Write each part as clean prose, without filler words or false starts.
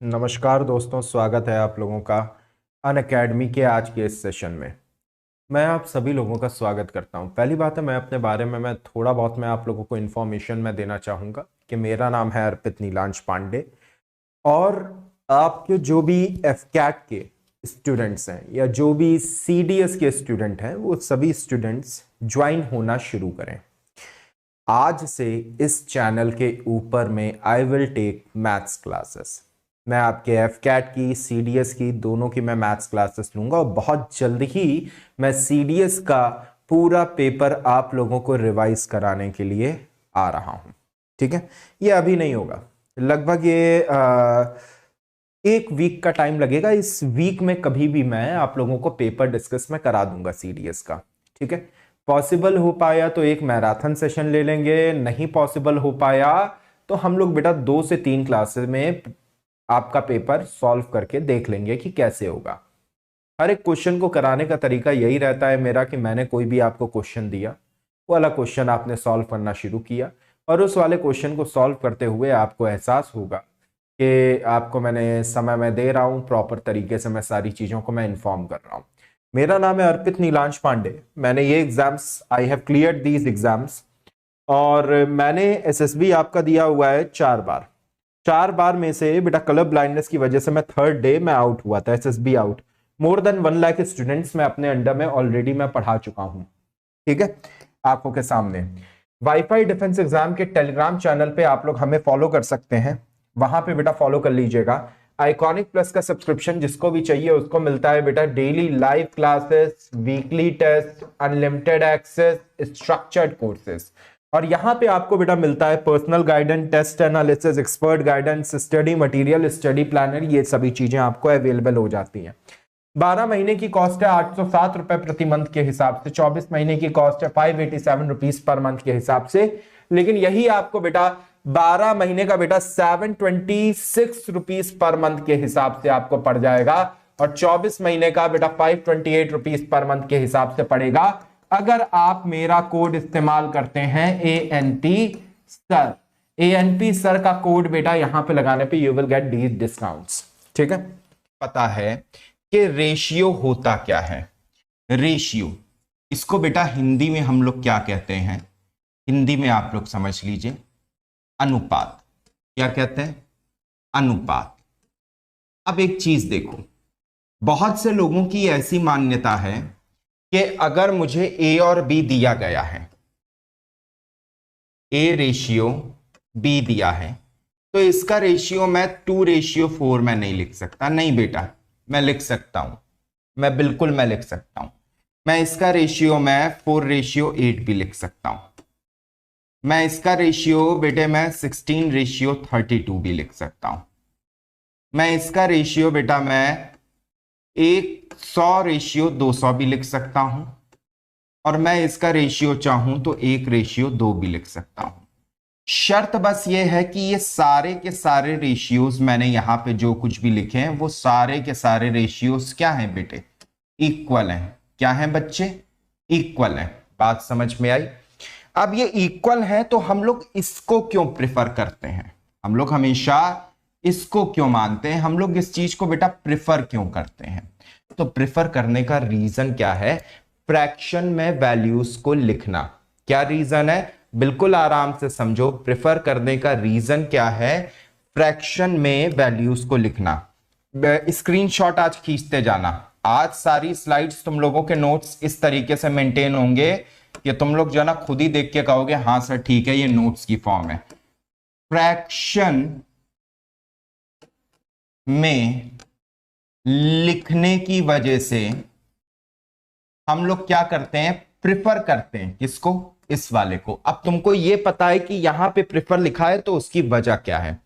नमस्कार दोस्तों, स्वागत है आप लोगों का अनअकैडमी के आज के इस सेशन में। मैं आप सभी लोगों का स्वागत करता हूं। पहली बात है, मैं अपने बारे में थोड़ा बहुत मैं आप लोगों को इन्फॉर्मेशन में देना चाहूँगा कि मेरा नाम है अर्पित नीलांश पांडे। और आपके जो भी एफकैट के स्टूडेंट्स हैं या जो भी सीडीएस के स्टूडेंट हैं, वो सभी स्टूडेंट्स ज्वाइन होना शुरू करें। आज से इस चैनल के ऊपर में I will take maths classes. मैं आपके एफकैट की, सीडीएस की, दोनों की मैं मैथ्स क्लासेस लूंगा और बहुत जल्द ही मैं सीडीएस का पूरा पेपर आप लोगों को रिवाइज कराने के लिए आ रहा हूं। ठीक है, ये अभी नहीं होगा, लगभग ये एक वीक का टाइम लगेगा। इस वीक में कभी भी मैं आप लोगों को पेपर डिस्कस में करा दूंगा सीडीएस का। ठीक है, पॉसिबल हो पाया तो एक मैराथन सेशन ले लेंगे, नहीं पॉसिबल हो पाया तो हम लोग बेटा 2 से 3 क्लासेस में आपका पेपर सॉल्व करके देख लेंगे कि कैसे होगा। हर एक क्वेश्चन को कराने का तरीका यही रहता है मेरा कि मैंने कोई भी आपको क्वेश्चन दिया, वो वाला क्वेश्चन आपने सॉल्व करना शुरू किया और उस वाले क्वेश्चन को सॉल्व करते हुए आपको एहसास होगा कि आपको मैंने समय में दे रहा हूँ, प्रॉपर तरीके से मैं सारी चीज़ों को मैं इन्फॉर्म कर रहा हूँ। मेरा नाम है अर्पित नीलांश पांडे। मैंने ये exams, I have cleared these exams, और मैंने एसएसबी आपका दिया हुआ है 4 बार। 4 बार में से बेटा कलर ब्लाइंडनेस की वजह से मैं थर्ड डे में आउट हुआ था, SSB out. More than 1 lakh students मैं अपने अंडर में ऑलरेडी मैं पढ़ा चुका हूं। ठीक है, आंखों के सामने। वाईफाई डिफेंस एग्जाम के टेलीग्राम चैनल पे आप लोग हमें फॉलो कर सकते हैं, वहां पे बेटा फॉलो कर लीजिएगा। आइकॉनिक प्लस का सब्सक्रिप्शन जिसको भी चाहिए उसको मिलता है बेटा daily live classes, weekly test, unlimited access, structured courses. और यहां पे आपको बेटा मिलता है personal guidance, test analysis, expert guidance, study material, study planner, ये सभी चीजें आपको अवेलेबल हो जाती हैं। 12 महीने की कॉस्ट है 807 रुपए प्रति मंथ के हिसाब से, 24 महीने की कॉस्ट है 587 रुपीज पर मंथ के हिसाब से। लेकिन यही आपको बेटा 12 महीने का बेटा 726 रुपीज पर मंथ के हिसाब से आपको पड़ जाएगा, और 24 महीने का बेटा 528 रुपीज पर मंथ के हिसाब से पड़ेगा, अगर आप मेरा कोड इस्तेमाल करते हैं ANP सर। ANP सर का कोड बेटा यहां पे लगाने पे you will get these discounts. ठीक है, पता है कि रेशियो होता क्या है? रेशियो, इसको बेटा हिंदी में हम लोग क्या कहते हैं? हिंदी में आप लोग समझ लीजिए, अनुपात। क्या कहते हैं? अनुपात। अब एक चीज देखो, बहुत से लोगों की ऐसी मान्यता है कि अगर मुझे A और B दिया गया है, A रेशियो B दिया है, तो इसका रेशियो मैं 2:4 में नहीं लिख सकता। नहीं बेटा, मैं लिख सकता हूं, मैं बिल्कुल मैं लिख सकता हूं। मैं इसका रेशियो मैं 4:8 भी लिख सकता हूं। मैं इसका रेशियो बेटे मैं 16:32 भी लिख सकता हूं। मैं इसका रेशियो बेटा मैं 100:200 भी लिख सकता हूं, और मैं इसका रेशियो चाहूं तो 1:2 भी लिख सकता हूं। शर्त बस ये है कि ये सारे के सारे रेशियोज मैंने यहां पे जो कुछ भी लिखे हैं वो सारे के सारे रेशियोज क्या हैं बेटे? इक्वल हैं। क्या हैं बच्चे? इक्वल हैं। बात समझ में आई? अब ये इक्वल है तो हम लोग इसको क्यों प्रिफर करते हैं? हम लोग हमेशा इसको क्यों मानते हैं? हम लोग इस चीज को बेटा प्रिफर क्यों करते हैं? तो प्रिफर करने का रीजन क्या है? फ्रैक्शन में वैल्यूज को लिखना। क्या रीजन है? बिल्कुल आराम से समझो, प्रिफर करने का रीजन क्या है? फ्रैक्शन में वैल्यूज को लिखना। स्क्रीनशॉट आज खींचते जाना। आज सारी स्लाइड्स तुम लोगों के नोट्स इस तरीके से मेंटेन होंगे कि तुम लोग जो ना खुद ही देख के कहोगे हाँ सर ठीक है, ये नोट्स की फॉर्म है। फ्रैक्शन में लिखने की वजह से हम लोग क्या करते हैं? प्रिफर करते हैं। किसको? इस वाले को। अब तुमको ये पता है कि यहां पे प्रिफर लिखा है तो उसकी वजह क्या है,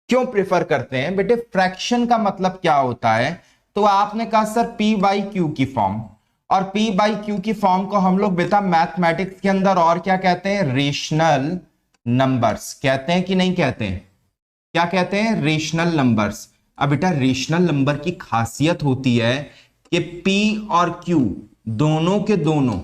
क्यों प्रिफर करते हैं बेटे? फ्रैक्शन का मतलब क्या होता है? तो आपने कहा सर P/Q की फॉर्म, और P/Q की फॉर्म को हम लोग बेटा मैथमेटिक्स के अंदर और क्या कहते हैं? रेशनल नंबर्स कहते हैं कि नहीं कहते हैं? क्या कहते हैं? Rational numbers. अब बेटा रेशनल नंबर की खासियत होती है कि P और Q दोनों के दोनों,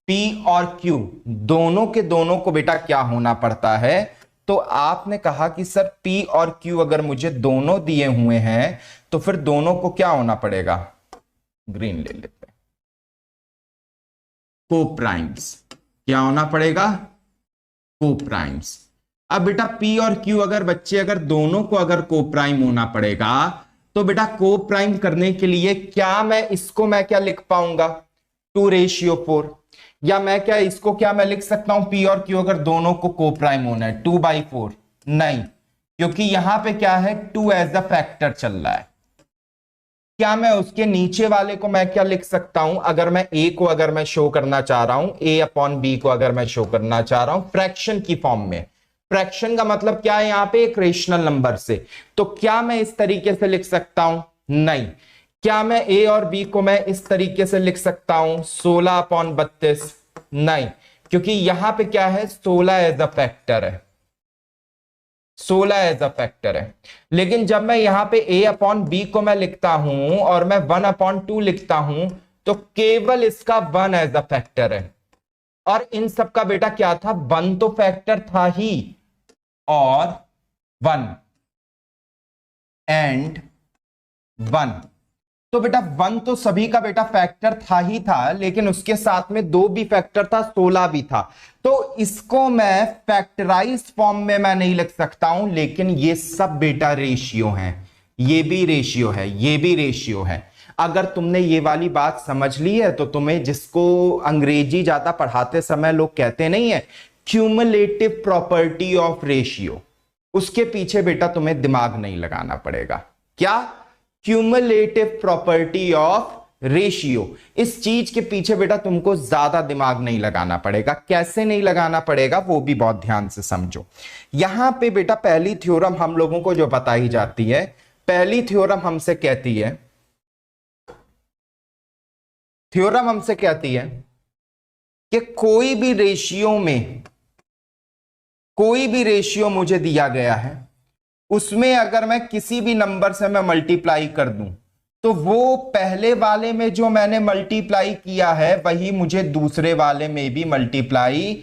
P और Q दोनों के दोनों को बेटा क्या होना पड़ता है? तो आपने कहा कि सर P और Q अगर मुझे दोनों दिए हुए हैं तो फिर दोनों को क्या होना पड़ेगा, ग्रीन ले लेते हैं, को प्राइम्स, क्या होना पड़ेगा, को प्राइम्स। अब बेटा P और Q अगर बच्चे अगर दोनों को अगर को प्राइम होना पड़ेगा तो बेटा को प्राइम करने के लिए क्या मैं इसको मैं क्या लिख पाऊंगा, 2:4, या मैं क्या इसको क्या मैं लिख सकता हूं, P और Q अगर दोनों को प्राइम होना है 2/4, नहीं, क्योंकि यहां पे क्या है 2 एज अ फैक्टर चल रहा है। क्या मैं उसके नीचे वाले को मैं क्या लिख सकता हूं, अगर मैं A को अगर मैं शो करना चाह रहा हूं, A/B को अगर मैं शो करना चाह रहा हूं फ्रैक्शन की फॉर्म में, फ्रैक्शन का मतलब क्या है यहां पे, एक रेशनल नंबर से, तो क्या मैं इस तरीके से लिख सकता हूं, नहीं। क्या मैं A और B को मैं इस तरीके से लिख सकता हूं 16/32, नहीं, क्योंकि यहां पे क्या है 16 एज अ फैक्टर है, 16 एज अ फैक्टर है। लेकिन जब मैं यहां पे A/B को मैं लिखता हूं और मैं 1/2 लिखता हूं तो केवल इसका 1 एज अ फैक्टर है, और इन सब का बेटा क्या था, 1 तो फैक्टर था ही, और 1 एंड 1, तो बेटा 1 तो सभी का बेटा फैक्टर था ही था, लेकिन उसके साथ में 2 भी फैक्टर था, 16 भी था। तो इसको मैं फैक्टराइज फॉर्म में मैं नहीं लिख सकता हूं, लेकिन ये सब बेटा रेशियो हैं, ये भी रेशियो है, ये भी रेशियो है। अगर तुमने ये वाली बात समझ ली है तो तुम्हें, जिसको अंग्रेजी ज्यादा पढ़ाते समय लोग कहते नहीं है क्यूमुलेटिव प्रॉपर्टी ऑफ रेशियो, उसके पीछे बेटा तुम्हें दिमाग नहीं लगाना पड़ेगा। क्या, क्यूमुलेटिव प्रॉपर्टी ऑफ रेशियो, इस चीज के पीछे बेटा तुमको ज्यादा दिमाग नहीं लगाना पड़ेगा। कैसे नहीं लगाना पड़ेगा वो भी बहुत ध्यान से समझो। यहां पे बेटा पहली थ्योरम हम लोगों को जो बताई जाती है, पहली थ्योरम हमसे कहती है, थ्योरम हमसे कहती है कि कोई भी रेशियो में, कोई भी रेशियो मुझे दिया गया है, उसमें अगर मैं किसी भी नंबर से मैं मल्टीप्लाई कर दूं तो वो पहले वाले में जो मैंने मल्टीप्लाई किया है वही मुझे दूसरे वाले में भी मल्टीप्लाई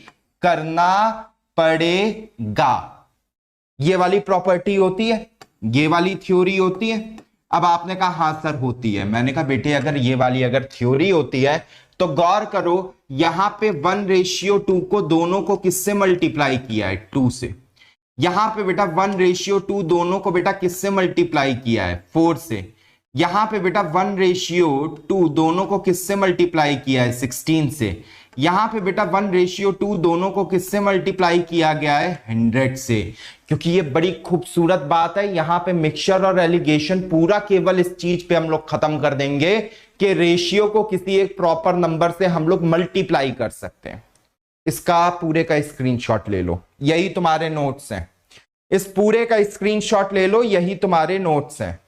करना पड़ेगा। ये वाली प्रॉपर्टी होती है, ये वाली थ्योरी होती है। अब आपने कहा हां सर होती है, मैंने कहा बेटे अगर ये वाली अगर थ्योरी होती है तो गौर करो, यहां पे 1:2 को दोनों को किससे मल्टीप्लाई किया है, 2 से। यहां पे बेटा 1:2 दोनों को बेटा किससे मल्टीप्लाई किया है, 4 से। यहां पे बेटा 1:2 दोनों को किससे मल्टीप्लाई किया है, 16 से। यहां पे बेटा 1:2 दोनों को किससे मल्टीप्लाई किया गया है, 100 से। क्योंकि ये बड़ी खूबसूरत बात है, यहां पे मिक्सचर और एलिगेशन पूरा केवल इस चीज पे हम लोग खत्म कर देंगे कि रेशियो को किसी एक प्रॉपर नंबर से हम लोग मल्टीप्लाई कर सकते हैं। इसका पूरे का स्क्रीनशॉट ले लो, यही तुम्हारे नोट्स हैं। इस पूरे का स्क्रीनशॉट ले लो, यही तुम्हारे नोट्स हैं।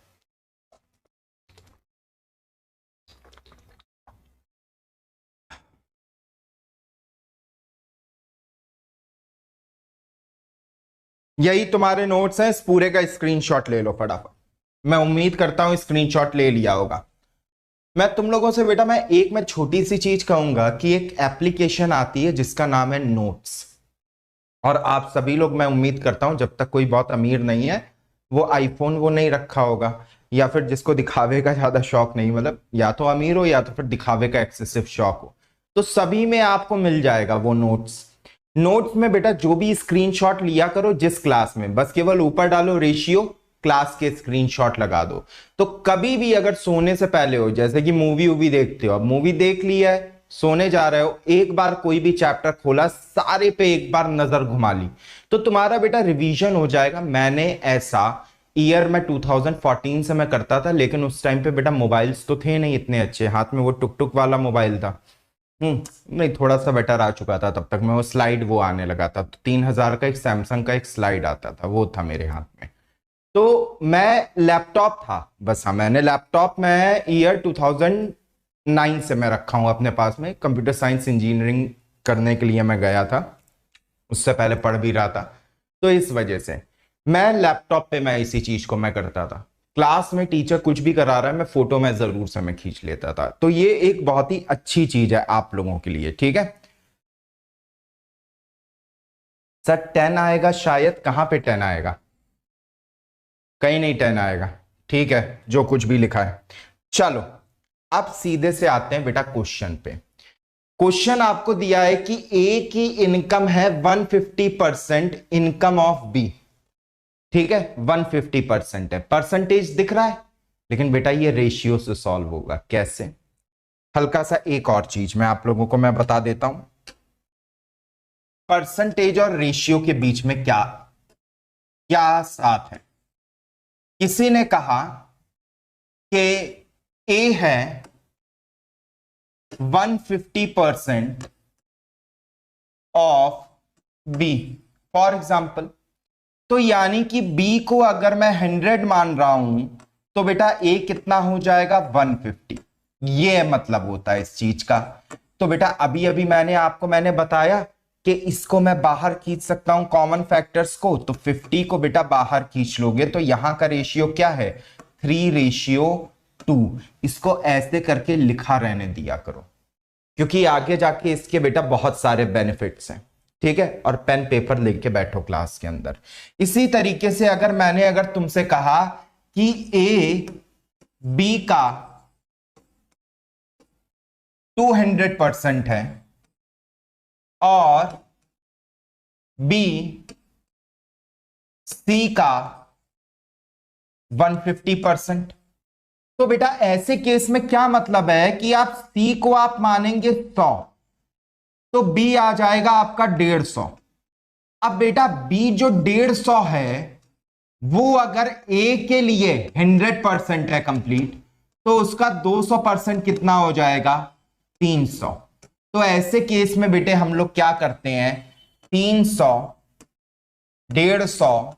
यही तुम्हारे नोट्स हैं, इस पूरे का स्क्रीनशॉट ले लो फटाफट। मैं उम्मीद करता हूं स्क्रीनशॉट ले लिया होगा। मैं तुम लोगों से बेटा मैं छोटी सी चीज कहूंगा कि एक एप्लीकेशन आती है जिसका नाम है नोट्स, और आप सभी लोग, मैं उम्मीद करता हूं जब तक कोई बहुत अमीर नहीं है, वो आईफोन वो नहीं रखा होगा, या फिर जिसको दिखावे का ज्यादा शौक नहीं, मतलब या तो अमीर हो या तो फिर दिखावे का एक्सेसिव शौक हो, तो सभी में आपको मिल जाएगा वो नोट्स। नोट्स में बेटा जो भी स्क्रीनशॉट लिया करो जिस क्लास में, बस केवल ऊपर डालो रेशियो, क्लास के स्क्रीनशॉट लगा दो। तो कभी भी अगर सोने से पहले हो, जैसे कि मूवी वूवी देखते हो, अब मूवी देख लिया है, सोने जा रहे हो, एक बार कोई भी चैप्टर खोला, सारे पे एक बार नजर घुमा ली, तो तुम्हारा बेटा रिवीजन हो जाएगा। मैंने ऐसा ईयर में 2014 से मैं करता था, लेकिन उस टाइम पे बेटा मोबाइल्स तो थे नहीं इतने अच्छे, हाथ में वो टुक टुक वाला मोबाइल था। नहीं, थोड़ा सा बेटर आ चुका था तब तक, मैं वो स्लाइड वो आने लगा था, तो 3000 का एक सैमसंग का एक स्लाइड आता था, वो था मेरे हाथ में। तो मैं लैपटॉप था बस, हाँ मैंने लैपटॉप में ईयर 2009 से मैं रखा हूं अपने पास में, कंप्यूटर साइंस इंजीनियरिंग करने के लिए मैं गया था, उससे पहले पढ़ भी रहा था, तो इस वजह से मैं लैपटॉप पे मैं इसी चीज को मैं करता था। क्लास में टीचर कुछ भी करा रहा है, मैं फोटो में जरूर से मैं खींच लेता था। तो ये एक बहुत ही अच्छी चीज है आप लोगों के लिए, ठीक है। सर 10 आएगा शायद, कहां पे 10 आएगा? कहीं नहीं 10 आएगा। ठीक है, जो कुछ भी लिखा है। चलो अब सीधे से आते हैं बेटा क्वेश्चन पे। क्वेश्चन आपको दिया है कि ए की इनकम है 150% इनकम ऑफ बी। ठीक है, 150% है, परसेंटेज दिख रहा है, लेकिन बेटा ये रेशियो से सॉल्व होगा। कैसे? हल्का सा एक और चीज मैं आप लोगों को मैं बता देता हूं। परसेंटेज और रेशियो के बीच में क्या क्या साथ है? किसी ने कहा कि ए है 150% ऑफ बी फॉर एग्जाम्पल, तो यानी कि बी को अगर मैं 100 मान रहा हूं तो बेटा ए कितना हो जाएगा? 150। ये मतलब होता है इस चीज का। तो बेटा अभी अभी मैंने बताया कि इसको मैं बाहर खींच सकता हूं कॉमन फैक्टर्स को, तो 50 को बेटा बाहर खींच लोगे तो यहां का रेशियो क्या है? 3:2। इसको ऐसे करके लिखा रहने दिया करो, क्योंकि आगे जाके इसके बेटा बहुत सारे बेनिफिट्स हैं। ठीक है, और पेन पेपर लेके बैठो क्लास के अंदर। इसी तरीके से अगर तुमसे कहा कि ए बी का 200% है और बी सी का 150%, तो बेटा ऐसे केस में क्या मतलब है कि आप सी को आप मानेंगे 100, तो बी आ जाएगा आपका 150। अब बेटा बी जो 150 है वो अगर ए के लिए 100% है कंप्लीट, तो उसका 200% कितना हो जाएगा? 300। तो ऐसे केस में बेटे हम लोग क्या करते हैं? 300, 150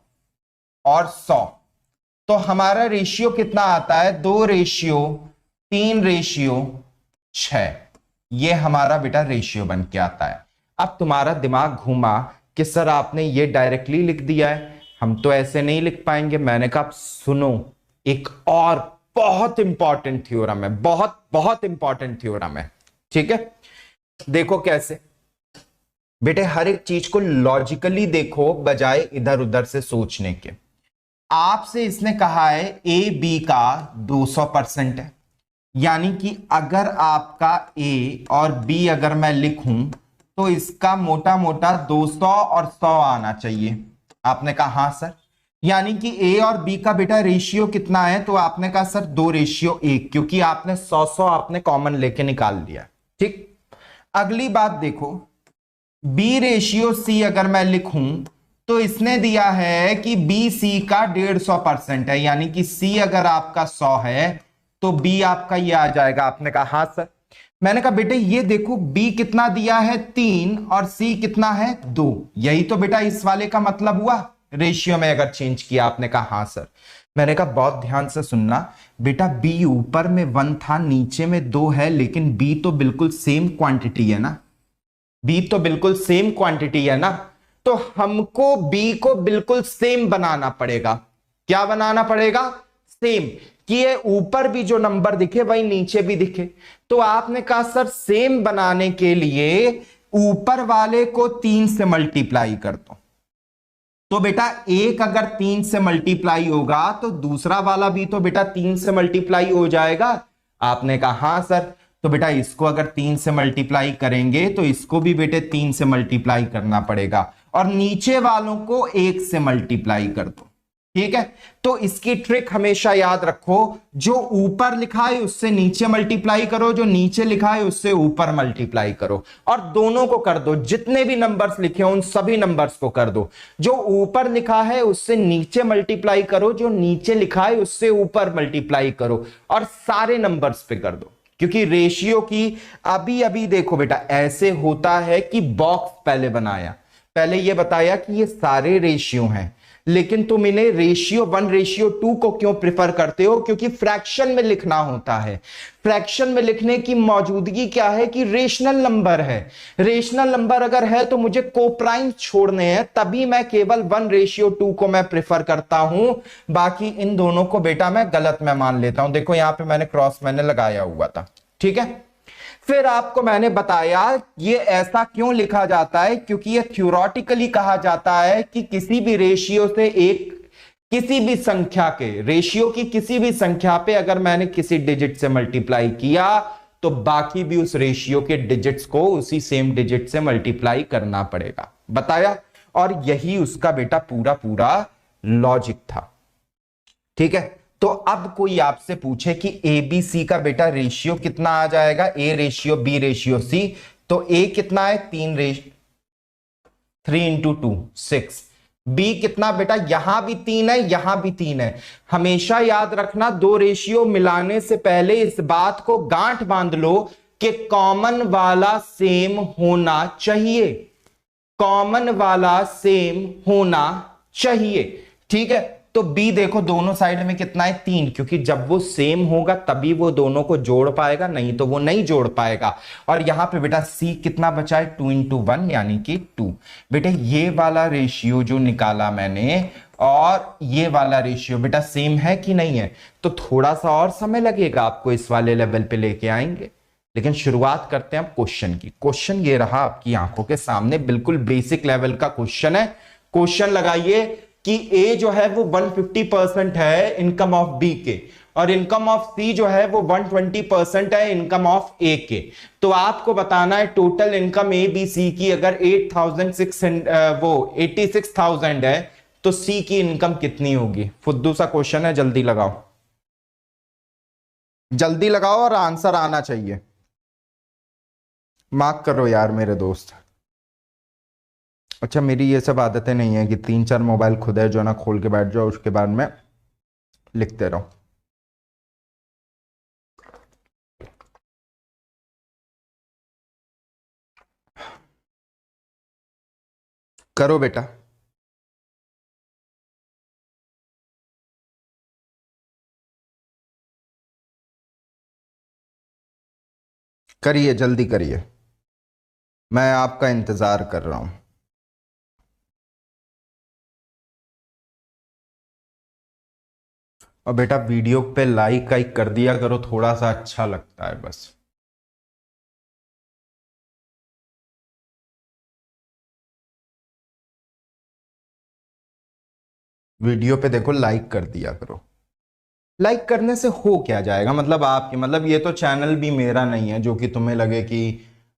और 100, तो हमारा रेशियो कितना आता है? 2:3:6। ये हमारा बेटा रेशियो बन के आता है। अब तुम्हारा दिमाग घूमा कि सर आपने ये डायरेक्टली लिख दिया है, हम तो ऐसे नहीं लिख पाएंगे। मैंने कहा सुनो, एक और बहुत इंपॉर्टेंट थ्योरम है, बहुत बहुत इंपॉर्टेंट थ्योरम है। ठीक है, देखो कैसे बेटे, हर एक चीज को लॉजिकली देखो बजाय इधर उधर से सोचने के। आपसे इसने कहा है ए बी का 200% है, यानी कि अगर आपका ए और बी अगर मैं लिखूं तो इसका मोटा मोटा 200 और 100 आना चाहिए। आपने कहा हाँ सर, यानी कि ए और बी का बेटा रेशियो कितना है? तो आपने कहा सर 2:1, क्योंकि आपने 100 आपने कॉमन लेके निकाल लिया। ठीक, अगली बात देखो, B/C अगर मैं लिखूं तो इसने दिया है कि बी सी का 150% है, यानी कि सी अगर आपका 100 है तो बी आपका ये आ जाएगा। आपने कहा हाँ सर। मैंने कहा बेटे ये देखो बी कितना दिया है? 3 और सी कितना है? 2। यही तो बेटा इस वाले का मतलब हुआ रेशियो में अगर चेंज किया। आपने कहा हाँ सर। मैंने कहा बहुत ध्यान से सुनना बेटा, बी ऊपर में 1 था नीचे में 2 है, लेकिन बी तो बिल्कुल सेम क्वांटिटी है ना, बी तो बिल्कुल सेम क्वांटिटी है ना, तो हमको बी को बिल्कुल सेम बनाना पड़ेगा। क्या बनाना पड़ेगा? सेम, कि ये ऊपर भी जो नंबर दिखे वही नीचे भी दिखे। तो आपने कहा सर सेम बनाने के लिए ऊपर वाले को 3 से मल्टीप्लाई कर दो, तो बेटा एक अगर 3 से मल्टीप्लाई होगा तो दूसरा वाला भी तो बेटा 3 से मल्टीप्लाई हो जाएगा। आपने कहा हाँ सर। तो बेटा इसको अगर 3 से मल्टीप्लाई करेंगे तो इसको भी बेटे 3 से मल्टीप्लाई करना पड़ेगा, और नीचे वालों को 1 से मल्टीप्लाई कर दो। ठीक है, तो इसकी ट्रिक हमेशा याद रखो, जो ऊपर लिखा है उससे नीचे मल्टीप्लाई करो, जो नीचे लिखा है उससे ऊपर मल्टीप्लाई करो, और दोनों को कर दो। जितने भी नंबर्स लिखे हो उन सभी नंबर्स को कर दो। जो ऊपर लिखा है उससे नीचे मल्टीप्लाई करो, जो नीचे लिखा है उससे ऊपर मल्टीप्लाई करो, और सारे नंबर्स पे कर दो। क्योंकि रेशियो की अभी अभी देखो बेटा ऐसे होता है कि बॉक्स पहले बनाया, पहले ये बताया कि ये सारे रेशियो हैं, लेकिन तुम इन्हें रेशियो 1:2 को क्यों प्रिफर करते हो? क्योंकि फ्रैक्शन में लिखना होता है। फ्रैक्शन में लिखने की मौजूदगी क्या है कि रेशनल नंबर है। रेशनल नंबर अगर है तो मुझे कोप्राइम छोड़ने हैं, तभी मैं केवल 1:2 को मैं प्रिफर करता हूं। बाकी इन दोनों को बेटा मैं गलत में मान लेता हूं। देखो यहां पे मैंने क्रॉस मैंने लगाया हुआ था। ठीक है, फिर आपको मैंने बताया ये ऐसा क्यों लिखा जाता है, क्योंकि ये थ्योरेटिकली कहा जाता है कि किसी भी रेशियो से एक, किसी भी संख्या के रेशियो की किसी भी संख्या पे अगर मैंने किसी डिजिट से मल्टीप्लाई किया तो बाकी भी उस रेशियो के डिजिट्स को उसी सेम डिजिट से मल्टीप्लाई करना पड़ेगा, बताया। और यही उसका बेटा पूरा पूरा लॉजिक था, ठीक है। तो अब कोई आपसे पूछे कि ए बी सी का बेटा रेशियो कितना आ जाएगा, A ratio B ratio C, तो ए कितना है 3 इंटू 2 6, बी कितना बेटा, यहां भी 3 है यहां भी 3 है। हमेशा याद रखना दो रेशियो मिलाने से पहले इस बात को गांठ बांध लो कि कॉमन वाला सेम होना चाहिए, कॉमन वाला सेम होना चाहिए, ठीक है। तो बी देखो दोनों साइड में कितना है 3, क्योंकि जब वो सेम होगा तभी वो दोनों को जोड़ पाएगा, नहीं तो वो नहीं जोड़ पाएगा। और यहां पे बेटा सी कितना बचा है 2 इंटू 1 यानी कि 2। बेटा ये वाला रेशियो जो निकाला मैंने और ये वाला रेशियो बेटा सेम है कि नहीं है, तो थोड़ा सा और समय लगेगा, आपको इस वाले लेवल पे लेके आएंगे। लेकिन शुरुआत करते हैं अब क्वेश्चन की। क्वेश्चन ये रहा आपकी आंखों के सामने, बिल्कुल बेसिक लेवल का क्वेश्चन है। क्वेश्चन लगाइए कि ए जो है वो 150% है इनकम ऑफ बी के, और इनकम ऑफ सी जो है वो 120% है इनकम ऑफ ए के। तो आपको बताना है total income A B C की अगर 8,600 वो 86,000 है तो सी की इनकम कितनी होगी। फुद्दू सा क्वेश्चन है, जल्दी लगाओ, जल्दी लगाओ और आंसर आना चाहिए। मार्क करो यार मेरे दोस्त। अच्छा मेरी ये सब आदतें नहीं है कि 3 4 मोबाइल खुद है जो ना खोल के बैठ जाओ उसके बाद में लिखते रहो। करो बेटा, करिए जल्दी करिए, मैं आपका इंतजार कर रहा हूं। और बेटा वीडियो पे लाइक आइक कर दिया करो, थोड़ा सा अच्छा लगता है बस। वीडियो पे देखो लाइक कर दिया करो। लाइक करने से हो क्या जाएगा, मतलब आपकी मतलब ये तो चैनल भी मेरा नहीं है जो कि तुम्हें लगे कि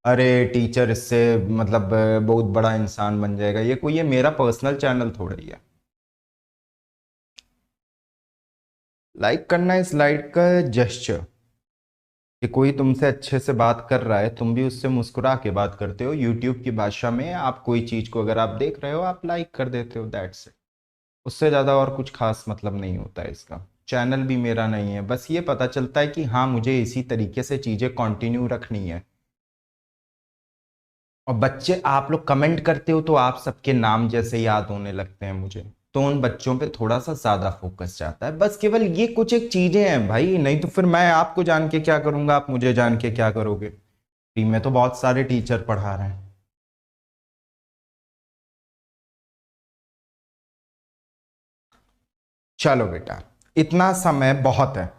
अरे टीचर इससे मतलब बहुत बड़ा इंसान बन जाएगा। ये मेरा पर्सनल चैनल थोड़ा ही है। लाइक करना इस लाइक का जेस्चर कि कोई तुमसे अच्छे से बात कर रहा है, तुम भी उससे मुस्कुरा के बात करते हो। यूट्यूब की भाषा में आप कोई चीज को अगर आप देख रहे हो आप लाइक कर देते हो, दैट्स इट। उससे ज्यादा और कुछ खास मतलब नहीं होता है इसका। चैनल भी मेरा नहीं है, बस ये पता चलता है कि हाँ मुझे इसी तरीके से चीजें कंटिन्यू रखनी है। और बच्चे आप लोग कमेंट करते हो तो आप सबके नाम जैसे याद होने लगते हैं मुझे, तो उन बच्चों पे थोड़ा सा ज्यादा फोकस जाता है। बस केवल ये कुछ एक चीजें हैं भाई, नहीं तो फिर मैं आपको जान के क्या करूंगा, आप मुझे जान के क्या करोगे। फ्री में तो बहुत सारे टीचर पढ़ा रहे हैं। चलो बेटा इतना समय बहुत है,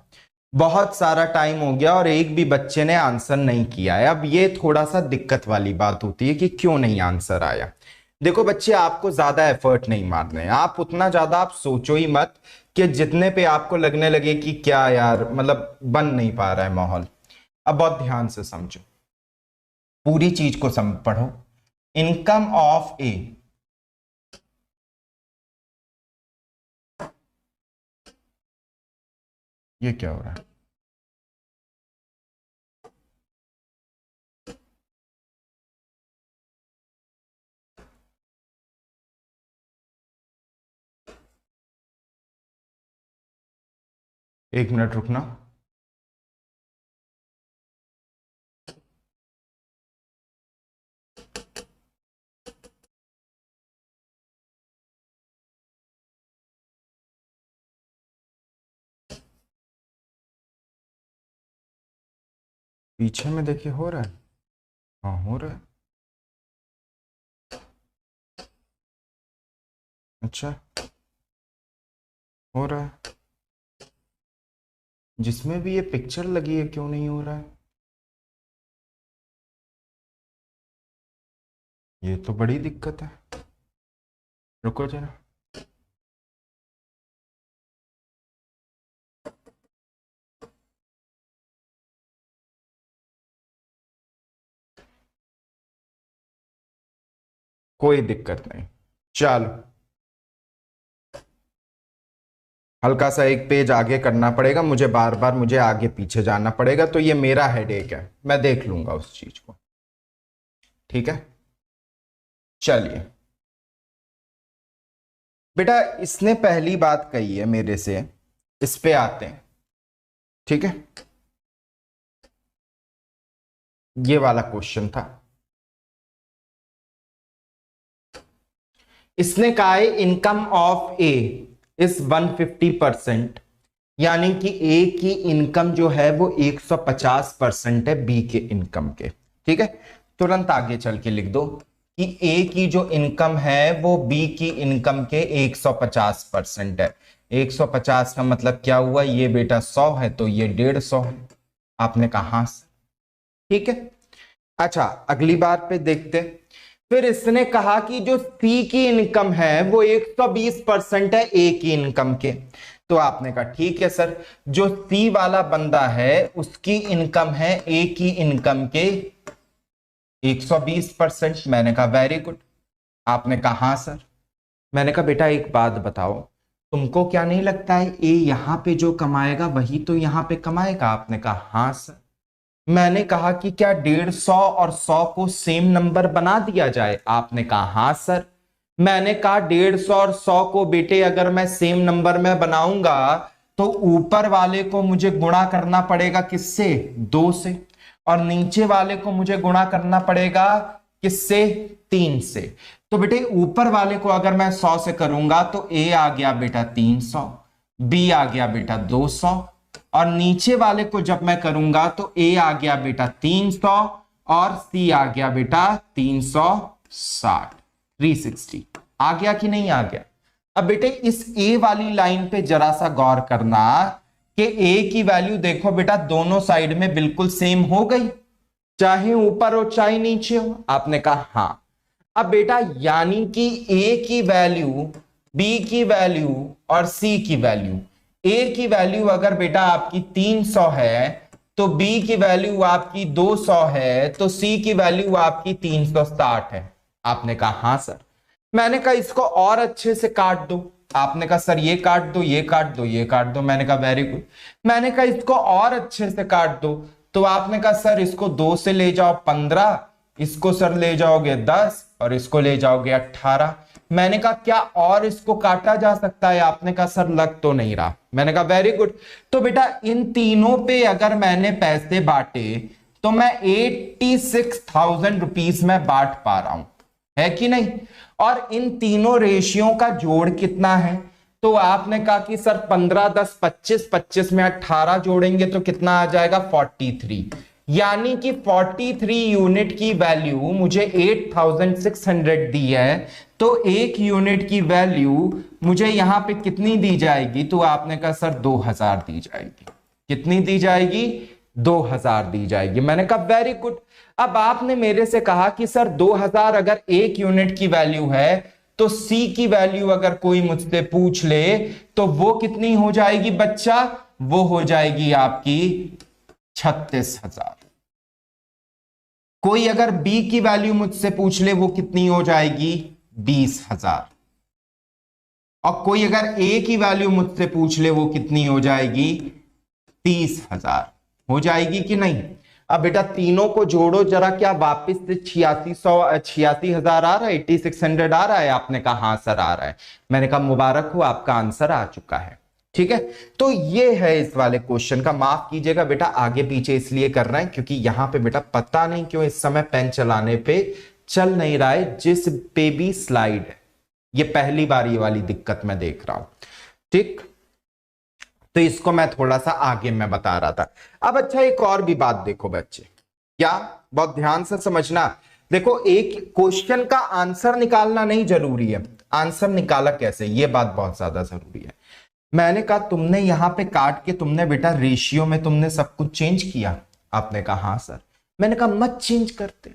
बहुत सारा टाइम हो गया और एक भी बच्चे ने आंसर नहीं किया है। अब ये थोड़ा सा दिक्कत वाली बात होती है कि क्यों नहीं आंसर आया। देखो बच्चे आपको ज्यादा एफर्ट नहीं मारने हैं, आप उतना ज्यादा आप सोचो ही मत कि जितने पे आपको लगने लगे कि क्या यार मतलब बन नहीं पा रहा है माहौल। अब बहुत ध्यान से समझो, पूरी चीज को पढ़ो। इनकम ऑफ ए, ये क्या हो रहा है, एक मिनट रुकना। पीछे में देखिए हो रहा है, हाँ हो रहा है। अच्छा हो रहा है, जिसमें भी ये पिक्चर लगी है क्यों नहीं हो रहा है। ये तो बड़ी दिक्कत है, रुको जरा। कोई दिक्कत नहीं, चलो हल्का सा एक पेज आगे करना पड़ेगा मुझे, बार बार मुझे आगे पीछे जाना पड़ेगा, तो ये मेरा हेडेक है, मैं देख लूंगा उस चीज को, ठीक है। चलिए बेटा, इसने पहली बात कही है मेरे से, इस पे आते हैं, ठीक है। ये वाला क्वेश्चन था, इसने कहा है इनकम ऑफ ए इज 150%, यानी कि ए की इनकम जो है वो 150% है बी के इनकम के, ठीक है। तुरंत आगे चल के लिख दो कि ए की जो इनकम है वो बी की इनकम के 150% है। 150 का मतलब क्या हुआ, ये बेटा 100 है तो ये 150 है। आपने कहा हाँ सर, ठीक है। अच्छा अगली बार पे देखते, फिर इसने कहा कि जो सी की इनकम है वो 120% है ए की इनकम के, तो आपने कहा ठीक है सर, जो सी वाला बंदा है उसकी इनकम है ए की इनकम के 120%। मैंने कहा वेरी गुड। आपने कहा हाँ सर। मैंने कहा बेटा एक बात बताओ, तुमको क्या नहीं लगता है ए यहां पे जो कमाएगा वही तो यहां पे कमाएगा? आपने कहा हाँ सर। मैंने कहा कि क्या 150 और 100 को सेम नंबर बना दिया जाए? आपने कहा हाँ सर। मैंने कहा 150 और 100 को बेटे अगर मैं सेम नंबर में बनाऊंगा तो ऊपर वाले को मुझे गुणा करना पड़ेगा किससे? 2 से, और नीचे वाले को मुझे गुणा करना पड़ेगा किससे? 3 से। तो बेटे ऊपर वाले को अगर मैं 100 से करूंगा तो ए आ गया बेटा 300, बी आ गया बेटा 200, और नीचे वाले को जब मैं करूंगा तो ए आ गया बेटा 300 और सी आ गया बेटा 360, 360। आ गया कि नहीं आ गया? अब बेटे इस ए वाली लाइन पे जरा सा गौर करना कि ए की वैल्यू देखो बेटा दोनों साइड में बिल्कुल सेम हो गई, चाहे ऊपर हो चाहे नीचे हो। आपने कहा हाँ। अब बेटा यानी कि ए की वैल्यू, बी की वैल्यू और सी की वैल्यू, ए की वैल्यू अगर बेटा आपकी 300 है तो बी की वैल्यू आपकी 200 है, तो सी की वैल्यू आपकी 360 है। आपने कहा हाँ सर। मैंने कहा इसको और अच्छे से काट दो। आपने कहा सर ये काट दो, ये काट दो, ये काट दो। मैंने कहा वेरी गुड। मैंने कहा इसको और अच्छे से काट दो, तो आपने कहा सर इसको 2 से ले जाओ 15, इसको सर ले जाओगे 10 और इसको ले जाओगे 18। मैंने कहा क्या और इसको काटा जा सकता है? आपने कहा सर लग तो नहीं रहा। मैंने कहा वेरी गुड। तो बेटा इन तीनों पे अगर मैंने पैसे बांटे तो मैं 86,000 रुपीज में बांट पा रहा हूं, है कि नहीं? और इन तीनों रेशियो का जोड़ कितना है? तो आपने कहा कि सर 15 10 25, 25 में 18 जोड़ेंगे तो कितना आ जाएगा? 43। यानी कि 43 यूनिट की वैल्यू मुझे 8600 दी है, तो एक यूनिट की वैल्यू मुझे यहां पे कितनी दी जाएगी? तो आपने कहा सर 2000 दी जाएगी। कितनी दी जाएगी? 2000 दी जाएगी। मैंने कहा वेरी गुड। अब आपने मेरे से कहा कि सर 2000 अगर एक यूनिट की वैल्यू है तो सी की वैल्यू अगर कोई मुझसे पूछ ले तो वो कितनी हो जाएगी बच्चा? वो हो जाएगी आपकी 36,000। कोई अगर बी की वैल्यू मुझसे पूछ ले वो कितनी हो जाएगी? 20,000। और कोई अगर ए की वैल्यू मुझसे पूछ ले वो कितनी हो जाएगी? 30,000 हो जाएगी कि नहीं? अब बेटा तीनों को जोड़ो जरा, क्या वापिस से 86,000 आ रहा है? 8600 आ रहा है? आपने कहा हाँ सर आ रहा है। मैंने कहा मुबारक हो, आपका आंसर आ चुका है। ठीक है, तो ये है इस वाले क्वेश्चन का। माफ कीजिएगा बेटा आगे पीछे इसलिए कर रहे हैं क्योंकि यहां पे बेटा पता नहीं क्यों इस समय पेन चलाने पे चल नहीं रहा है, जिस पे भी स्लाइड है। ये पहली बार ये वाली दिक्कत मैं देख रहा हूं। ठीक, तो इसको मैं थोड़ा सा आगे मैं बता रहा था। अब अच्छा एक और भी बात देखो बच्चे, क्या बहुत ध्यान से समझना। देखो एक क्वेश्चन का आंसर निकालना नहीं जरूरी है, आंसर निकाला कैसे ये बात बहुत ज्यादा जरूरी है। मैंने कहा तुमने यहां पे काट के तुमने बेटा रेशियो में तुमने सब कुछ चेंज किया? आपने कहा हाँ सर। मैंने कहा मत चेंज करते।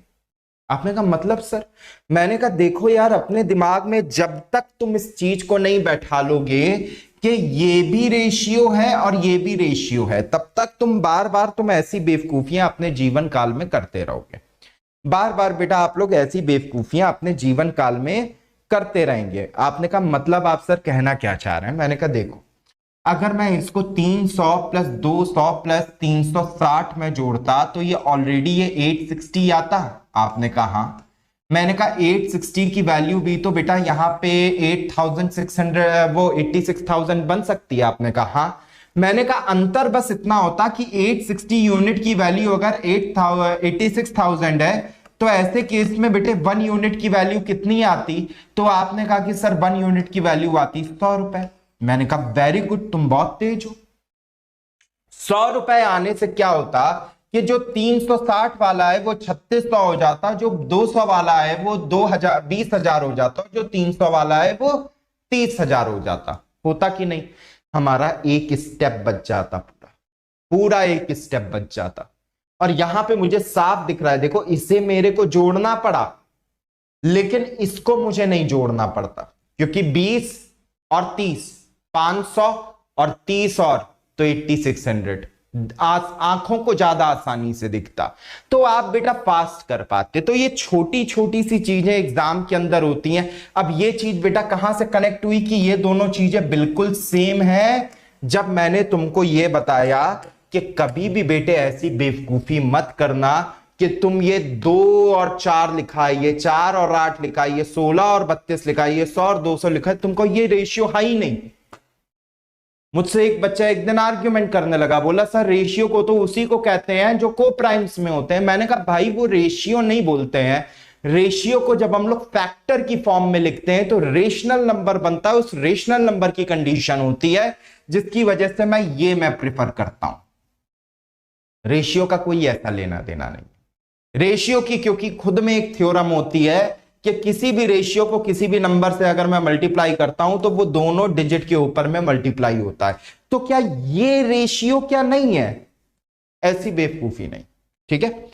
आपने कहा मतलब सर? मैंने कहा देखो यार, अपने दिमाग में जब तक तुम इस चीज को नहीं बैठा लोगे कि ये भी रेशियो है और ये भी रेशियो है, तब तक तुम बार बार ऐसी बेवकूफियां अपने जीवन काल में करते रहोगे। बार बार बेटा आप लोग ऐसी बेवकूफियां अपने जीवन काल में करते रहेंगे। आपने कहा मतलब आप सर कहना क्या चाह रहे हैं? मैंने कहा देखो, अगर मैं इसको 300 प्लस 200 प्लस 360 में जोड़ता तो ये ऑलरेडी ये 860 आता। आपने कहा हाँ। मैंने कहा 860 की वैल्यू भी तो बेटा यहाँ पे 8600 वो 86,000 बन सकती है। आपने कहा हाँ। मैंने कहा अंतर बस इतना होता कि 860 यूनिट की वैल्यू अगर 86,000 है तो ऐसे केस में बेटे 1 यूनिट की वैल्यू कितनी आती? तो आपने कहा कि सर 1 यूनिट की वैल्यू आती 100 रुपए। मैंने कहा वेरी गुड, तुम बहुत तेज हो। 100 रुपए आने से क्या होता कि जो 360 वाला है वो 3600 हो जाता, जो 200 वाला है वो 20,000 हो जाता, जो 300 वाला है वो 30,000 हो जाता। होता कि नहीं? हमारा एक स्टेप बच जाता, पूरा पूरा एक स्टेप बच जाता। और यहां पे मुझे साफ दिख रहा है, देखो इसे मेरे को जोड़ना पड़ा लेकिन इसको मुझे नहीं जोड़ना पड़ता, क्योंकि 20 और 30 500 और 30 और तो 8600 आंखों को ज्यादा आसानी से दिखता, तो आप बेटा फास्ट कर पाते। तो ये छोटी छोटी सी चीजें एग्जाम के अंदर होती हैं। अब ये चीज बेटा कहां से कनेक्ट हुई कि ये दोनों चीजें बिल्कुल सेम है? जब मैंने तुमको ये बताया कि कभी भी बेटे ऐसी बेवकूफी मत करना कि तुम ये 2 और 4 लिखा है, ये 4 और 8 लिखा है, ये 16 और 32 लिखा है, ये 100 और 200 लिखा है, तुमको ये रेशियो है ही नहीं। मुझसे एक बच्चा एक दिन आर्ग्यूमेंट करने लगा, बोला सर रेशियो को तो उसी को कहते हैं जो को प्राइम्स में होते हैं। मैंने कहा भाई वो रेशियो नहीं बोलते हैं, रेशियो को जब हम लोग फैक्टर की फॉर्म में लिखते हैं तो रेशनल नंबर बनता है, उस रेशनल नंबर की कंडीशन होती है, जिसकी वजह से मैं प्रिफर करता हूं। रेशियो का कोई ऐसा लेना देना नहीं रेशियो की, क्योंकि खुद में एक थ्योरम होती है कि किसी भी रेशियो को किसी भी नंबर से अगर मैं मल्टीप्लाई करता हूं तो वो दोनों डिजिट के ऊपर में मल्टीप्लाई होता है। तो क्या ये रेशियो क्या नहीं है? ऐसी बेवकूफी नहीं, ठीक है?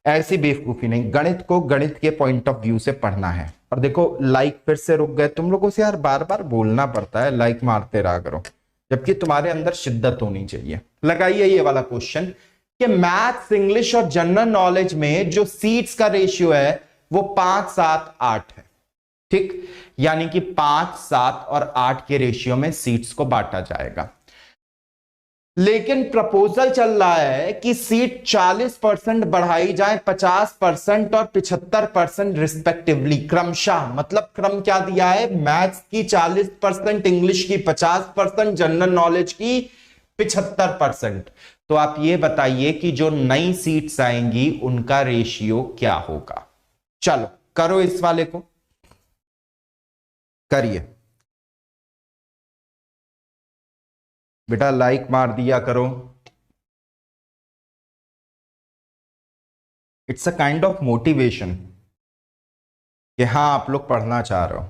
ऐसी बेवकूफी नहीं। गणित को गणित के पॉइंट ऑफ व्यू से पढ़ना है। और देखो लाइक फिर से रुक गए तुम लोगों से, यार बार बार बोलना पड़ता है, लाइक मारते रहा करो, जबकि तुम्हारे अंदर शिद्दत होनी चाहिए। लगाइए ये वाला क्वेश्चन कि मैथ्स, इंग्लिश और जनरल नॉलेज में जो सीट्स का रेशियो है वो 5 7 8 है, ठीक? यानी कि 5 7 और 8 के रेशियो में सीट्स को बांटा जाएगा। लेकिन प्रपोजल चल रहा है कि सीट 40% बढ़ाई जाए, 50% और 75% रिस्पेक्टिवली, क्रमशः। मतलब क्रम क्या दिया है? मैथ्स की 40%, इंग्लिश की 50%, जनरल नॉलेज की 75%। तो आप ये बताइए कि जो नई सीट्स आएंगी उनका रेशियो क्या होगा? चलो करो इस वाले को, करिए बेटा, लाइक मार दिया करो। It's a kind of motivation कि हाँ आप लोग पढ़ना चाह रहे हो।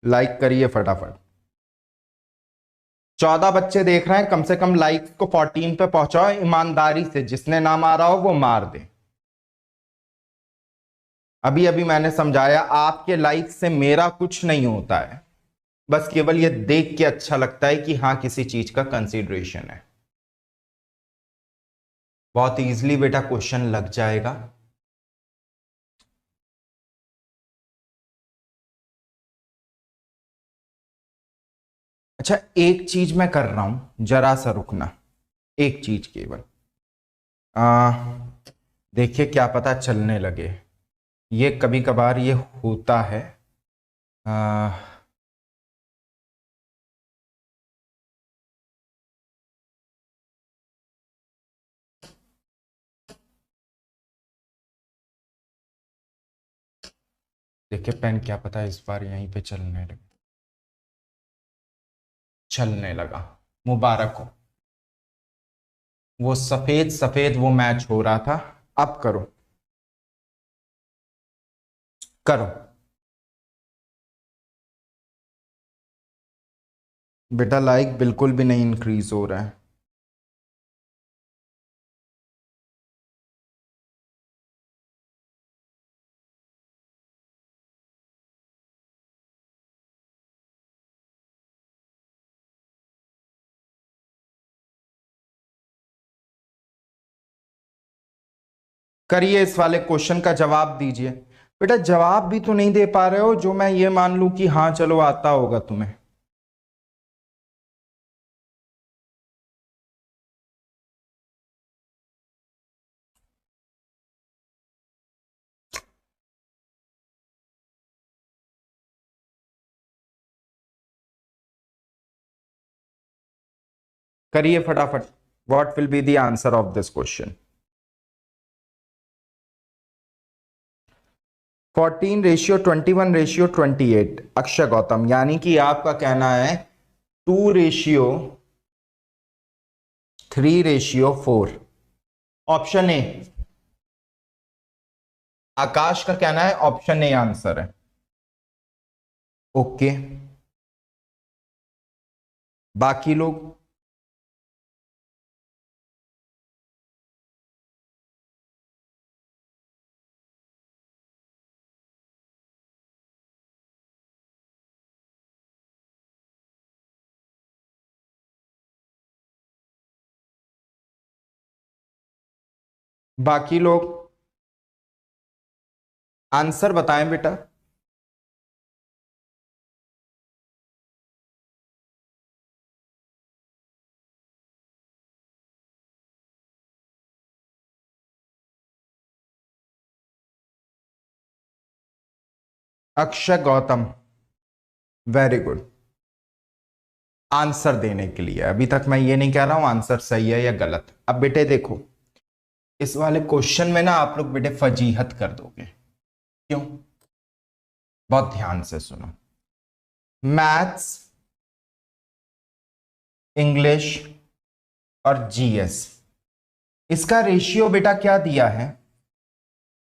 लाइक करिए फटाफट। 14 बच्चे देख रहे हैं, कम से कम लाइक्स को 14 पे पहुंचाओ ईमानदारी से, जिसने ना मारा हो वो मार दे। अभी अभी मैंने समझाया, आपके लाइक से मेरा कुछ नहीं होता है, बस केवल ये देख के अच्छा लगता है कि हाँ किसी चीज का कंसीडरेशन है। बहुत इजीली बेटा क्वेश्चन लग जाएगा। अच्छा एक चीज मैं कर रहा हूं, जरा सा रुकना, एक चीज केवल देखिए क्या पता चलने लगे। ये कभी कभार ये होता है। आ, देखिए पेन क्या पता इस बार यहीं पे चलने लगा। मुबारक हो। वो सफेद सफेद वो मैच हो रहा था। अब करो, करो बेटा। लाइक बिल्कुल भी नहीं इंक्रीज हो रहा है। करिए इस वाले क्वेश्चन का जवाब दीजिए। बेटा जवाब भी तो नहीं दे पा रहे हो जो मैं ये मान लूं कि हाँ चलो आता होगा तुम्हें। करिए फटाफट। What will be the answer of this question? 14:21:28। Akshay Gautam, यानी कि आपका कहना है 2:3:4। Option A. आकाश का कहना है ऑप्शन ए आंसर है। ओके, बाकी लोग? बाकी लोग आंसर बताएं बेटा। Akshay Gautam, very good. Answer देने के लिए अभी तक मैं ये नहीं कह रहा हूं आंसर सही है या गलत। अब बेटे देखो, इस वाले क्वेश्चन में ना आप लोग बेटे फजीहत कर दोगे। क्यों? बहुत ध्यान से सुनो। मैथ्स, इंग्लिश और जीएस, इसका रेशियो बेटा क्या दिया है?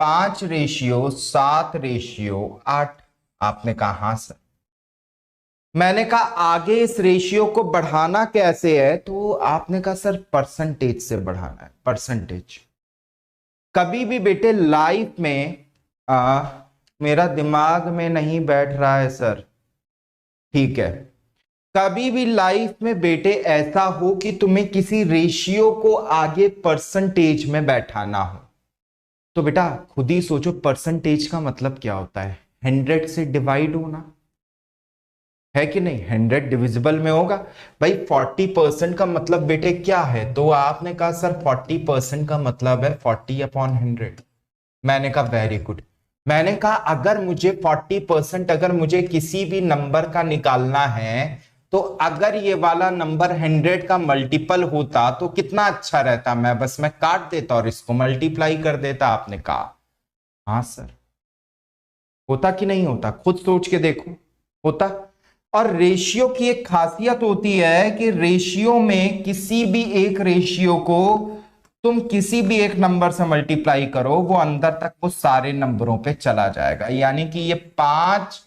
5:7:8। आपने कहा हाँ सर। मैंने कहा आगे इस रेशियो को बढ़ाना कैसे है, तो आपने कहा सर परसेंटेज से बढ़ाना है। परसेंटेज कभी भी बेटे लाइफ में मेरा दिमाग में नहीं बैठ रहा है सर, ठीक है। कभी भी लाइफ में बेटे ऐसा हो कि तुम्हें किसी रेशियो को आगे परसेंटेज में बैठाना हो, तो बेटा खुद ही सोचो परसेंटेज का मतलब क्या होता है? 100 से डिवाइड होना, है कि नहीं? 100 डिविजिबल में होगा भाई। 40% का मतलब बेटे क्या है? तो आपने कहा सर 40% का मतलब है 40/100। मैंने कहा वेरी गुड। मैंने कहा अगर मुझे 40% अगर मुझे किसी भी नंबर का निकालना है, तो अगर ये वाला नंबर 100 का मल्टीपल होता तो कितना अच्छा रहता। मैं काट देता और इसको मल्टीप्लाई कर देता। आपने कहा हाँ सर। होता कि नहीं होता? खुद सोच के देखो, होता। और रेशियो की एक खासियत होती है कि रेशियो में किसी भी एक रेशियो को तुम किसी भी एक नंबर से मल्टीप्लाई करो, वो अंदर तक वो सारे नंबरों पे चला जाएगा। यानी कि ये 5,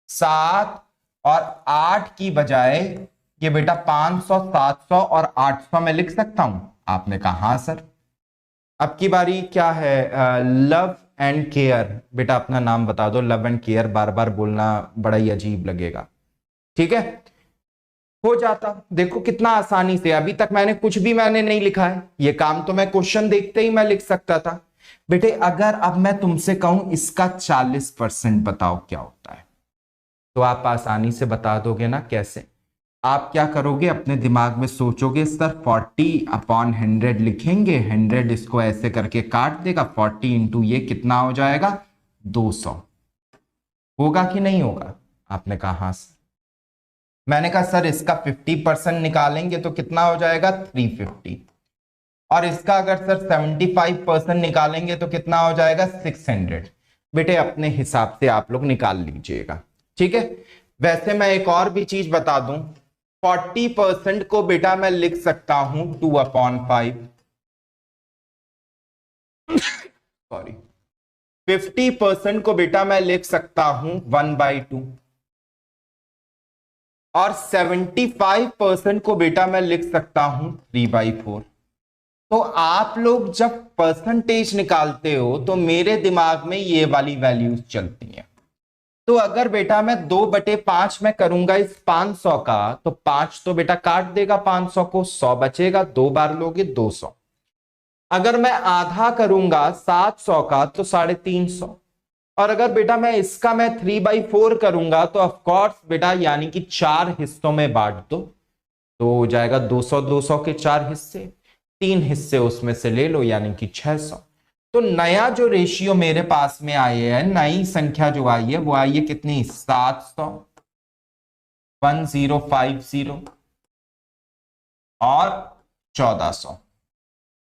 7 और 8 की बजाय ये बेटा 500, 700 और 800 में लिख सकता हूं। आपने कहा हाँ सर। अब की बारी क्या है? Love and care. बेटा अपना नाम बता दो। लव एंड केयर बार बार बोलना बड़ा ही अजीब लगेगा, ठीक है। हो जाता, देखो कितना आसानी से। अभी तक मैंने नहीं लिखा है, ये काम तो मैं क्वेश्चन देखते ही मैं लिख सकता था। बेटे अगर अब मैं तुमसे कहूं इसका 40% बताओ क्या होता है, तो आप आसानी से बता दोगे ना? कैसे? आप क्या करोगे? अपने दिमाग में सोचोगे सर 40/100 लिखेंगे, 100 इसको ऐसे करके काट देगा, 40 इंटू ये कितना हो जाएगा? 200। होगा कि नहीं होगा? आपने कहा हाँ सर। मैंने कहा सर इसका 50% निकालेंगे तो कितना हो जाएगा? 350। और इसका अगर सर 75% निकालेंगे तो कितना हो जाएगा? 600। बेटे अपने हिसाब से आप लोग निकाल लीजिएगा, ठीक है। वैसे मैं एक और भी चीज बता दूं, 40% को बेटा मैं लिख सकता हूं 2/5। सॉरी, 50% को बेटा मैं लिख सकता हूं 1/2। और 75% को बेटा मैं लिख सकता हूं 3/4। तो आप लोग जब परसेंटेज निकालते हो तो मेरे दिमाग में ये वाली वैल्यूज चलती हैं। तो अगर बेटा मैं 2/5 में करूंगा इस 500 का, तो 5 तो बेटा काट देगा 500 को, 100 बचेगा। 2 बार लोगे 200। अगर मैं आधा करूंगा 700 का तो 350। और अगर बेटा मैं इसका मैं 3/4 करूंगा तो ऑफकोर्स बेटा यानी कि 4 हिस्सों में बांट दो, तो हो जाएगा 200 200 के 4 हिस्से, 3 हिस्से उसमें से ले लो यानी कि 600। तो नया जो रेशियो मेरे पास में आई है, नई संख्या जो आई है वो आई है कितनी, 700, 1050 और 1400।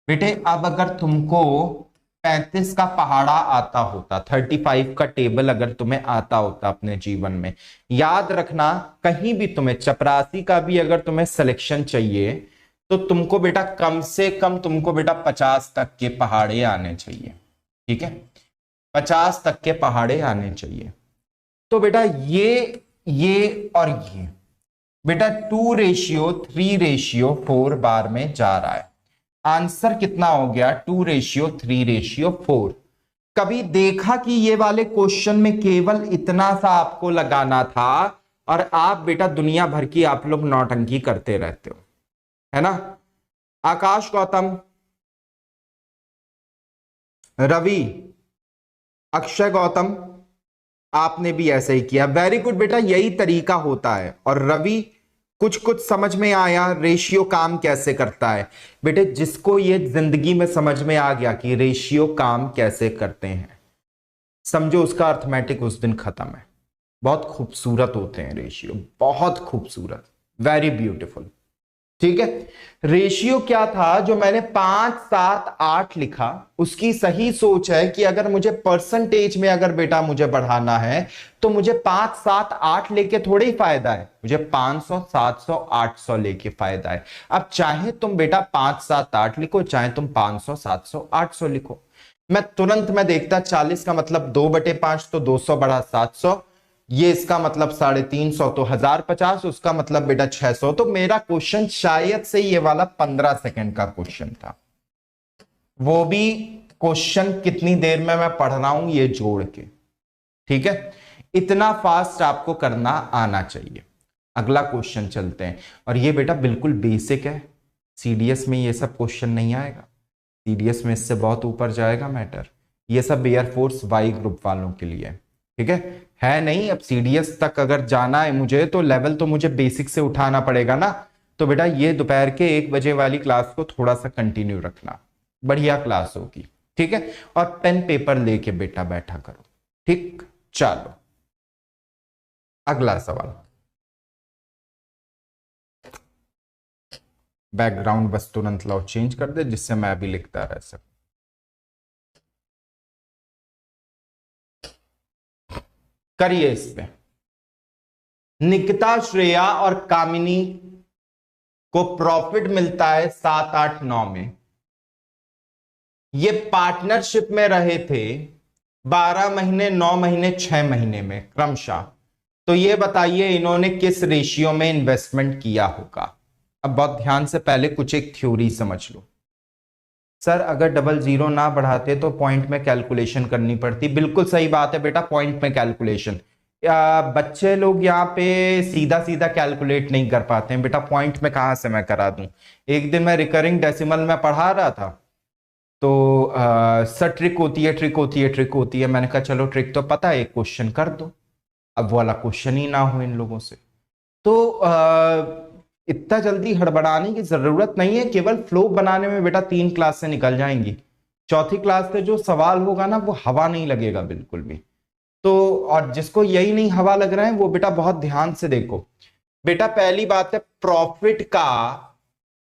बेटे अब अगर तुमको 35 का पहाड़ा आता होता, 35 का टेबल अगर तुम्हें आता होता अपने जीवन में, याद रखना कहीं भी तुम्हें चपरासी का भी अगर तुम्हें सिलेक्शन चाहिए तो तुमको बेटा कम से कम तुमको बेटा 50 तक के पहाड़े आने चाहिए। ठीक है, 50 तक के पहाड़े आने चाहिए। तो बेटा ये और ये बेटा 2:3:4 बार में जा रहा है। आंसर कितना हो गया, 2:3:4। कभी देखा कि ये वाले क्वेश्चन में केवल इतना सा आपको लगाना था और आप बेटा दुनिया भर की आप लोग नौटंकी करते रहते हो, है ना। आकाश गौतम, रवि, अक्षय गौतम, आपने भी ऐसे ही किया, वेरी गुड बेटा, यही तरीका होता है। और रवि कुछ कुछ समझ में आया रेशियो काम कैसे करता है। बेटे जिसको ये जिंदगी में समझ में आ गया कि रेशियो काम कैसे करते हैं, समझो उसका अर्थमेटिक उस दिन खत्म है। बहुत खूबसूरत होते हैं रेशियो, बहुत खूबसूरत, वेरी ब्यूटीफुल। ठीक है, रेशियो क्या था जो मैंने 5 7 8 लिखा, उसकी सही सोच है कि अगर मुझे परसेंटेज में अगर बेटा मुझे बढ़ाना है तो मुझे 5 7 8 लेके थोड़े ही फायदा है, मुझे 500 700 800 लेके फायदा है। अब चाहे तुम बेटा 5 7 8 लिखो, चाहे तुम 500 700 800 लिखो। मैं तुरंत मैं देखता 40 का मतलब 2/5 तो 200 बढ़ा 700, ये इसका मतलब 350 तो 1050, उसका मतलब बेटा 600। तो मेरा क्वेश्चन शायद से ये वाला 15 सेकंड का क्वेश्चन था, वो भी क्वेश्चन कितनी देर में मैं पढ़ रहा हूं ये जोड़ के। ठीक है, इतना फास्ट आपको करना आना चाहिए। अगला क्वेश्चन चलते हैं, और ये बेटा बिल्कुल बेसिक है, सीडीएस में ये सब क्वेश्चन नहीं आएगा, सीडीएस में इससे बहुत ऊपर जाएगा मैटर। ये सब एयरफोर्स वाई ग्रुप वालों के लिए, ठीक है नहीं। अब सीडीएस तक अगर जाना है मुझे तो लेवल तो मुझे बेसिक से उठाना पड़ेगा ना। तो बेटा ये दोपहर के 1 बजे वाली क्लास को थोड़ा सा कंटिन्यू रखना, बढ़िया क्लास होगी। ठीक है, और पेन पेपर लेके बेटा बैठा करो। ठीक, चलो अगला सवाल। बैकग्राउंड बस तुरंत लाओ चेंज कर दे जिससे मैं भी लिखता रह सकूं। करिए इस पे। निकिता, श्रेया और कामिनी को प्रॉफिट मिलता है 7 8 9 में। ये पार्टनरशिप में रहे थे 12 महीने 9 महीने 6 महीने में क्रमशः। तो ये बताइए इन्होंने किस रेशियो में इन्वेस्टमेंट किया होगा। अब बहुत ध्यान से पहले कुछ एक थ्योरी समझ लो। सर अगर 00 ना बढ़ाते तो पॉइंट में कैलकुलेशन करनी पड़ती, बिल्कुल सही बात है बेटा, पॉइंट में कैलकुलेशन। बच्चे लोग यहाँ पे सीधा सीधा कैलकुलेट नहीं कर पाते हैं बेटा, पॉइंट में कहाँ से मैं करा दूं। एक दिन मैं रिकरिंग डेसिमल में पढ़ा रहा था, तो सर ट्रिक होती है ट्रिक होती है ट्रिक होती है, मैंने कहा चलो ट्रिक तो पता है, एक क्वेश्चन कर दो। अब वाला क्वेश्चन ही ना हो इन लोगों से। तो इतना जल्दी हड़बड़ाने की जरूरत नहीं है, केवल फ्लो बनाने में बेटा 3 क्लास से निकल जाएंगी। चौथी क्लास से जो सवाल होगा ना वो हवा नहीं लगेगा बिल्कुल भी। तो और जिसको यही नहीं हवा लग रहा है वो बेटा बहुत ध्यान से देखो। बेटा पहली बात है, प्रॉफिट का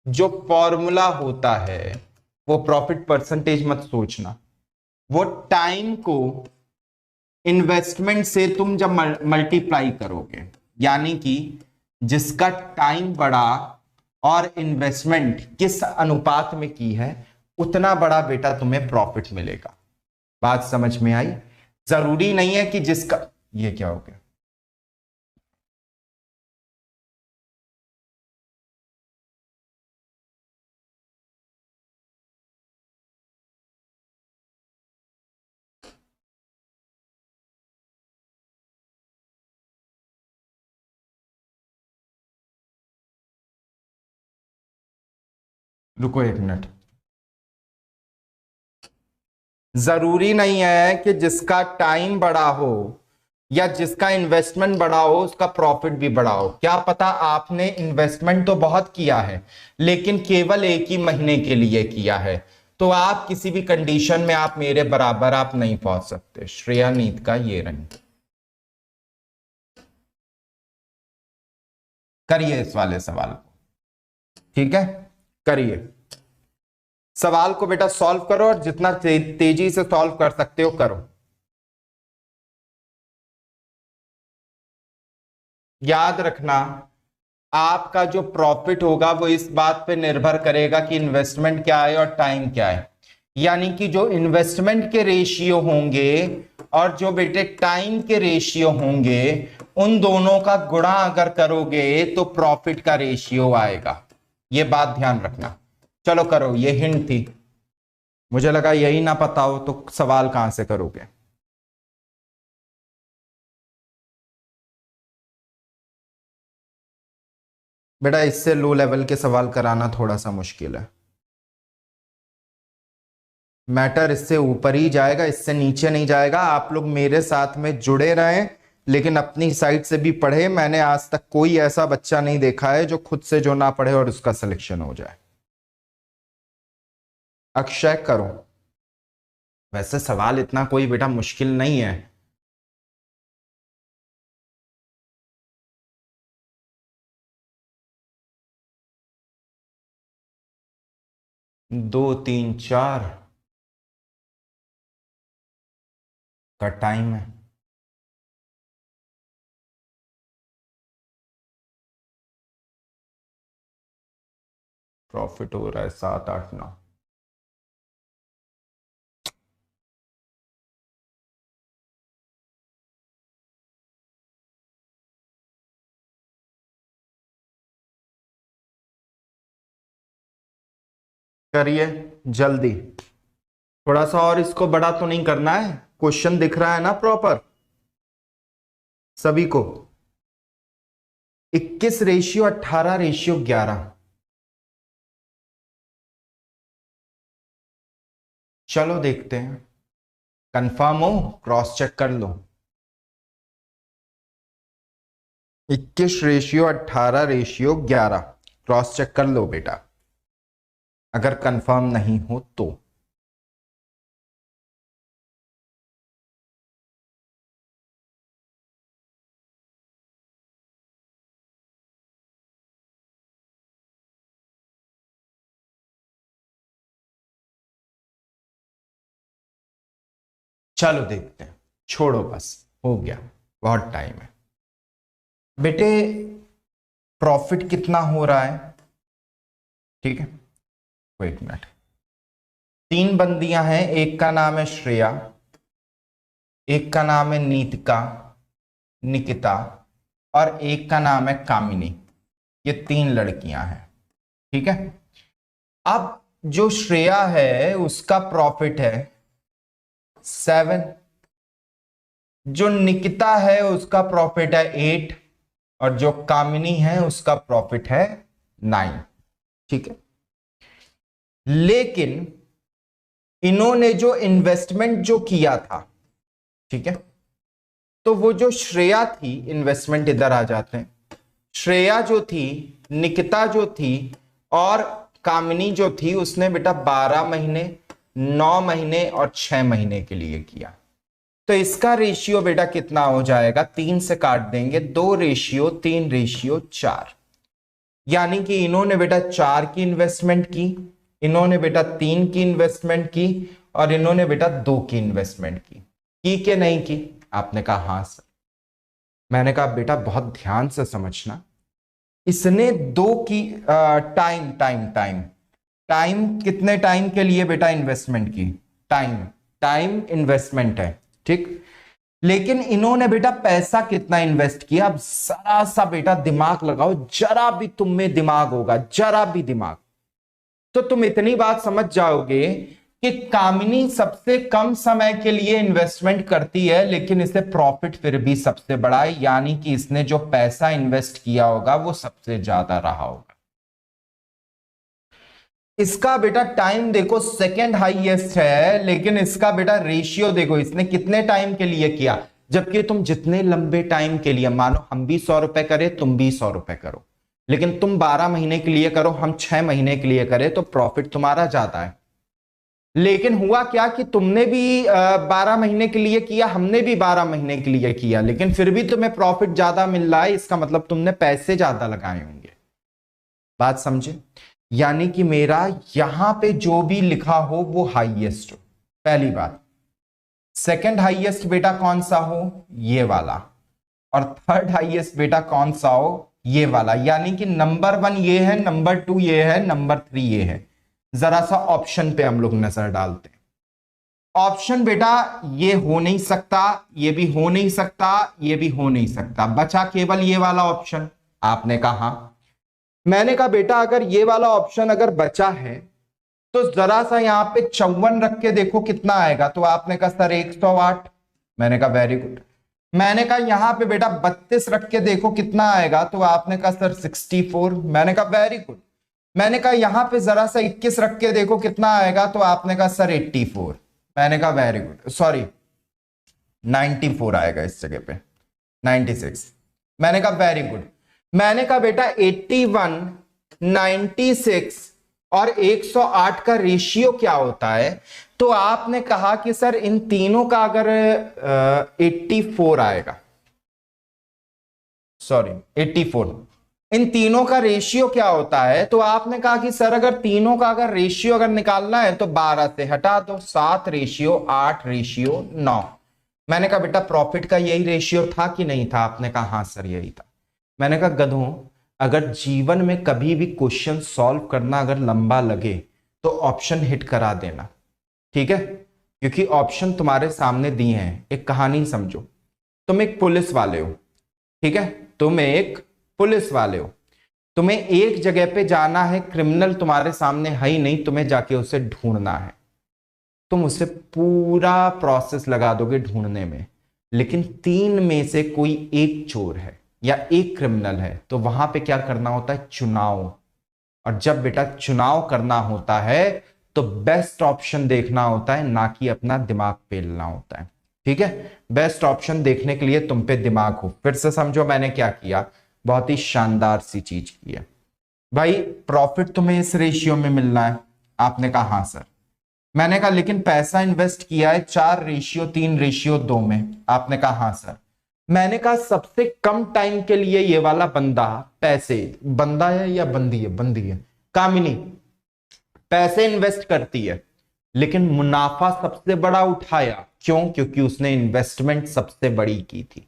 जो फॉर्मूला होता है वो प्रॉफिट परसेंटेज मत सोचना, वो टाइम को इन्वेस्टमेंट से तुम जब मल्टीप्लाई करोगे, यानी कि जिसका टाइम बड़ा और इन्वेस्टमेंट किस अनुपात में की है उतना बड़ा बेटा तुम्हें प्रॉफिट मिलेगा। बात समझ में आई। जरूरी नहीं है कि जिसका, ये क्या हो गया, रुको 1 मिनट। जरूरी नहीं है कि जिसका टाइम बड़ा हो या जिसका इन्वेस्टमेंट बड़ा हो उसका प्रॉफिट भी बड़ा हो। क्या पता आपने इन्वेस्टमेंट तो बहुत किया है लेकिन केवल एक ही महीने के लिए किया है, तो आप किसी भी कंडीशन में आप मेरे बराबर आप नहीं पहुंच सकते। श्रेया नीत का ये रंग। करिए इस वाले सवाल को, ठीक है, करिए सवाल को बेटा, सॉल्व करो और जितना तेजी से सॉल्व कर सकते हो करो। याद रखना आपका जो प्रॉफिट होगा वो इस बात पे निर्भर करेगा कि इन्वेस्टमेंट क्या है और टाइम क्या है। यानी कि जो इन्वेस्टमेंट के रेशियो होंगे और जो बेटे टाइम के रेशियो होंगे उन दोनों का गुणा अगर करोगे तो प्रॉफिट का रेशियो आएगा। ये बात ध्यान रखना। चलो करो, ये हिंट थी, मुझे लगा यही ना पता हो तो सवाल कहां से करोगे। बेटा इससे लो लेवल के सवाल कराना थोड़ा सा मुश्किल है। मैटर इससे ऊपर ही जाएगा, इससे नीचे नहीं जाएगा। आप लोग मेरे साथ में जुड़े रहें लेकिन अपनी साइड से भी पढ़े। मैंने आज तक कोई ऐसा बच्चा नहीं देखा है जो खुद से जो ना पढ़े और उसका सिलेक्शन हो जाए। अक्षय करो। वैसे सवाल इतना कोई बेटा मुश्किल नहीं है। दो तीन चार का टाइम है। प्रॉफिट हो रहा है 7 8 9। करिए जल्दी, थोड़ा सा और इसको बड़ा तो नहीं करना है। क्वेश्चन दिख रहा है ना प्रॉपर सभी को। 21:18:11। चलो देखते हैं, कंफर्म हो क्रॉस चेक कर लो। 21:18:11 क्रॉस चेक कर लो बेटा, अगर कंफर्म नहीं हो तो। चलो देखते हैं, छोड़ो बस, हो गया, बहुत टाइम है। बेटे प्रॉफिट कितना हो रहा है, ठीक है, वेट मिनट। 3 बंदियां हैं, एक का नाम है श्रेया, एक का नाम है नीतिका, निकिता, और एक का नाम है कामिनी। ये 3 लड़कियां हैं, ठीक है। अब जो श्रेया है उसका प्रॉफिट है 7, जो निकिता है उसका प्रॉफिट है 8, और जो कामिनी है उसका प्रॉफिट है 9, ठीक है। लेकिन इन्होंने जो इन्वेस्टमेंट जो किया था, ठीक है, तो वो जो श्रेया थी, इन्वेस्टमेंट इधर आ जाते हैं, श्रेया जो थी, निकिता जो थी और कामिनी जो थी, उसने बेटा 12 महीने, 9 महीने और 6 महीने के लिए किया। तो इसका रेशियो बेटा कितना हो जाएगा, 3 से काट देंगे, 2:3:4। यानी कि इन्होंने बेटा 4 की इन्वेस्टमेंट की, इन्होंने बेटा 3 की इन्वेस्टमेंट की, और इन्होंने बेटा 2 की इन्वेस्टमेंट की कि नहीं की? आपने कहा हाँ सर। मैंने कहा बेटा बहुत ध्यान से समझना, इसने 2 की टाइम टाइम टाइम टाइम कितने टाइम के लिए बेटा इन्वेस्टमेंट की? टाइम, टाइम इन्वेस्टमेंट है, ठीक। लेकिन इन्होंने बेटा पैसा कितना इन्वेस्ट किया? अब जरा सा बेटा दिमाग लगाओ, जरा भी तुम में दिमाग होगा, जरा भी दिमाग, तो तुम इतनी बात समझ जाओगे कि कामिनी सबसे कम समय के लिए इन्वेस्टमेंट करती है लेकिन इसे प्रॉफिट फिर भी सबसे बड़ा है। यानी कि इसने जो पैसा इन्वेस्ट किया होगा वो सबसे ज्यादा रहा होगा। इसका बेटा टाइम देखो सेकंड हाईएस्ट है, लेकिन इसका बेटा रेशियो देखो इसने कितने टाइम के लिए किया, जबकि तुम जितने लंबे टाइम के लिए, मानो हम भी 100 रुपए करें, तुम भी 100 रुपए करो, लेकिन तुम 12 महीने के लिए करो, हम 6 महीने के लिए करें, तो प्रॉफिट तुम्हारा ज्यादा है। लेकिन हुआ क्या कि तुमने भी 12 महीने के लिए किया, हमने भी 12 महीने के लिए किया, लेकिन फिर भी तुम्हें प्रॉफिट ज्यादा मिल रहा है, इसका मतलब तुमने पैसे ज्यादा लगाए होंगे। बात समझे? यानी कि मेरा यहां पे जो भी लिखा हो वो हाईएस्ट हो, पहली बात। सेकंड हाईएस्ट बेटा कौन सा हो? ये वाला। और थर्ड हाईएस्ट बेटा कौन सा हो? ये वाला। यानी कि नंबर 1 ये है, नंबर 2 ये है, नंबर 3 ये है। जरा सा ऑप्शन पे हम लोग नजर डालते हैं। ऑप्शन बेटा ये हो नहीं सकता, ये भी हो नहीं सकता, ये भी हो नहीं सकता, बचा केवल ये वाला ऑप्शन। आपने कहा, मैंने कहा बेटा अगर ये वाला ऑप्शन अगर बचा है तो जरा सा यहां पे 54 रख के देखो कितना आएगा। तो आपने कहा सर 108। मैंने कहा वेरी गुड। मैंने कहा यहां पे बेटा 32 रख के देखो कितना आएगा। तो आपने कहा सर 64। मैंने कहा वेरी गुड। मैंने कहा यहां पे जरा सा 21 रख के देखो कितना आएगा। तो आपने कहा सर 84। मैंने कहा वेरी गुड, सॉरी 94 आएगा इस जगह पे, 96। मैंने कहा वेरी गुड। मैंने कहा बेटा 81, 96 और 108 का रेशियो क्या होता है? तो आपने कहा कि सर इन तीनों का अगर 84 आएगा, सॉरी 84, इन तीनों का रेशियो क्या होता है? तो आपने कहा कि सर अगर तीनों का अगर रेशियो अगर निकालना है तो 12 से हटा दो, 7 रेशियो 8 रेशियो 9। मैंने कहा बेटा प्रॉफिट का यही रेशियो था कि नहीं था? आपने कहा हाँ सर यही था। मैंने कहा गधों, अगर जीवन में कभी भी क्वेश्चन सॉल्व करना अगर लंबा लगे तो ऑप्शन हिट करा देना, ठीक है? क्योंकि ऑप्शन तुम्हारे सामने दिए हैं। एक कहानी समझो, तुम एक पुलिस वाले हो, ठीक है? तुम एक पुलिस वाले हो, तुम्हें एक जगह पे जाना है, क्रिमिनल तुम्हारे सामने है ही नहीं, तुम्हें जाके उसे ढूंढना है। तुम उसे पूरा प्रोसेस लगा दोगे ढूंढने में, लेकिन 3 में से कोई एक चोर है या एक क्रिमिनल है, तो वहां पे क्या करना होता है? चुनाव। और जब बेटा चुनाव करना होता है तो बेस्ट ऑप्शन देखना होता है, ना कि अपना दिमाग पेलना होता है, ठीक है? बेस्ट ऑप्शन देखने के लिए तुम पे दिमाग हो। फिर से समझो मैंने क्या किया, बहुत ही शानदार सी चीज की है। भाई प्रॉफिट तुम्हें इस रेशियो में मिलना है। आपने कहा हाँ सर। मैंने कहा लेकिन पैसा इन्वेस्ट किया है 4 रेशियो 3 रेशियो 2 में। आपने कहा हाँ सर। मैंने कहा सबसे कम टाइम के लिए ये वाला बंदा पैसे, बंदा है या बंदी है? बंदी है, कामिनी, पैसे इन्वेस्ट करती है, लेकिन मुनाफा सबसे बड़ा उठाया। क्यों? क्योंकि उसने इन्वेस्टमेंट सबसे बड़ी की थी।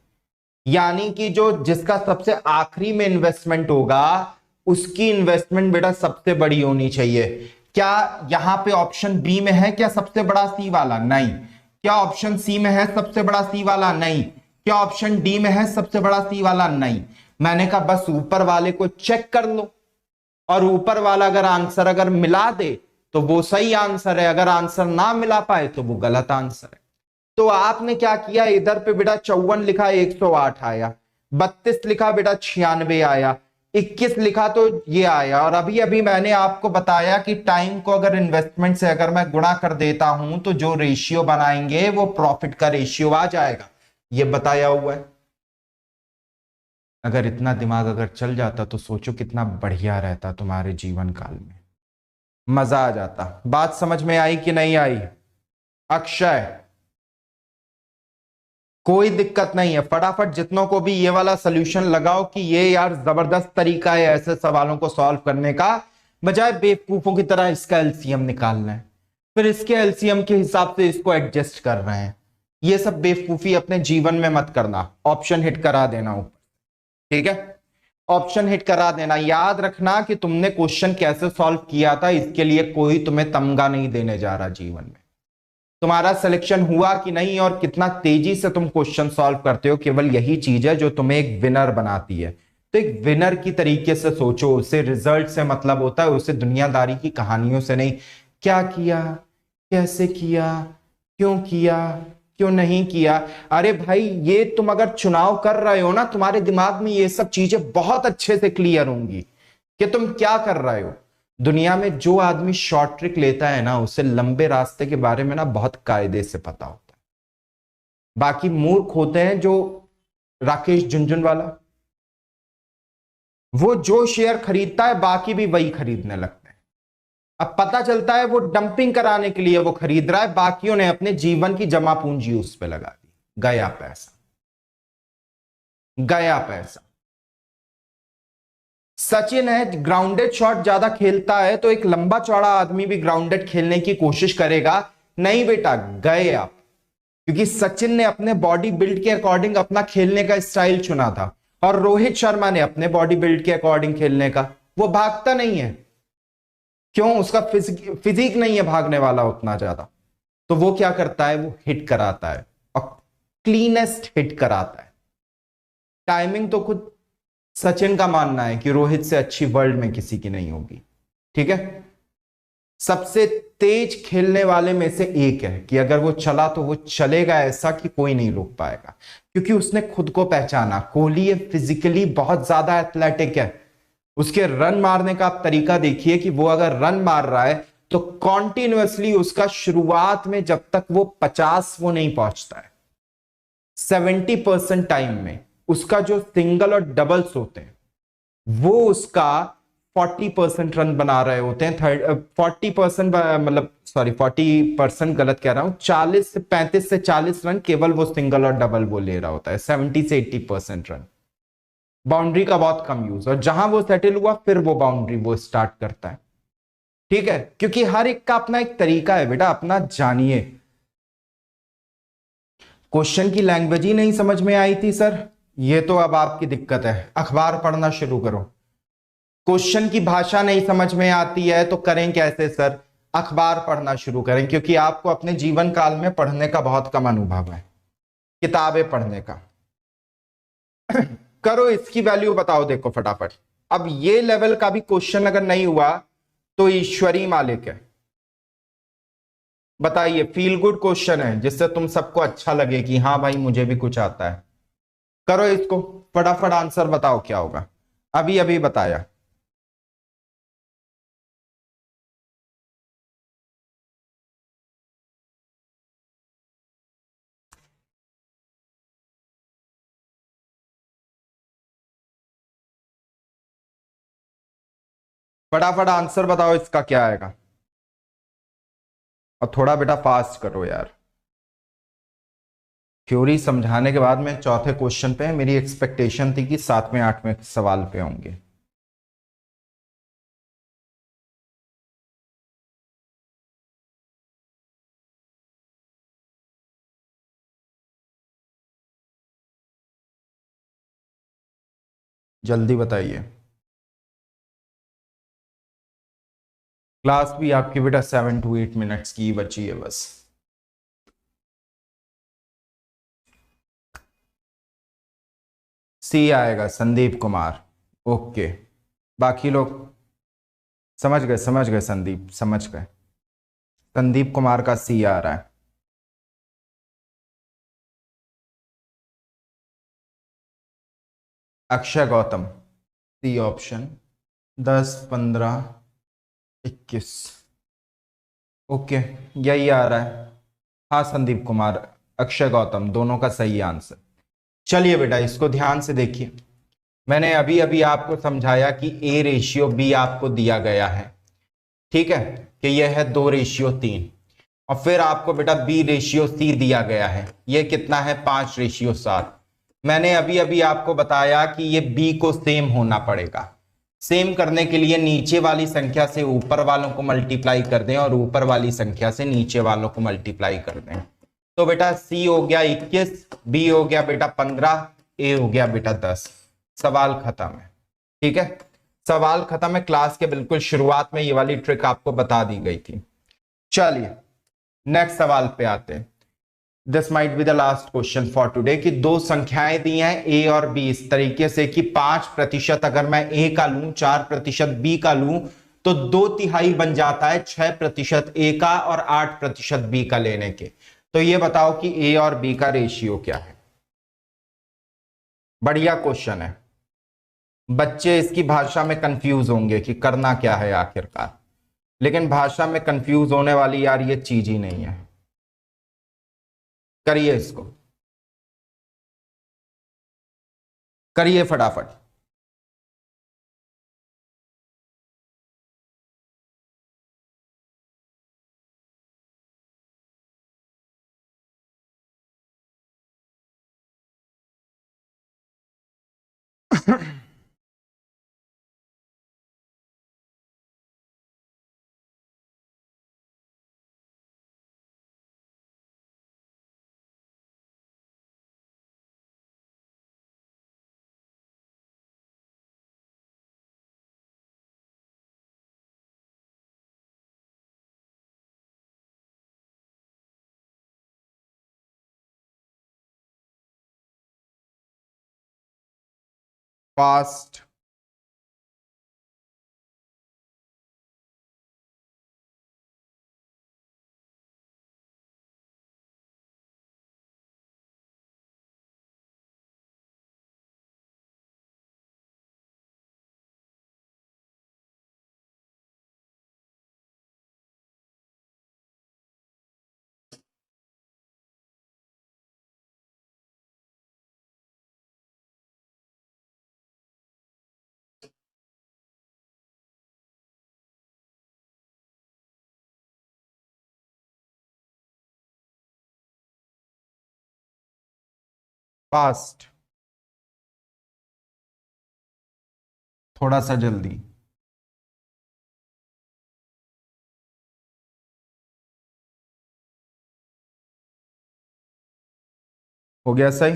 यानी कि जो जिसका सबसे आखिरी में इन्वेस्टमेंट होगा उसकी इन्वेस्टमेंट बेटा सबसे बड़ी होनी चाहिए। क्या यहां पे ऑप्शन बी में है क्या सबसे बड़ा सी वाला? नहीं। क्या ऑप्शन सी में है सबसे बड़ा सी वाला? नहीं। क्या ऑप्शन डी में है सबसे बड़ा सी वाला? नहीं। मैंने कहा बस ऊपर वाले को चेक कर लो, और ऊपर वाला अगर आंसर अगर मिला दे तो वो सही आंसर है, अगर आंसर ना मिला पाए तो वो गलत आंसर है। तो आपने क्या किया, इधर पे बेटा 54 लिखा 108 आया, 32 लिखा बेटा 96 आया, 21 लिखा तो ये आया। और अभी अभी मैंने आपको बताया कि टाइम को अगर इन्वेस्टमेंट से अगर मैं गुणा कर देता हूं तो जो रेशियो बनाएंगे वो प्रॉफिट का रेशियो आ जाएगा, ये बताया हुआ है। अगर इतना दिमाग अगर चल जाता तो सोचो कितना बढ़िया रहता तुम्हारे जीवन काल में, मजा आ जाता। बात समझ में आई कि नहीं आई? अक्षय, कोई दिक्कत नहीं है, फटाफट जितनों को भी ये वाला सोल्यूशन लगाओ कि ये यार जबरदस्त तरीका है ऐसे सवालों को सॉल्व करने का, बजाय बेवकूफों की तरह इसका एलसीएम निकालना है, फिर इसके एलसीएम के हिसाब से इसको एडजस्ट कर रहे हैं। ये सब बेवकूफी अपने जीवन में मत करना। ऑप्शन हिट करा देना ऊपर, ठीक है? ऑप्शन हिट करा देना। याद रखना कि तुमने क्वेश्चन कैसे सॉल्व किया था, इसके लिए कोई तुम्हें तमगा नहीं देने जा रहा जीवन में। तुम्हारा सिलेक्शन हुआ कि नहीं और कितना तेजी से तुम क्वेश्चन सॉल्व करते हो, केवल यही चीज है जो तुम्हें एक विनर बनाती है। तो एक विनर की तरीके से सोचो, उसे रिजल्ट से मतलब होता है, उसे दुनियादारी की कहानियों से नहीं। क्या किया, कैसे किया, क्यों किया, क्यों नहीं किया। अरे भाई ये तुम अगर चुनाव कर रहे हो ना, तुम्हारे दिमाग में ये सब चीजें बहुत अच्छे से क्लियर होंगी कि तुम क्या कर रहे हो। दुनिया में जो आदमी शॉर्ट ट्रिक लेता है ना, उसे लंबे रास्ते के बारे में ना बहुत कायदे से पता होता है। बाकी मूर्ख होते हैं जो राकेश झुनझुनवाला, वो जो शेयर खरीदता है बाकी भी वही खरीदने लगते हैं। अब पता चलता है वो डंपिंग कराने के लिए वो खरीद रहा है, बाकियों ने अपने जीवन की जमा पूंजी उस पर लगा दी। गया पैसा, गया पैसा। सचिन है, ग्राउंडेड शॉट ज्यादा खेलता है, तो एक लंबा चौड़ा आदमी भी ग्राउंडेड खेलने की कोशिश करेगा। नहीं बेटा, गए आप। क्योंकि सचिन ने अपने बॉडी बिल्ड के अकॉर्डिंग अपना खेलने का स्टाइल चुना था, और रोहित शर्मा ने अपने बॉडी बिल्ड के अकॉर्डिंग खेलने का। वो भागता नहीं है, क्यों? उसका फिजिक नहीं है भागने वाला उतना ज्यादा। तो वो क्या करता है, वो हिट कराता है, और क्लीनेस्ट हिट कराता है। टाइमिंग तो खुद सचिन का मानना है कि रोहित से अच्छी वर्ल्ड में किसी की नहीं होगी। ठीक है, सबसे तेज खेलने वाले में से एक है कि अगर वो चला तो वो चलेगा ऐसा कि कोई नहीं रोक पाएगा, क्योंकि उसने खुद को पहचाना। कोहली ये फिजिकली बहुत ज्यादा एथलेटिक है। उसके रन मारने का आप तरीका देखिए कि वो अगर रन मार रहा है तो कॉन्टिन्यूअसली उसका शुरुआत में जब तक वो 50 वो नहीं पहुंचता है, 70% टाइम में उसका जो सिंगल और डबल्स होते हैं वो उसका 40% रन बना रहे होते हैं। 40% मतलब सॉरी 40% गलत कह रहा हूं, 35 से 40 रन केवल वो सिंगल और डबल वो ले रहा होता है। 70 से 80% रन। बाउंड्री का बहुत कम यूज, और जहां वो सेटल हुआ फिर वो बाउंड्री वो स्टार्ट करता है। ठीक है, क्योंकि हर एक का अपना एक तरीका है बेटा, अपना जानिए। क्वेश्चन की लैंग्वेज ही नहीं समझ में आई थी सर, ये तो अब आपकी दिक्कत है। अखबार पढ़ना शुरू करो। क्वेश्चन की भाषा नहीं समझ में आती है तो करें कैसे सर? अखबार पढ़ना शुरू करें, क्योंकि आपको अपने जीवन काल में पढ़ने का बहुत कम अनुभव है, किताबें पढ़ने का। करो, इसकी वैल्यू बताओ, देखो फटाफट। अब ये लेवल का भी क्वेश्चन अगर नहीं हुआ तो ईश्वरी मालिक है। बताइए, फील गुड क्वेश्चन है जिससे तुम सबको अच्छा लगे कि हाँ भाई मुझे भी कुछ आता है। करो इसको, फटाफट आंसर बताओ क्या होगा। अभी अभी बताया। फटाफट आंसर बताओ इसका क्या आएगा। और थोड़ा बेटा फास्ट करो यार। थ्योरी समझाने के बाद में चौथे क्वेश्चन पे मेरी एक्सपेक्टेशन थी कि 7वें 8वें सवाल पे होंगे। जल्दी बताइए। क्लास भी आपकी बेटा 7 to 8 मिनट्स की बची है बस। सी आएगा, संदीप कुमार। ओके, बाकी लोग समझ गए? समझ गए संदीप, समझ गए। संदीप कुमार का सी आ रहा है। Akshay Gautam, C option. 10, 15, 21। Okay, यही आ रहा है। हाँ संदीप कुमार, अक्षय गौतम, दोनों का सही आंसर। चलिए बेटा, इसको ध्यान से देखिए। मैंने अभी अभी आपको समझाया कि A/B आपको दिया गया है, ठीक है, कि यह है 2/3। और फिर आपको बेटा B/C दिया गया है, यह कितना है? 5/7। मैंने अभी अभी आपको बताया कि ये B को सेम होना पड़ेगा। सेम करने के लिए नीचे वाली संख्या से ऊपर वालों को मल्टीप्लाई कर दें और ऊपर वाली संख्या से नीचे वालों को मल्टीप्लाई कर दें। तो बेटा C हो गया 21, B हो गया बेटा 15, A हो गया बेटा 10। सवाल खत्म है। ठीक है, सवाल खत्म है। क्लास के बिल्कुल शुरुआत में ये वाली ट्रिक आपको बता दी गई थी। चलिए नेक्स्ट सवाल पे आते हैं। This might be the last question for today, कि दो संख्याएं दी हैं A और B इस तरीके से कि 5% अगर मैं A का लूं, 4% B का लूं, तो 2/3 बन जाता है 6% A का और 8% B का लेने के। तो ये बताओ कि A और B का रेशियो क्या है। बढ़िया क्वेश्चन है। बच्चे इसकी भाषा में कंफ्यूज होंगे कि करना क्या है आखिरकार, लेकिन भाषा में कंफ्यूज होने वाली यार ये चीज ही नहीं है। करिए इसको, करिए फटाफट। फास्ट। फास्ट, थोड़ा सा जल्दी। हो गया सही?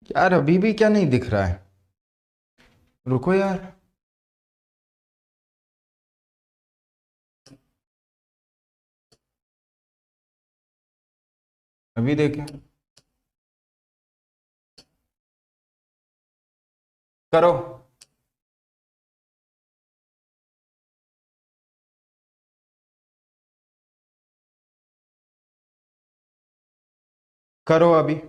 यार अभी भी क्या नहीं दिख रहा है? रुको यार। अभी देखें। करो। करो अभी।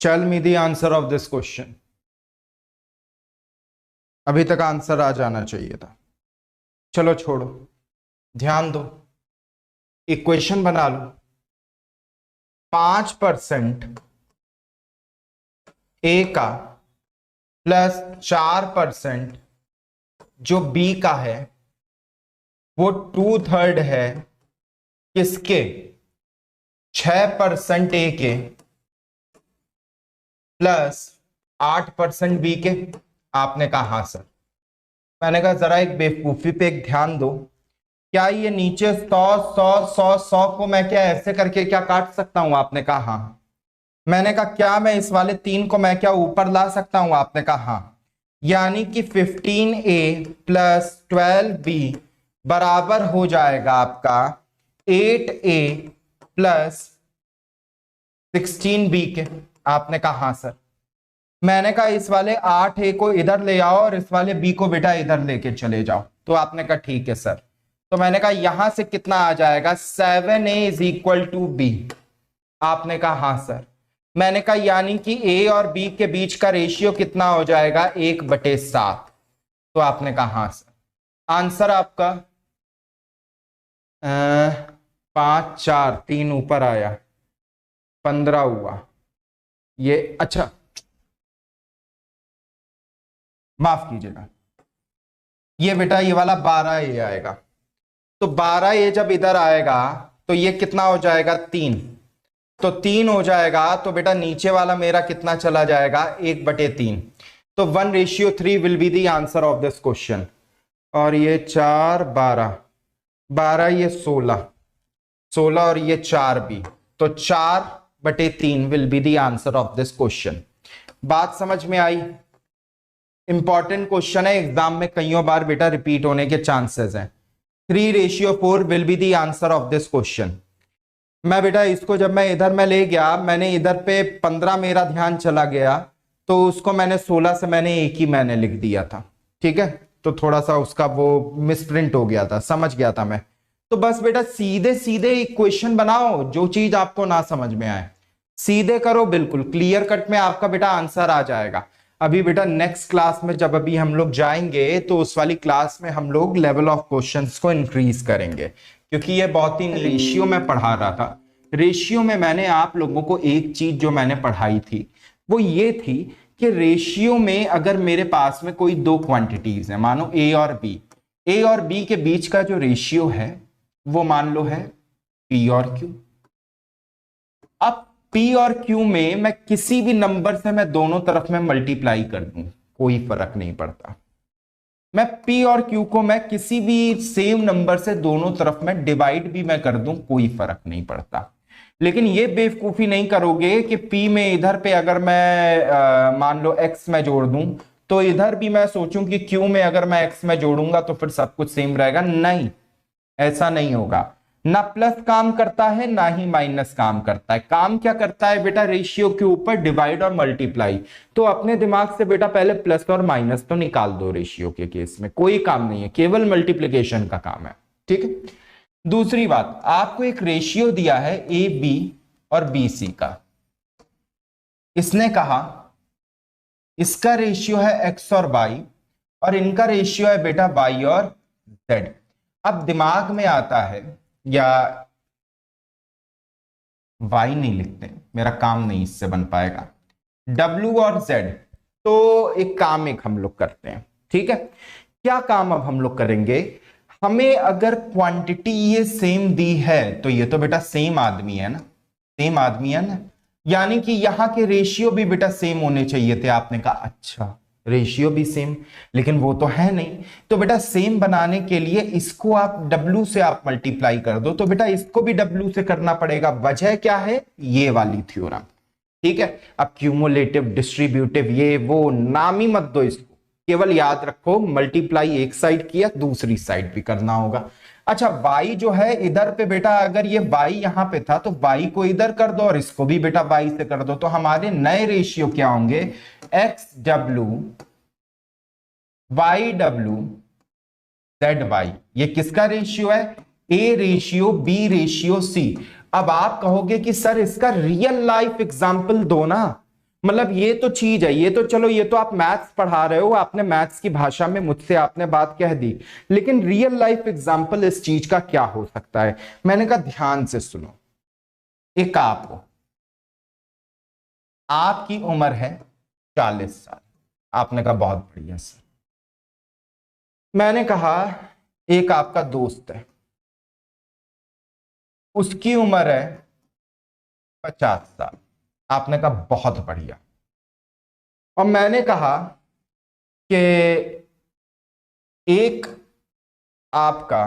Tell me the answer of this question. अभी तक आंसर आ जाना चाहिए था। चलो छोड़ो, ध्यान दो, इक्वेशन बना लो। 5% ए का प्लस 4% जो बी का है वो 2/3 है किसके? 6% ए के प्लस 8% बी के। आपने कहा हाँ सर। मैंने कहा जरा एक बेवकूफी पे एक ध्यान दो, क्या ये नीचे 100 को मैं क्या ऐसे करके क्या काट सकता हूं? आपने कहा हाँ। मैंने कहा क्या मैं इस वाले 3 को मैं क्या ऊपर ला सकता हूं? आपने कहा हाँ। यानी कि 15A प्लस 12B बराबर हो जाएगा आपका 8A प्लस 16B के। आपने कहा हाँ सर। मैंने कहा इस वाले 8A को इधर ले आओ और इस वाले B को बेटा इधर लेके चले जाओ। तो आपने कहा ठीक है सर। तो मैंने कहा यहां से कितना आ जाएगा? 7A is equal to B। आपने कहा हाँ सर। मैंने कहा यानी कि A और B के बीच का रेशियो कितना हो जाएगा? 1/7। तो आपने कहा हाँ सर। आंसर आपका 5 4 3 ऊपर आया, 15 हुआ ये। अच्छा माफ कीजिएगा, ये बेटा ये वाला 12A आएगा। तो 12A जब इधर आएगा तो ये कितना हो जाएगा? 3। तो 3 हो जाएगा तो बेटा नीचे वाला मेरा कितना चला जाएगा? 1/3। तो 1:3 will be the answer of this question. और ये 4 12 12 ये 16 16 और ये 4b, तो 4/3 will be the answer of this question. बात समझ में आई? इंपॉर्टेंट क्वेश्चन है, एग्जाम में कईयों बार बेटा रिपीट होने के चांसेस हैं। 3:4 will be the answer of this question. मैं बेटा इसको जब मैं इधर में ले गया, मैंने इधर पे 15 मेरा ध्यान चला गया, तो उसको मैंने 16 से मैंने एक ही मैंने लिख दिया था, ठीक है, तो थोड़ा सा उसका वो मिसप्रिंट हो गया था, समझ गया था मैं। तो बस बेटा सीधे सीधे इक्वेशन बनाओ, जो चीज आपको ना समझ में आए सीधे करो, बिल्कुल क्लियर कट में आपका बेटा आंसर आ जाएगा। अभी बेटा नेक्स्ट क्लास में जब अभी हम लोग जाएंगे तो उस वाली क्लास में हम लोग लेवल ऑफ क्वेश्चंस को इंक्रीज करेंगे, क्योंकि ये बहुत ही रेशियो में पढ़ा रहा था। रेशियो में मैंने आप लोगों को एक चीज जो मैंने पढ़ाई थी वो ये थी कि रेशियो में अगर मेरे पास में कोई दो क्वांटिटीज है, मानो ए और बी, ए और बी के बीच का जो रेशियो है वो मान लो है पी और क्यू। अब पी और क्यू में मैं किसी भी नंबर से मैं दोनों तरफ में मल्टीप्लाई कर दूं, कोई फर्क नहीं पड़ता। मैं पी और क्यू को मैं किसी भी सेम नंबर से दोनों तरफ में डिवाइड भी मैं कर दूं, कोई फर्क नहीं पड़ता। लेकिन ये बेवकूफी नहीं करोगे कि पी में इधर पे अगर मैं मान लो एक्स में जोड़ दूं, तो इधर भी मैं सोचूं कि क्यू में अगर मैं एक्स में जोड़ूंगा तो फिर सब कुछ सेम रहेगा। नहीं, ऐसा नहीं होगा। ना प्लस काम करता है ना ही माइनस काम करता है। काम क्या करता है बेटा? रेशियो के ऊपर डिवाइड और मल्टीप्लाई। तो अपने दिमाग से बेटा पहले प्लस और माइनस तो निकाल दो। रेशियो के केस में कोई काम नहीं है, केवल मल्टीप्लिकेशन का काम है, ठीक है। दूसरी बात, आपको एक रेशियो दिया है ए बी और बी सी का। इसने कहा इसका रेशियो है एक्स और वाई और इनका रेशियो है बेटा वाई और जेड। अब दिमाग में आता है, या वाई नहीं लिखते, मेरा काम नहीं इससे बन पाएगा, डब्ल्यू और जेड। तो एक काम हम लोग करते हैं, ठीक है। क्या काम अब हम लोग करेंगे? हमें अगर क्वांटिटी ये सेम दी है तो ये तो बेटा सेम आदमी है ना, सेम आदमी है ना, यानी कि यहां के रेशियो भी बेटा सेम होने चाहिए थे। आपने कहा अच्छा रेशियो भी सेम, लेकिन वो तो है नहीं। तो बेटा सेम बनाने के लिए इसको आप W से आप मल्टीप्लाई कर दो, तो बेटा इसको भी W से करना पड़ेगा। वजह क्या है? ये वाली थ्योरम, ठीक है। अब क्यूमुलेटिव, डिस्ट्रीब्यूटिव, ये वो नाम ही मत दो इसको, केवल याद रखो मल्टीप्लाई एक साइड किया दूसरी साइड भी करना होगा। अच्छा y जो है इधर पे बेटा, अगर ये y यहां पे था तो y को इधर कर दो और इसको भी बेटा y से कर दो। तो हमारे नए रेशियो क्या होंगे? X W Y W Z Y. ये किसका रेशियो है? A ratio B ratio C. अब आप कहोगे कि सर इसका रियल लाइफ एग्जाम्पल दो ना, मतलब ये तो चीज है, ये तो चलो ये तो आप मैथ्स पढ़ा रहे हो, आपने मैथ्स की भाषा में मुझसे आपने बात कह दी, लेकिन रियल लाइफ एग्जाम्पल इस चीज का क्या हो सकता है? मैंने कहा ध्यान से सुनो। एक आपकी उम्र है 40 साल। आपने कहा बहुत बढ़िया सर। मैंने कहा एक आपका दोस्त है, उसकी उम्र है 50 साल। आपने कहा बहुत बढ़िया। और मैंने कहा कि एक आपका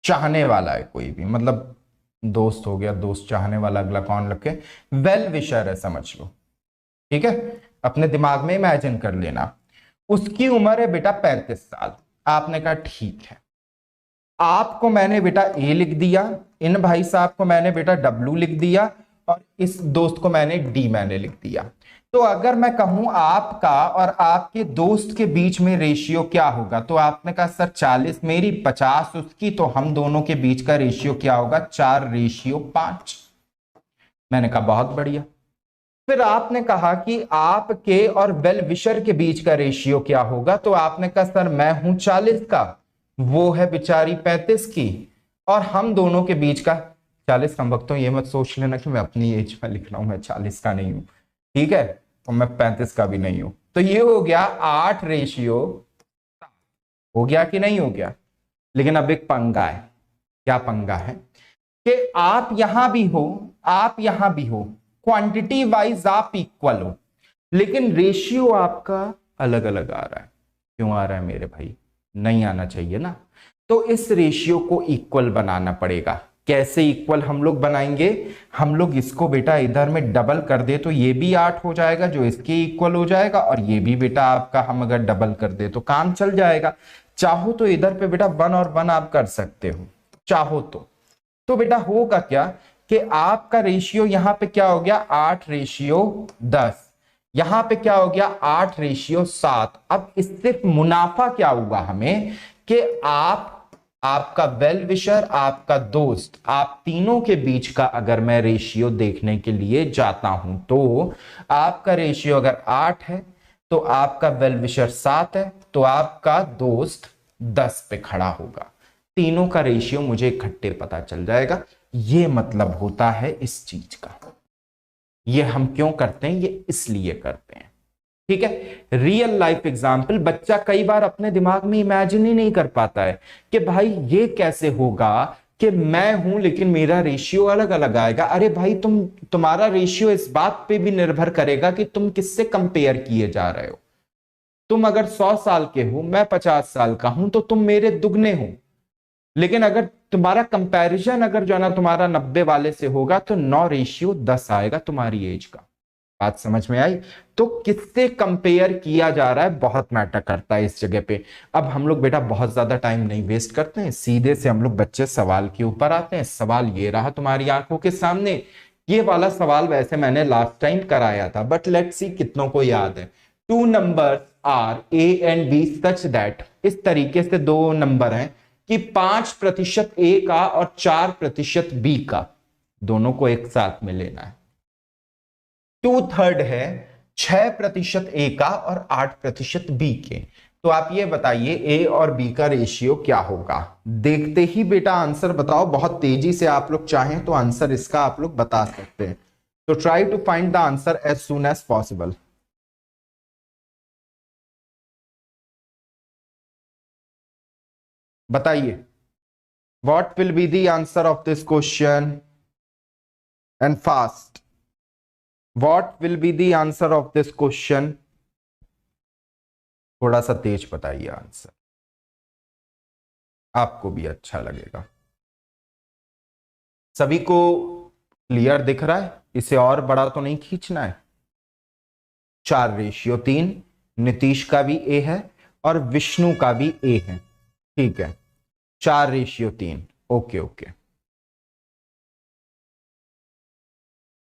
चाहने वाला है, कोई भी मतलब दोस्त हो गया, दोस्त चाहने वाला, अगला कौन रखे? वेल विशर है समझ लो, ठीक है। अपने दिमाग में इमेजिन कर लेना। उसकी उम्र है बेटा 35 साल। आपने कहा ठीक है। आपको मैंने बेटा ए लिख दिया, इन भाई साहब को मैंने बेटा डब्ल्यू लिख दिया और इस दोस्त को मैंने डी मैंने लिख दिया। तो अगर मैं कहूं आपका और आपके दोस्त के बीच में रेशियो क्या होगा, तो आपने कहा सर 40 मेरी 50 उसकी, तो हम दोनों के बीच का रेशियो क्या होगा? 4:5। मैंने कहा बहुत बढ़िया। फिर आपने कहा कि आपके और वेल विशर के बीच का रेशियो क्या होगा, तो आपने कहा सर मैं हूं 40 का, वो है बेचारी 35 की, और हम दोनों के बीच का 40। हम वक्त ये मत सोच लेना कि मैं अपनी एज में लिख रहा हूं, मैं 40 का नहीं हूं, ठीक है, और मैं 35 का भी नहीं हूं। तो ये हो गया 8:7 हो गया कि नहीं हो गया? लेकिन अब एक पंगा है। क्या पंगा है? कि आप यहां भी हो, आप यहां भी हो, क्वांटिटी वाइज आप इक्वल हो, लेकिन रेशियो आपका अलग अलग आ रहा है। क्यों आ रहा है मेरे भाई? नहीं आना चाहिए ना। तो इस रेशियो को इक्वल बनाना पड़ेगा। कैसे इक्वल हम लोग बनाएंगे? हम लोग इसको बेटा इधर में डबल कर दे तो ये भी 8 हो जाएगा जो इसके इक्वल हो जाएगा, और ये भी बेटा आपका हम अगर डबल कर दे तो काम चल जाएगा। चाहो तो इधर पे बेटा 1 और 1 आप कर सकते हो, चाहो तो बेटा होगा क्या कि आपका रेशियो यहां पे क्या हो गया 8:10, यहां पे क्या हो गया 8:7। अब इससे मुनाफा क्या हुआ हमें कि आपका वेल विशर, आपका दोस्त, आप तीनों के बीच का अगर मैं रेशियो देखने के लिए जाता हूं तो आपका रेशियो अगर 8 है तो आपका वेल विशर 7 है तो आपका दोस्त 10 पे खड़ा होगा। तीनों का रेशियो मुझे इकट्ठे पता चल जाएगा। ये मतलब होता है इस चीज का। ये हम क्यों करते हैं? ये इसलिए करते हैं, ठीक है। रियल लाइफ एग्जाम्पल बच्चा कई बार अपने दिमाग में इमेजिन ही नहीं कर पाता है कि भाई ये कैसे होगा कि मैं हूं लेकिन मेरा रेशियो अलग अलग आएगा। अरे भाई तुम्हारा रेशियो इस बात पे भी निर्भर करेगा कि तुम किससे कंपेयर किए जा रहे हो। तुम अगर 100 साल के हो, मैं 50 साल का हूं, तो तुम मेरे दुगने हो। लेकिन अगर तुम्हारा कंपैरिजन अगर जो है ना तुम्हारा 90 वाले से होगा तो 9:10 आएगा तुम्हारी एज का। बात समझ में आई? तो किससे कंपेयर किया जा रहा है बहुत मैटर करता है इस जगह पे। अब हम लोग बेटा बहुत ज्यादा टाइम नहीं वेस्ट करते हैं, सीधे से हम लोग बच्चे सवाल के ऊपर आते हैं। सवाल ये रहा तुम्हारी आंखों के सामने। ये वाला सवाल वैसे मैंने लास्ट टाइम कराया था, बट लेट्स सी कितनों को याद है। 2 numbers are A and B such that, इस तरीके से 2 नंबर हैं कि 5% ए का और 4% बी का, दोनों को एक साथ में लेना है। 2/3 है 6% ए का और 8% बी के। तो आप ये बताइए ए और बी का रेशियो क्या होगा? देखते ही बेटा आंसर बताओ। बहुत तेजी से आप लोग चाहें तो आंसर इसका आप लोग बता सकते हैं। तो try to find the answer as soon as possible. बताइए, what will be the answer of this question and fast. What will be the answer of this question? थोड़ा सा तेज बताइए आंसर, आपको भी अच्छा लगेगा। सभी को क्लियर दिख रहा है? इसे और बड़ा तो नहीं खींचना है। 4:3, नीतीश का भी ए है और विष्णु का भी ए है, ठीक है। 4:3, ओके ओके।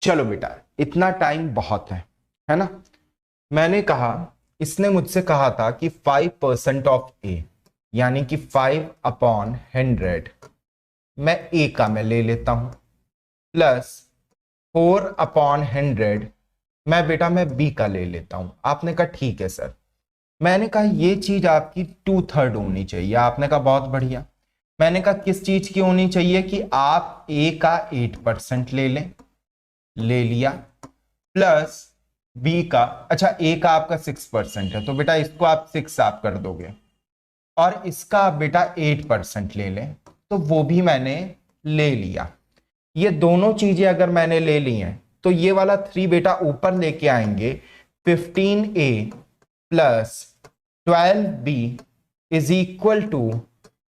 चलो बेटा इतना टाइम बहुत है ना। मैंने कहा, इसने मुझसे कहा था कि 5% ऑफ ए, यानी कि 5/100 मैं ए का मैं ले लेता हूं, प्लस 4/100 मैं बेटा मैं बी का ले लेता हूं। आपने कहा ठीक है सर। मैंने कहा ये चीज आपकी 2/3 होनी चाहिए। आपने कहा बहुत बढ़िया। मैंने कहा किस चीज की होनी चाहिए कि आप ए का 8% ले लें, ले लिया, प्लस बी का, अच्छा ए का आपका 6% है तो बेटा इसको आप 6 आप कर दोगे, और इसका आप बेटा 8% ले लें, तो वो भी मैंने ले लिया। ये दोनों चीजें अगर मैंने ले ली हैं तो ये वाला 3 बेटा ऊपर लेके आएंगे। 15a plus 12b is equal to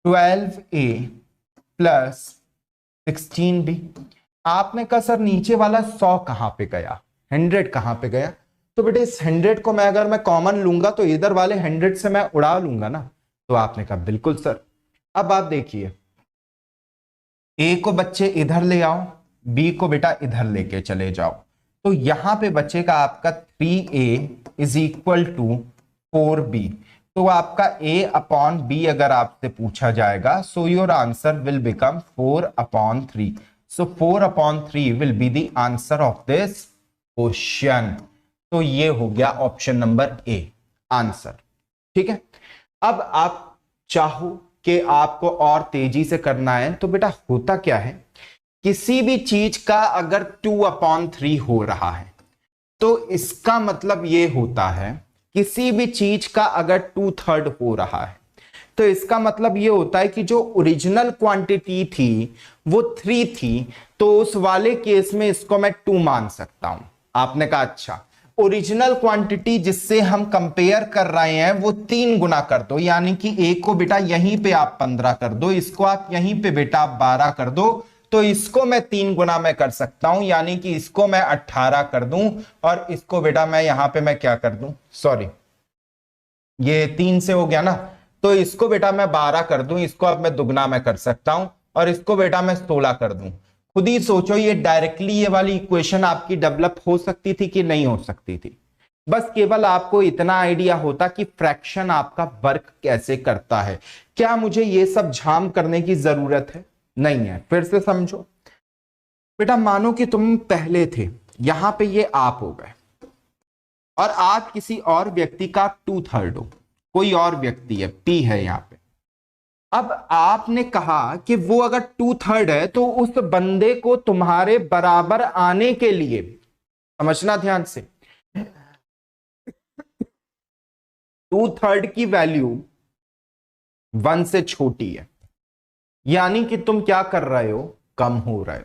12a plus 16b। आपने कहा सर नीचे वाला 100 कहां पे गया, 100 कहां पे गया? तो बेटे इस 100 को मैं अगर मैं कॉमन लूंगा तो इधर वाले 100 से मैं उड़ा लूंगा ना। तो आपने कहा बिल्कुल सर। अब आप देखिए, ए को बच्चे इधर ले आओ, बी को बेटा इधर लेके चले जाओ, तो यहां पे बचेगा आपका 3a is equal to 4b। तो आपका a/b अगर आपसे पूछा जाएगा, so your answer will become 4/3। So 4/3 will be the answer of this question. तो ये हो गया ऑप्शन नंबर ए आंसर, ठीक है। अब आप चाहो कि आपको और तेजी से करना है तो बेटा होता क्या है, किसी भी चीज का अगर 2/3 हो रहा है तो इसका मतलब ये होता है, किसी भी चीज का अगर 2/3 हो रहा है तो इसका मतलब ये होता है कि जो ओरिजिनल क्वांटिटी थी वो 3 थी, तो उस वाले केस में इसको मैं 2 मान सकता हूं। आपने कहा अच्छा, ओरिजिनल क्वांटिटी जिससे हम कंपेयर कर रहे हैं वो 3 गुना कर दो, यानी कि एक को बेटा यहीं पे आप 15 कर दो, इसको आप यहीं पे बेटा आप 12 कर दो, तो इसको मैं 3 गुना में कर सकता हूं, यानी कि इसको मैं 18 कर दूं और इसको बेटा मैं यहां पे मैं क्या कर दूं, सॉरी ये 3 से हो गया ना, तो इसको बेटा मैं 12 कर दूं, इसको अब मैं दुगना में कर सकता हूं और इसको बेटा मैं 16 कर दूं। खुद ही सोचो ये डायरेक्टली ये वाली इक्वेशन आपकी डेवलप हो सकती थी कि नहीं हो सकती थी। बस केवल आपको इतना आइडिया होता कि फ्रैक्शन आपका वर्क कैसे करता है। क्या मुझे ये सब झाम करने की जरूरत है? नहीं है। फिर से समझो बेटा, मानो कि तुम पहले थे, यहां पे ये आप हो गए और आप किसी और व्यक्ति का 2/3 हो, कोई और व्यक्ति है, पी है यहां पे। अब आपने कहा कि वो अगर 2/3 है तो उस बंदे को तुम्हारे बराबर आने के लिए, समझना ध्यान से, 2/3 की वैल्यू 1 से छोटी है, यानी कि तुम क्या कर रहे हो, कम हो रहे हो।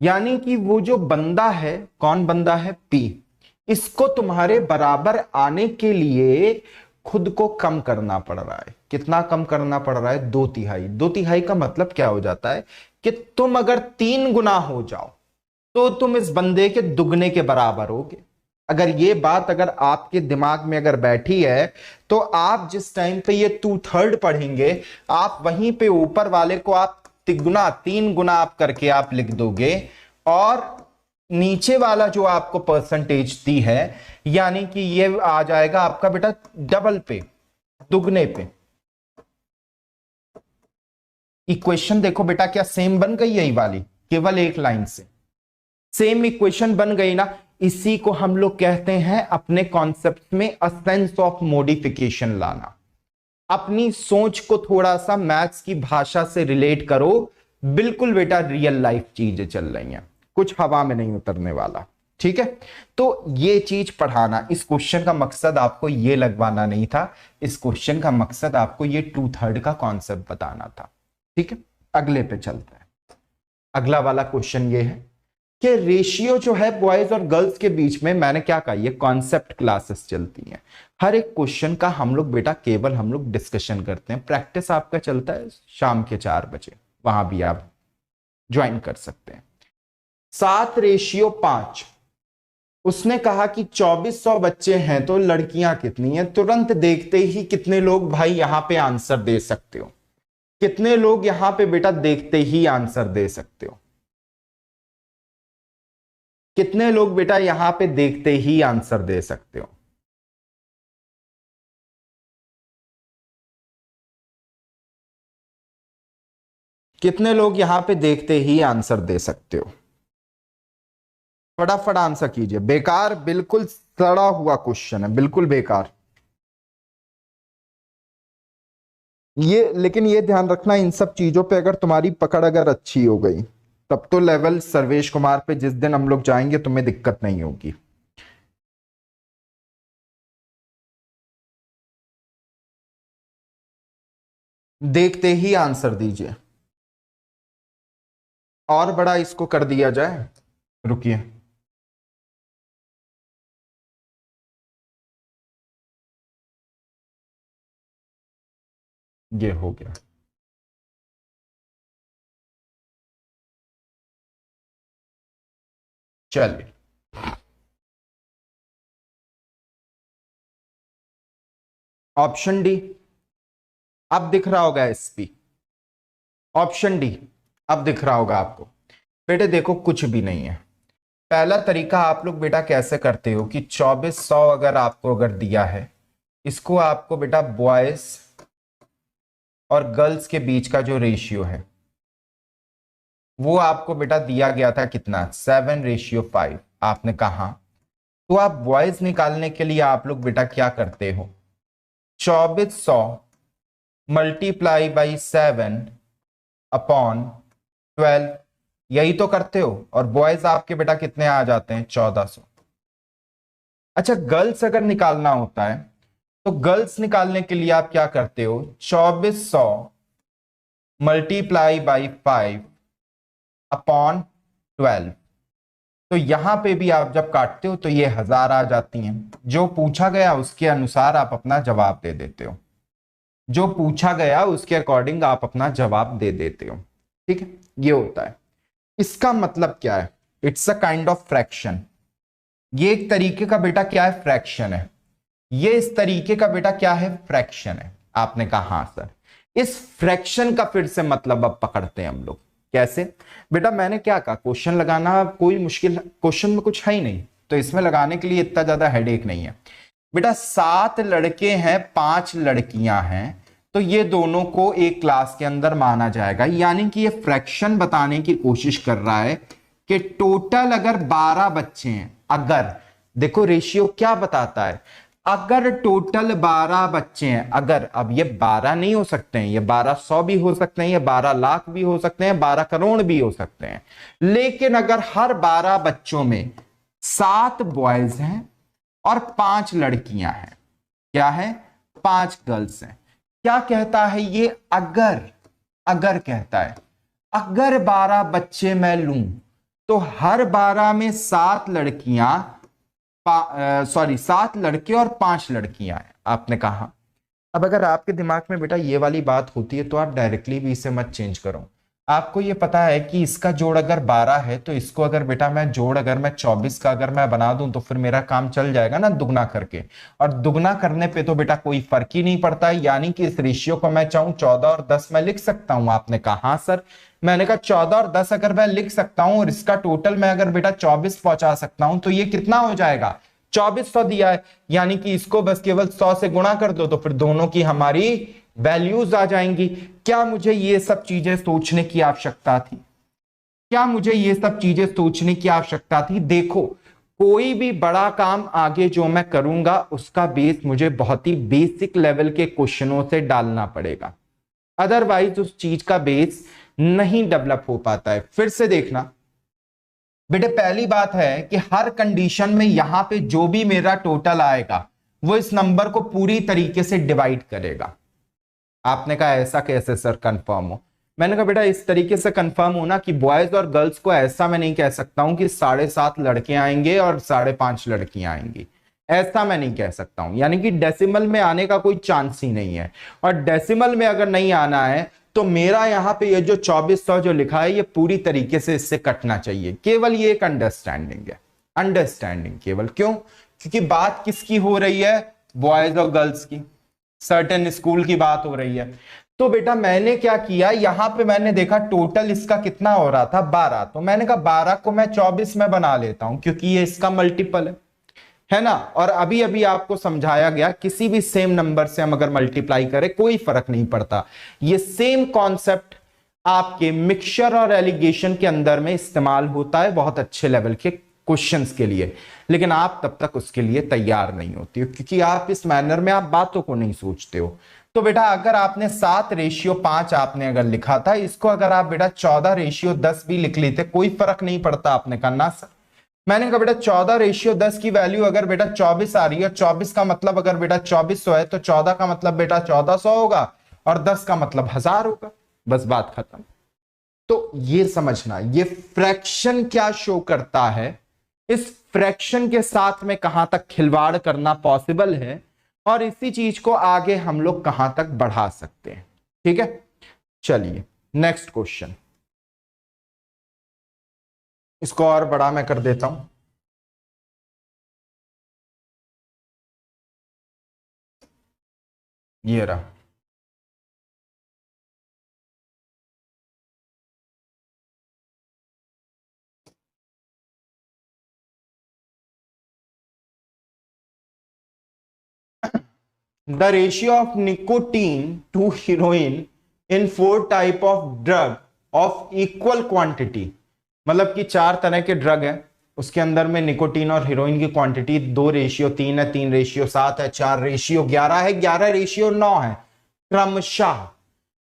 यानी कि वो जो बंदा है, कौन बंदा है, पी, इसको तुम्हारे बराबर आने के लिए खुद को कम करना पड़ रहा है। कितना कम करना पड़ रहा है? 2/3। 2/3 का मतलब क्या हो जाता है कि तुम अगर 3 गुना हो जाओ तो तुम इस बंदे के दुगने के बराबर होगे। अगर ये बात अगर आपके दिमाग में अगर बैठी है तो आप जिस टाइम पे ये 2/3 पढ़ेंगे, आप वहीं पे ऊपर वाले को आप तिगुना 3 गुना आप करके आप लिख दोगे और नीचे वाला जो आपको परसेंटेज दी है, यानी कि ये आ जाएगा आपका बेटा डबल पे, दुगने पे। इक्वेशन देखो बेटा क्या सेम बन गई यही वाली, केवल एक लाइन से सेम इक्वेशन बन गई ना। इसी को हम लोग कहते हैं अपने कॉन्सेप्ट में अ सेंस ऑफ मॉडिफिकेशन लाना। अपनी सोच को थोड़ा सा मैथ्स की भाषा से रिलेट करो। बिल्कुल बेटा रियल लाइफ चीजें चल रही हैं, कुछ हवा में नहीं उतरने वाला, ठीक है। तो ये चीज पढ़ाना, इस क्वेश्चन का मकसद आपको ये लगवाना नहीं था, इस क्वेश्चन का मकसद आपको ये 2/3 का कॉन्सेप्ट बताना था, ठीक है। अगले पे चलते हैं। अगला वाला क्वेश्चन ये है कि रेशियो जो है बॉयज और गर्ल्स के बीच में, मैंने क्या कहा, ये कॉन्सेप्ट क्लासेस चलती हैं। हर एक क्वेश्चन का हम लोग बेटा केवल हम लोग डिस्कशन करते हैं। प्रैक्टिस आपका चलता है शाम के 4 बजे, वहां भी आप ज्वाइन कर सकते हैं। 7:5। उसने कहा कि 2400 बच्चे हैं तो लड़कियां कितनी हैं? तुरंत देखते ही कितने लोग भाई यहां पे आंसर दे सकते हो? कितने लोग यहां पे बेटा देखते ही आंसर दे सकते हो? कितने लोग बेटा यहां पे देखते ही आंसर दे सकते हो? कितने लोग यहां पे देखते ही आंसर दे सकते हो? फटाफट आंसर कीजिए। बेकार, बिल्कुल सड़ा हुआ क्वेश्चन है, बिल्कुल बेकार। ये लेकिन ये ध्यान रखना, इन सब चीजों पे अगर तुम्हारी पकड़ अगर अच्छी हो गई तब तो लेवल सर्वेश कुमार पे जिस दिन हम लोग जाएंगे तुम्हें दिक्कत नहीं होगी। देखते ही आंसर दीजिए। और बड़ा इसको कर दिया जाए, रुकिए। ये हो गया। चलिए, ऑप्शन डी अब दिख रहा होगा, एसपी। ऑप्शन डी अब दिख रहा होगा आपको। बेटे देखो कुछ भी नहीं है। पहला तरीका आप लोग बेटा कैसे करते हो कि 2400 अगर आपको अगर दिया है, इसको आपको बेटा बॉयज और गर्ल्स के बीच का जो रेशियो है वो आपको बेटा दिया गया था कितना, 7:5 आपने कहा। तो आप बॉयज निकालने के लिए आप लोग बेटा क्या करते हो, 2400 मल्टीप्लाई बाई 7/12, यही तो करते हो। और बॉयज आपके बेटा कितने आ जाते हैं, 1400। अच्छा, गर्ल्स अगर निकालना होता है तो गर्ल्स निकालने के लिए आप क्या करते हो, 2400 मल्टीप्लाई बाई 5/12। तो यहां पे भी आप जब काटते हो तो ये 1000 आ जाती हैं। जो पूछा गया उसके अनुसार आप अपना जवाब दे देते हो, जो पूछा गया उसके अकॉर्डिंग आप अपना जवाब दे देते हो। ठीक है, ये होता है। इसका मतलब क्या है? It's a kind of fraction. ये एक तरीके का बेटा क्या है? फ्रैक्शन है। ये इस तरीके का बेटा क्या है? फ्रैक्शन है। आपने कहा हाँ सर। इस फ्रैक्शन का फिर से मतलब अब पकड़ते हैं हम लोग। कैसे बेटा? मैंने क्या कहा, क्वेश्चन लगाना कोई मुश्किल क्वेश्चन में कुछ है ही नहीं, तो इसमें लगाने के लिए इतना ज्यादा हेडेक नहीं है बेटा। 7 लड़के हैं, 5 लड़कियां हैं, तो ये दोनों को एक क्लास के अंदर माना जाएगा। यानी कि ये फ्रैक्शन बताने की कोशिश कर रहा है कि टोटल अगर 12 बच्चे हैं, अगर देखो रेशियो क्या बताता है, अगर टोटल 12 बच्चे हैं, अगर, अब ये 12 नहीं हो सकते हैं, ये 1200 भी हो सकते हैं, ये 12 लाख भी हो सकते हैं, 12 करोड़ भी हो सकते हैं, लेकिन अगर हर 12 बच्चों में 7 बॉयज हैं और 5 लड़कियां हैं, क्या है? 5 गर्ल्स हैं। क्या कहता है ये? अगर, अगर कहता है अगर 12 बच्चे मैं लूं तो हर 12 में 7 लड़कियां, 7 लड़के और 5 लड़कियां हैं। आपने कहा। अब अगर आपके दिमाग में बेटा ये वाली बात होती है तो आप डायरेक्टली भी इसे मत चेंज करो। आपको ये पता है कि इसका जोड़ अगर 12 है तो इसको अगर बेटा मैं जोड़ अगर मैं 24 का अगर मैं बना दूं तो फिर मेरा काम चल जाएगा ना, दुगना करके। और दुगना करने पे तो बेटा कोई फर्क ही नहीं पड़ता है। यानी कि इस रेशियो को मैं चाहूं 14 और 10 मैं लिख सकता हूं। आपने कहा हाँ सर। मैंने कहा 14 और 10 अगर मैं लिख सकता हूं और इसका टोटल मैं अगर बेटा 24 पहुंचा सकता हूं तो ये कितना हो जाएगा? 2400 दिया है, यानी कि इसको बस केवल 100 से गुणा कर दो तो फिर दोनों की हमारी वैल्यूज आ जाएंगी। क्या मुझे ये सब चीजें सोचने की आवश्यकता थी? क्या मुझे ये सब चीजें सोचने की आवश्यकता थी? देखो, कोई भी बड़ा काम आगे जो मैं करूंगा उसका बेस मुझे बहुत ही बेसिक लेवल के क्वेश्चनों से डालना पड़ेगा, अदरवाइज उस चीज का बेस नहीं डेवलप हो पाता है। फिर से देखना बेटे, पहली बात है कि हर कंडीशन में यहां पे जो भी मेरा टोटल आएगा वो इस नंबर को पूरी तरीके से डिवाइड करेगा। आपने कहा ऐसा कैसे सर कंफर्म हो? मैंने कहा बेटा इस तरीके से कंफर्म होना कि बॉयज और गर्ल्स को ऐसा मैं नहीं कह सकता हूं कि 7.5 लड़के आएंगे और 5.5 लड़कियां आएंगी, ऐसा मैं नहीं कह सकता हूं। यानी कि डेसिमल में आने का कोई चांस ही नहीं है, और डेसिमल में अगर नहीं आना है तो मेरा यहां पे ये जो 2400 जो लिखा है ये पूरी तरीके से इससे कटना चाहिए। केवल ये एक अंडरस्टैंडिंग है, अंडरस्टैंडिंग केवल। क्यों? क्योंकि बात किसकी हो रही है? बॉयज और गर्ल्स की, सर्टेन स्कूल की बात हो रही है। तो बेटा मैंने क्या किया, यहां पे मैंने देखा टोटल इसका कितना हो रहा था? 12। तो मैंने कहा 12 को मैं 24 में बना लेता हूं क्योंकि ये इसका मल्टीपल है ना। और अभी अभी आपको समझाया गया किसी भी सेम नंबर से हम अगर मल्टीप्लाई करें कोई फर्क नहीं पड़ता। ये सेम कॉन्सेप्ट आपके मिक्सचर और एलिगेशन के अंदर में इस्तेमाल होता है बहुत अच्छे लेवल के क्वेश्चंस के लिए, लेकिन आप तब तक उसके लिए तैयार नहीं होती हो क्योंकि आप इस मैनर में आप बातों को नहीं सोचते हो। तो बेटा अगर आपने 7:5 आपने अगर लिखा था, इसको अगर आप बेटा 14:10 भी लिख लेते कोई फर्क नहीं पड़ता। आपने कहा ना सर। मैंने कहा बेटा 14:10 की वैल्यू अगर बेटा 24 आ रही है, 24 का मतलब अगर बेटा 2400 है तो 14 का मतलब बेटा 1400 होगा और 10 का मतलब 1000 होगा। बस बात खत्म। तो ये समझना ये फ्रैक्शन क्या शो करता है, इस फ्रैक्शन के साथ में कहां तक खिलवाड़ करना पॉसिबल है और इसी चीज को आगे हम लोग कहां तक बढ़ा सकते हैं। ठीक है, चलिए नेक्स्ट क्वेश्चन। इसको और बड़ा मैं कर देता हूं। ये रहा। The ratio of nicotine to heroin in 4 type of drug of equal quantity, मतलब कि 4 तरह के ड्रग है, उसके अंदर में निकोटीन और हीरोइन की क्वांटिटी 2:3 है, 3:7 है, 4:11 है, 11:9 है क्रमशः।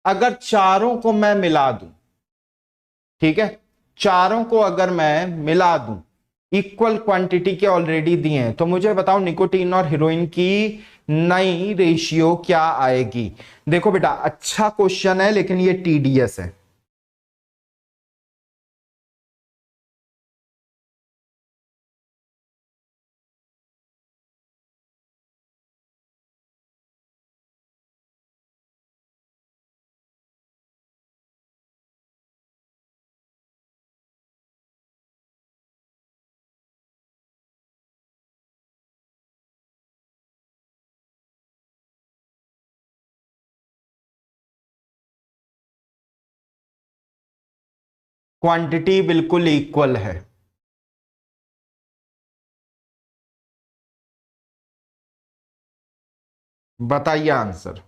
अगर चारों को मैं मिला दूं, ठीक है, चारों को अगर मैं मिला दूं, इक्वल क्वांटिटी के ऑलरेडी दिए हैं, तो मुझे बताओ निकोटीन और हीरोइन की नई रेशियो क्या आएगी? देखो बेटा अच्छा क्वेश्चन है लेकिन ये टीडीएस है। क्वांटिटी बिल्कुल इक्वल है। बताइए आंसर।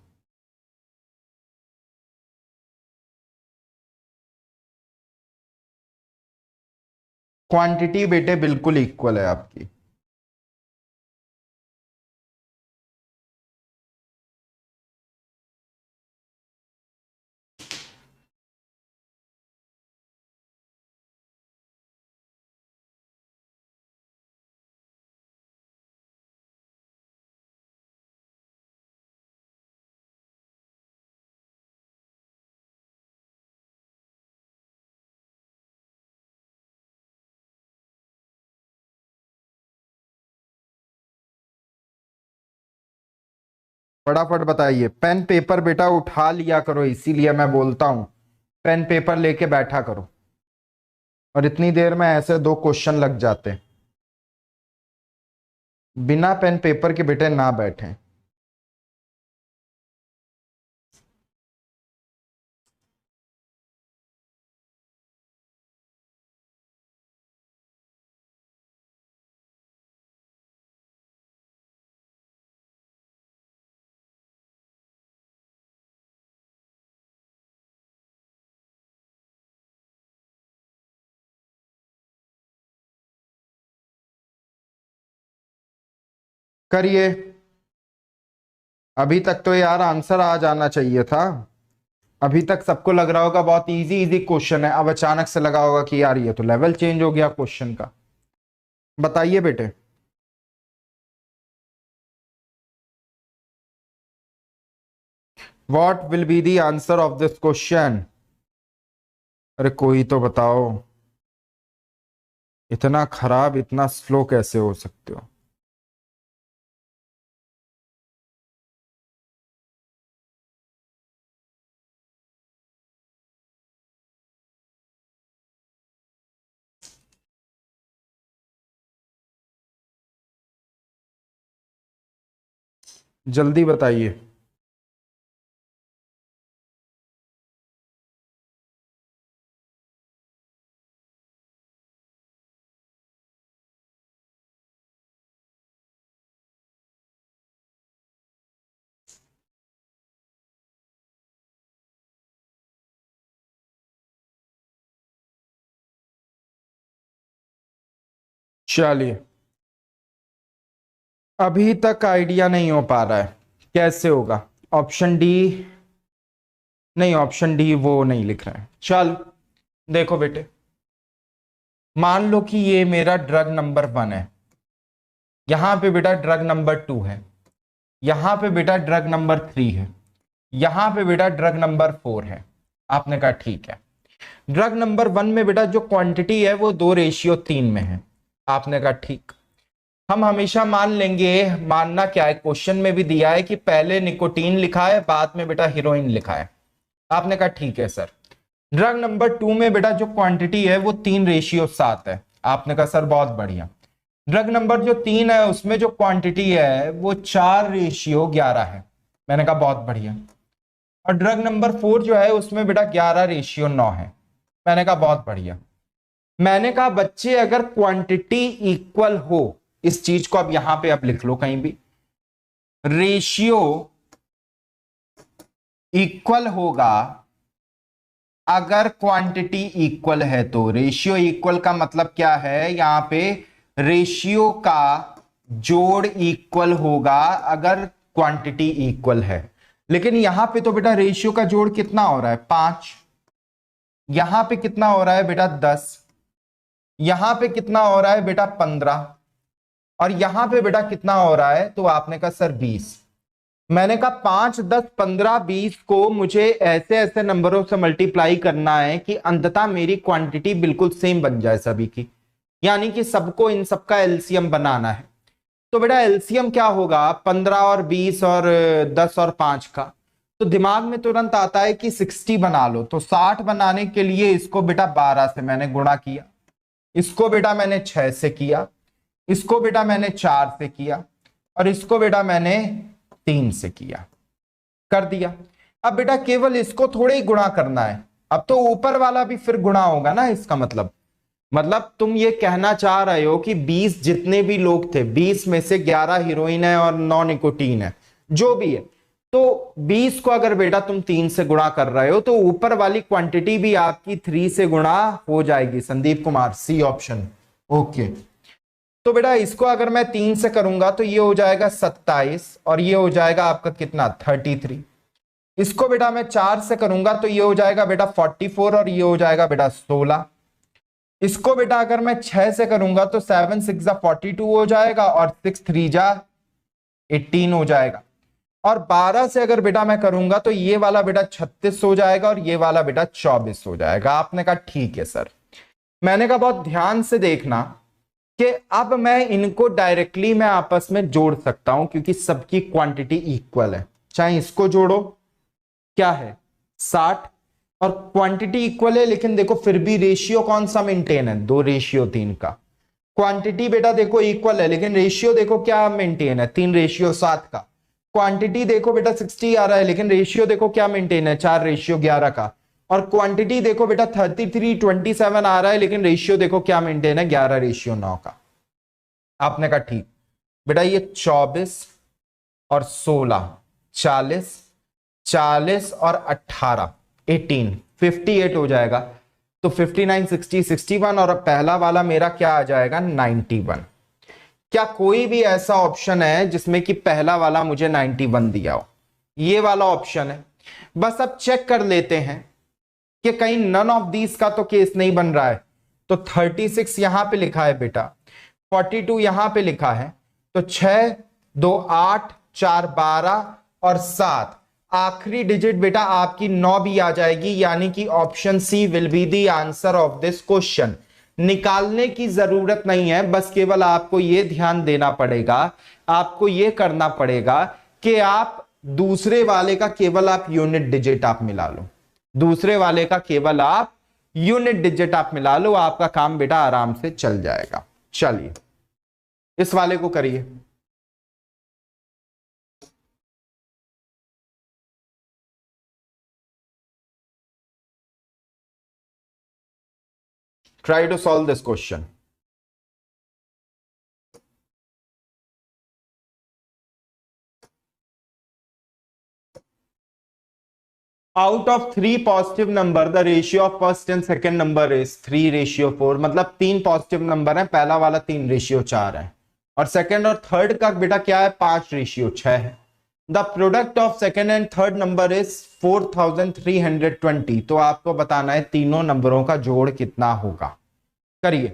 क्वांटिटी बेटे बिल्कुल इक्वल है आपकी। फटाफट बताइए। पेन पेपर बेटा उठा लिया करो, इसीलिए मैं बोलता हूं पेन पेपर लेके बैठा करो, और इतनी देर में ऐसे दो क्वेश्चन लग जाते हैं। बिना पेन पेपर के बेटे ना बैठे। करिए। अभी तक तो यार आंसर आ जाना चाहिए था। अभी तक सबको लग रहा होगा बहुत इजी इजी क्वेश्चन है, अब अचानक से लगा होगा कि यार ये तो लेवल चेंज हो गया क्वेश्चन का। बताइए बेटे। What will be the answer of this question? अरे कोई तो बताओ। इतना खराब इतना स्लो कैसे हो सकते हो? जल्दी बताइए। चलिए, अभी तक आइडिया नहीं हो पा रहा है कैसे होगा। ऑप्शन डी नहीं, ऑप्शन डी वो नहीं लिख रहा है। चल देखो बेटे, मान लो कि ये मेरा ड्रग नंबर 1 है, यहां पे बेटा ड्रग नंबर 2 है, यहां पे बेटा ड्रग नंबर 3 है, यहां पे बेटा ड्रग नंबर 4 है। आपने कहा ठीक है। ड्रग नंबर 1 में बेटा जो क्वांटिटी है वो 2:3 में है। आपने कहा ठीक। हम हमेशा मान लेंगे, मानना क्या है, क्वेश्चन में भी दिया है कि पहले निकोटीन लिखा है बाद में बेटा हीरोइन लिखा है। आपने कहा ठीक है सर। ड्रग नंबर 2 में बेटा जो क्वांटिटी है वो 3:7 है। आपने कहा सर बहुत बढ़िया। ड्रग नंबर जो 3 है उसमें जो क्वांटिटी है वो 4:11 है। मैंने कहा बहुत बढ़िया। और ड्रग नंबर 4 जो है उसमें बेटा 11:9 है। मैंने कहा बहुत बढ़िया। मैंने कहा बच्चे अगर क्वांटिटी इक्वल हो, इस चीज को अब यहां पे अब लिख लो कहीं भी, रेशियो इक्वल होगा अगर क्वांटिटी इक्वल है तो। रेशियो इक्वल का मतलब क्या है, यहां पे रेशियो का जोड़ इक्वल होगा अगर क्वांटिटी इक्वल है। लेकिन यहां पे तो बेटा रेशियो का जोड़ कितना हो रहा है, 5। यहां पे कितना हो रहा है बेटा, 10। यहां पे कितना हो रहा है बेटा, 15। और यहां पे बेटा कितना हो रहा है, तो आपने कहा सर 20। मैंने कहा 5, 10, 15, 20 को मुझे ऐसे ऐसे नंबरों से मल्टीप्लाई करना है कि अंततः मेरी क्वांटिटी बिल्कुल सेम बन जाए सभी की, यानी कि सबको इन सबका एलसीएम बनाना है। तो बेटा एलसीएम क्या होगा, 15 और 20 और 10 और 5 का। तो दिमाग में तुरंत आता है कि 60 बना लो। तो 60 बनाने के लिए इसको बेटा 12 से मैंने गुणा किया, इसको बेटा मैंने 6 से किया, इसको बेटा मैंने 4 से किया, और इसको बेटा मैंने 3 से किया, कर दिया। अब बेटा केवल इसको थोड़े ही गुणा करना है। अब तो ऊपर वाला भी फिर गुणा होगा ना, इसका मतलब तुम ये कहना चाह रहे हो कि 20 जितने भी लोग थे, 20 में से 11 हीरोइन है और 9 निकोटीन है, जो भी है, तो 20 को अगर बेटा तुम 3 से गुणा कर रहे हो तो ऊपर वाली क्वांटिटी भी आपकी 3 से गुणा हो जाएगी। Sandeep Kumar, C option. Okay, तो बेटा इसको अगर मैं 3 से करूंगा तो ये हो जाएगा 27 और ये हो जाएगा आपका कितना, 33। इसको बेटा मैं 4 से करूंगा तो ये हो जाएगा बेटा 44 और ये हो जाएगा बेटा 16। इसको बेटा अगर मैं 6 से करूंगा तो 7 6 जा 42 हो जाएगा और 6 3 जा 18 हो जाएगा। और 12 से अगर बेटा मैं करूंगा तो ये वाला बेटा 36 हो जाएगा और ये वाला बेटा 24 हो जाएगा। आपने कहा ठीक है सर। मैंने कहा बहुत ध्यान से देखना कि अब मैं इनको डायरेक्टली मैं आपस में जोड़ सकता हूं क्योंकि सबकी क्वांटिटी इक्वल है। चाहे इसको जोड़ो, क्या है 60, और क्वांटिटी इक्वल है, लेकिन देखो फिर भी रेशियो कौन सा मेंटेन है, 2:3 का। क्वांटिटी बेटा देखो इक्वल है, लेकिन रेशियो देखो क्या मेंटेन है, 3:7 का। क्वांटिटी देखो बेटा 60 आ रहा है, लेकिन रेशियो देखो क्या मेंटेन है, 4:11 का। और क्वांटिटी देखो बेटा 33:27 आ रहा है, लेकिन रेशियो देखो क्या मेंटेन है, 11:9 का। आपने कहा ठीक बेटा, ये 24 और 16, 40, 40 और 18, 18, 58 हो जाएगा। तो 59, 60, 61 और पहला वाला मेरा क्या आ जाएगा, 91। क्या कोई भी ऐसा ऑप्शन है जिसमें कि पहला वाला मुझे 91 दिया हो? ये वाला ऑप्शन है। बस अब चेक कर लेते हैं कि कहीं नन ऑफ दीज का तो केस नहीं बन रहा है। तो 36 यहां पे लिखा है बेटा, 42 यहां पे लिखा है, तो 6 2 8 4 12 और 7, आखिरी डिजिट बेटा आपकी 9 भी आ जाएगी, यानी कि option C will be the answer of this question. निकालने की जरूरत नहीं है, बस केवल आपको यह ध्यान देना पड़ेगा, आपको यह करना पड़ेगा कि आप दूसरे वाले का केवल आप यूनिट डिजिट आप मिला लो, दूसरे वाले का केवल आप यूनिट डिजिट आप मिला लो, आपका काम बेटा आराम से चल जाएगा। चलिए इस वाले को करिए। Try to solve this question. Out of three positive number, the ratio of first and second number is 3:4। मतलब 3 पॉजिटिव नंबर है, पहला वाला 3:4 है, और सेकंड और थर्ड का बेटा क्या है, 5:6 है। The product of second and third number is 4320। तो आपको बताना है तीनों नंबरों का जोड़ कितना होगा। करिए,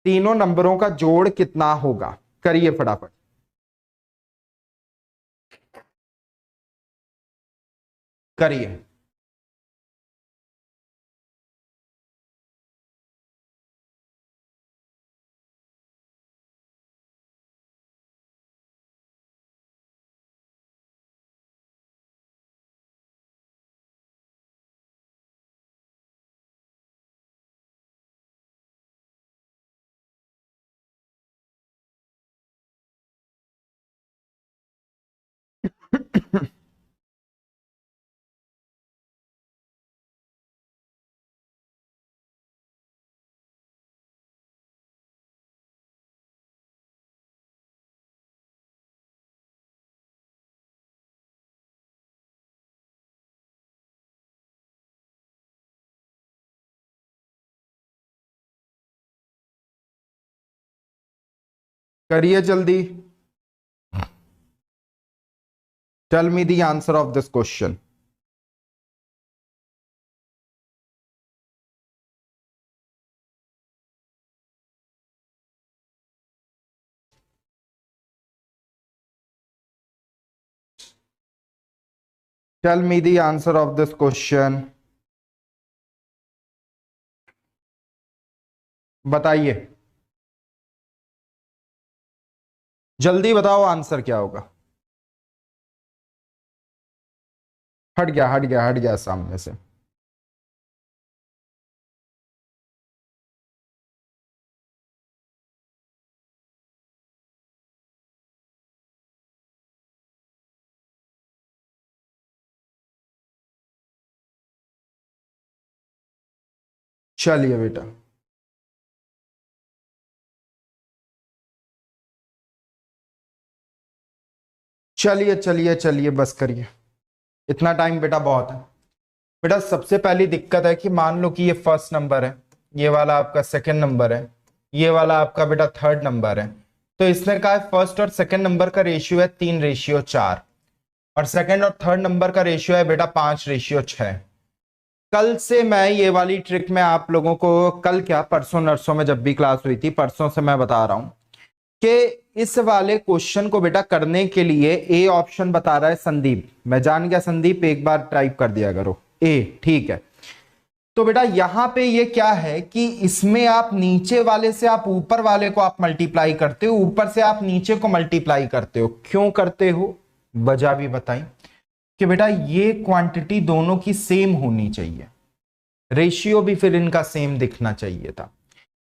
तीनों नंबरों का जोड़ कितना होगा, करिए फटाफट। करिए। करिए जल्दी। Tell me the answer of this question. Tell me the answer of this question. बताइए, जल्दी बताओ आंसर क्या होगा। हट गया, हट गया, हट गया सामने से। चलिए बेटा, चलिए चलिए चलिए, बस करिए, इतना टाइम बेटा बहुत है। बेटा सबसे पहली दिक्कत है कि मान लो कि ये फर्स्ट नंबर है, ये वाला आपका सेकंड नंबर है, ये वाला आपका बेटा थर्ड नंबर है। तो इसने कहा फर्स्ट और सेकंड नंबर का रेशियो है 3:4 और सेकंड और थर्ड नंबर का रेशियो है बेटा 5:6। कल से मैं ये वाली ट्रिक में आप लोगों को, कल क्या परसों नरसों में जब भी क्लास हुई थी, परसों से मैं बता रहा हूं कि इस वाले क्वेश्चन को बेटा करने के लिए ए ऑप्शन बता रहा है संदीप। मैं जान गया संदीप, एक बार टाइप कर दिया करो ए, ठीक है। तो बेटा यहां पे ये क्या है कि इसमें आप नीचे वाले से आप ऊपर वाले को आप मल्टीप्लाई करते हो, ऊपर से आप नीचे को मल्टीप्लाई करते हो। क्यों करते हो, वजह भी बताई कि बेटा ये क्वांटिटी दोनों की सेम होनी चाहिए, रेशियो भी फिर इनका सेम दिखना चाहिए था।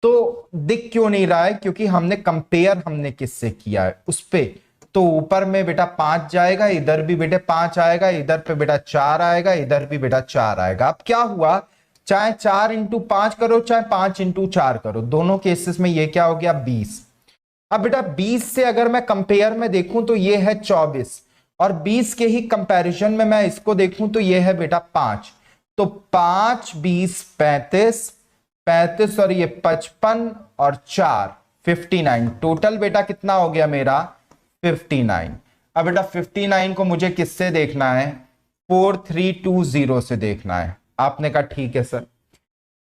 तो दिख क्यों नहीं रहा है, क्योंकि हमने कंपेयर हमने किससे किया है, उस पे। तो ऊपर में बेटा 5 जाएगा, इधर भी बेटे 5 आएगा, इधर पे बेटा 4 आएगा, इधर भी बेटा 4 आएगा। अब क्या हुआ, चाहे 4 × 5 करो चाहे 5 × 4 करो, दोनों केसेस में ये क्या हो गया 20। अब बेटा 20 से अगर मैं कंपेयर में देखूं तो ये है 24 और 20 के ही कंपैरिजन में मैं इसको देखूं तो ये है बेटा 5। तो 5 20 35, 35 और ये 55 और 4 59, टोटल बेटा कितना हो गया मेरा 59। अब बेटा 59 को मुझे किससे देखना है, 4320 से देखना है। आपने कहा ठीक है सर।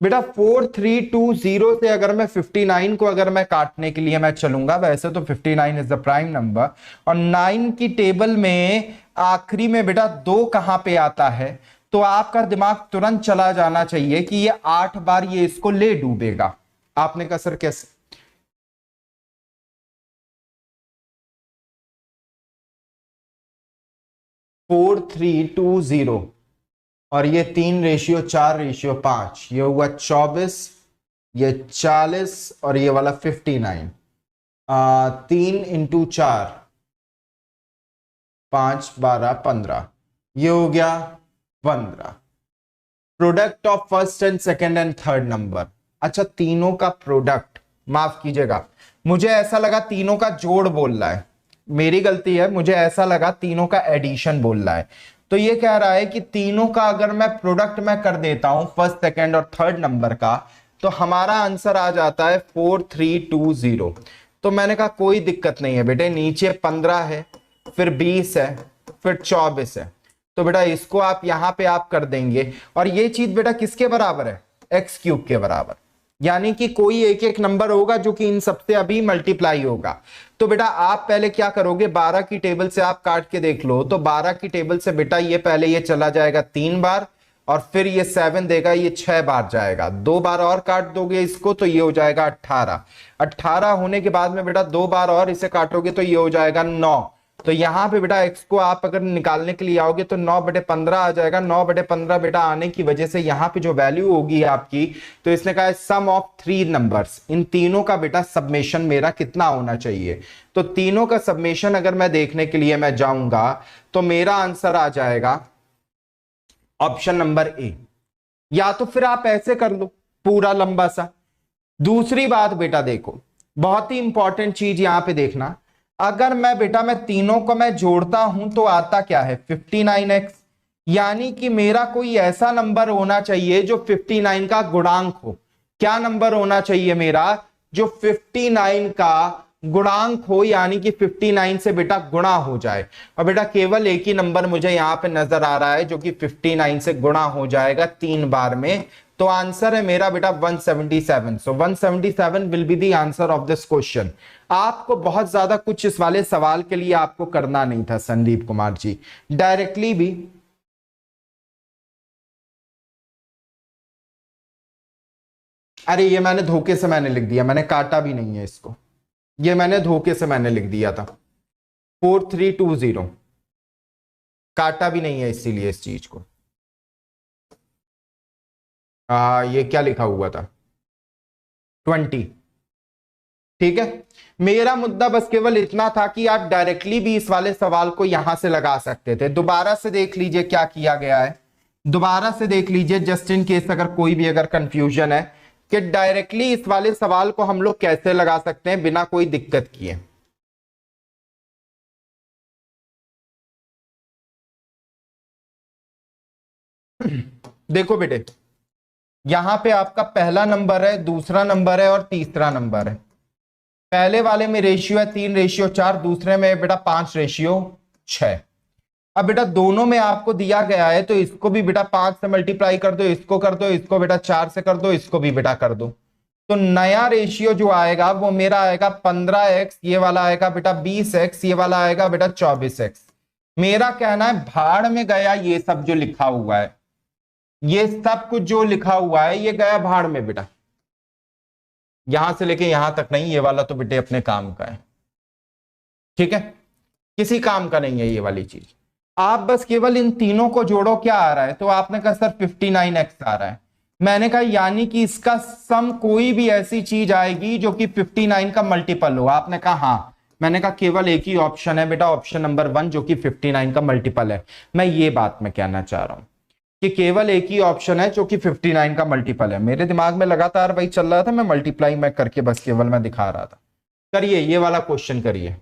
बेटा 4320 से अगर मैं 59 को अगर मैं काटने के लिए मैं चलूंगा, वैसे तो 59 इज द प्राइम नंबर और 9 की टेबल में आखिरी में बेटा 2 कहां पे आता है, तो आपका दिमाग तुरंत चला जाना चाहिए कि ये 8 बार ये इसको ले डूबेगा। आपने कहा सर कैसे, फोर थ्री टू जीरो और ये 3:4:5, ये हुआ 24, ये 40 और ये वाला 59। 3 × 4 5 12 15, ये हो गया 15। Product of first and second and third number. अच्छा तीनों का प्रोडक्ट, माफ कीजिएगा मुझे ऐसा लगा तीनों का जोड़ बोल रहा है, मेरी गलती है, मुझे ऐसा लगा तीनों का एडिशन बोल रहा है। तो ये कह रहा है कि तीनों का अगर मैं प्रोडक्ट में कर देता हूं फर्स्ट सेकंड और थर्ड नंबर का, तो हमारा आंसर आ जाता है 4320। तो मैंने कहा कोई दिक्कत नहीं है बेटे, नीचे 15 है, फिर 20 है, फिर 24 है, तो बेटा इसको आप यहां पे आप कर देंगे और ये चीज बेटा किसके बराबर है, x³ के बराबर। यानी कि कोई एक एक नंबर होगा जो कि इन सबसे अभी मल्टीप्लाई होगा। तो बेटा आप पहले क्या करोगे, 12 की टेबल से आप काट के देख लो, तो 12 की टेबल से बेटा ये पहले ये चला जाएगा 3 बार और फिर ये 7 देगा, ये 6 बार जाएगा, 2 बार और काट दोगे इसको तो ये हो जाएगा 18। 18 होने के बाद में बेटा 2 बार और इसे काटोगे तो ये हो जाएगा 9। तो यहां पे बेटा x को आप अगर निकालने के लिए आओगे तो 9/15 आ जाएगा। 9/15 बेटा आने की वजह से यहां पे जो वैल्यू होगी आपकी, तो इसने कहा सम ऑफ 3 नंबर्स, इन तीनों का बेटा सबमेशन मेरा कितना होना चाहिए। तो तीनों का सबमेशन अगर मैं देखने के लिए मैं जाऊंगा तो मेरा आंसर आ जाएगा ऑप्शन नंबर ए। या तो फिर आप ऐसे कर लो पूरा लंबा सा। दूसरी बात बेटा देखो, बहुत ही इंपॉर्टेंट चीज यहां पे देखना, अगर मैं तीनों को मैं जोड़ता हूं तो आता क्या है 59x, यानी कि मेरा कोई ऐसा नंबर होना चाहिए जो 59 का गुणांक हो। क्या नंबर होना चाहिए मेरा, जो 59 का गुणांक हो, यानी कि 59 से बेटा गुणा हो जाए। और बेटा केवल एक ही नंबर मुझे यहां पे नजर आ रहा है जो कि 59 से गुणा हो जाएगा 3 बार में, तो आंसर है मेरा बेटा 177। सो 177 will be the answer of this question. आपको बहुत ज्यादा कुछ इस वाले सवाल के लिए आपको करना नहीं था संदीप कुमार जी, डायरेक्टली भी अरे ये मैंने धोखे से मैंने लिख दिया, मैंने काटा भी नहीं है इसको, ये मैंने धोखे से मैंने लिख दिया था 4320, काटा भी नहीं है इसीलिए इस चीज को। ये क्या लिखा हुआ था 20, ठीक है। मेरा मुद्दा बस केवल इतना था कि आप डायरेक्टली भी इस वाले सवाल को यहां से लगा सकते थे। दोबारा से देख लीजिए क्या किया गया है, दोबारा से देख लीजिए जस्ट इन केस अगर कोई भी अगर कंफ्यूजन है। कि डायरेक्टली इस वाले सवाल को हम लोग कैसे लगा सकते हैं बिना कोई दिक्कत किए। देखो बेटे, यहां पे आपका पहला नंबर है, दूसरा नंबर है और तीसरा नंबर है। पहले वाले में रेशियो है 3:4, दूसरे में बेटा 5:6। अब बेटा दोनों में आपको दिया गया है तो इसको भी बेटा 5 से मल्टीप्लाई कर दो, इसको कर दो, इसको बेटा 4 से कर दो, इसको भी बेटा कर दो। तो नया रेशियो जो आएगा वो मेरा आएगा 15x, ये वाला आएगा बेटा 20x, ये वाला आएगा बेटा 24x। मेरा कहना है भाड़ में गया ये सब जो लिखा हुआ है, ये सब कुछ जो लिखा हुआ है ये गया भाड़ में बेटा। यहां से लेके यहां तक नहीं, ये वाला तो बेटे अपने काम का है, ठीक है, किसी काम का नहीं है ये वाली चीज। आप बस केवल इन तीनों को जोड़ो, क्या आ रहा है, तो आपने कहा सर 59x आ रहा है। मैंने कहा यानी कि इसका सम कोई भी ऐसी चीज आएगी जो कि 59 का मल्टीपल हो। आपने कहा हाँ। मैंने कहा केवल एक ही ऑप्शन है बेटा, ऑप्शन नंबर 1, जो कि 59 का मल्टीपल है। मैं ये बात मैं कहना चाह रहा हूं कि केवल एक ही ऑप्शन है जो कि 59 का मल्टीपल है। मेरे दिमाग में लगातार भाई चल रहा था, मैं मल्टीप्लाई मैं करके बस केवल मैं दिखा रहा था। करिए ये वाला क्वेश्चन करिए।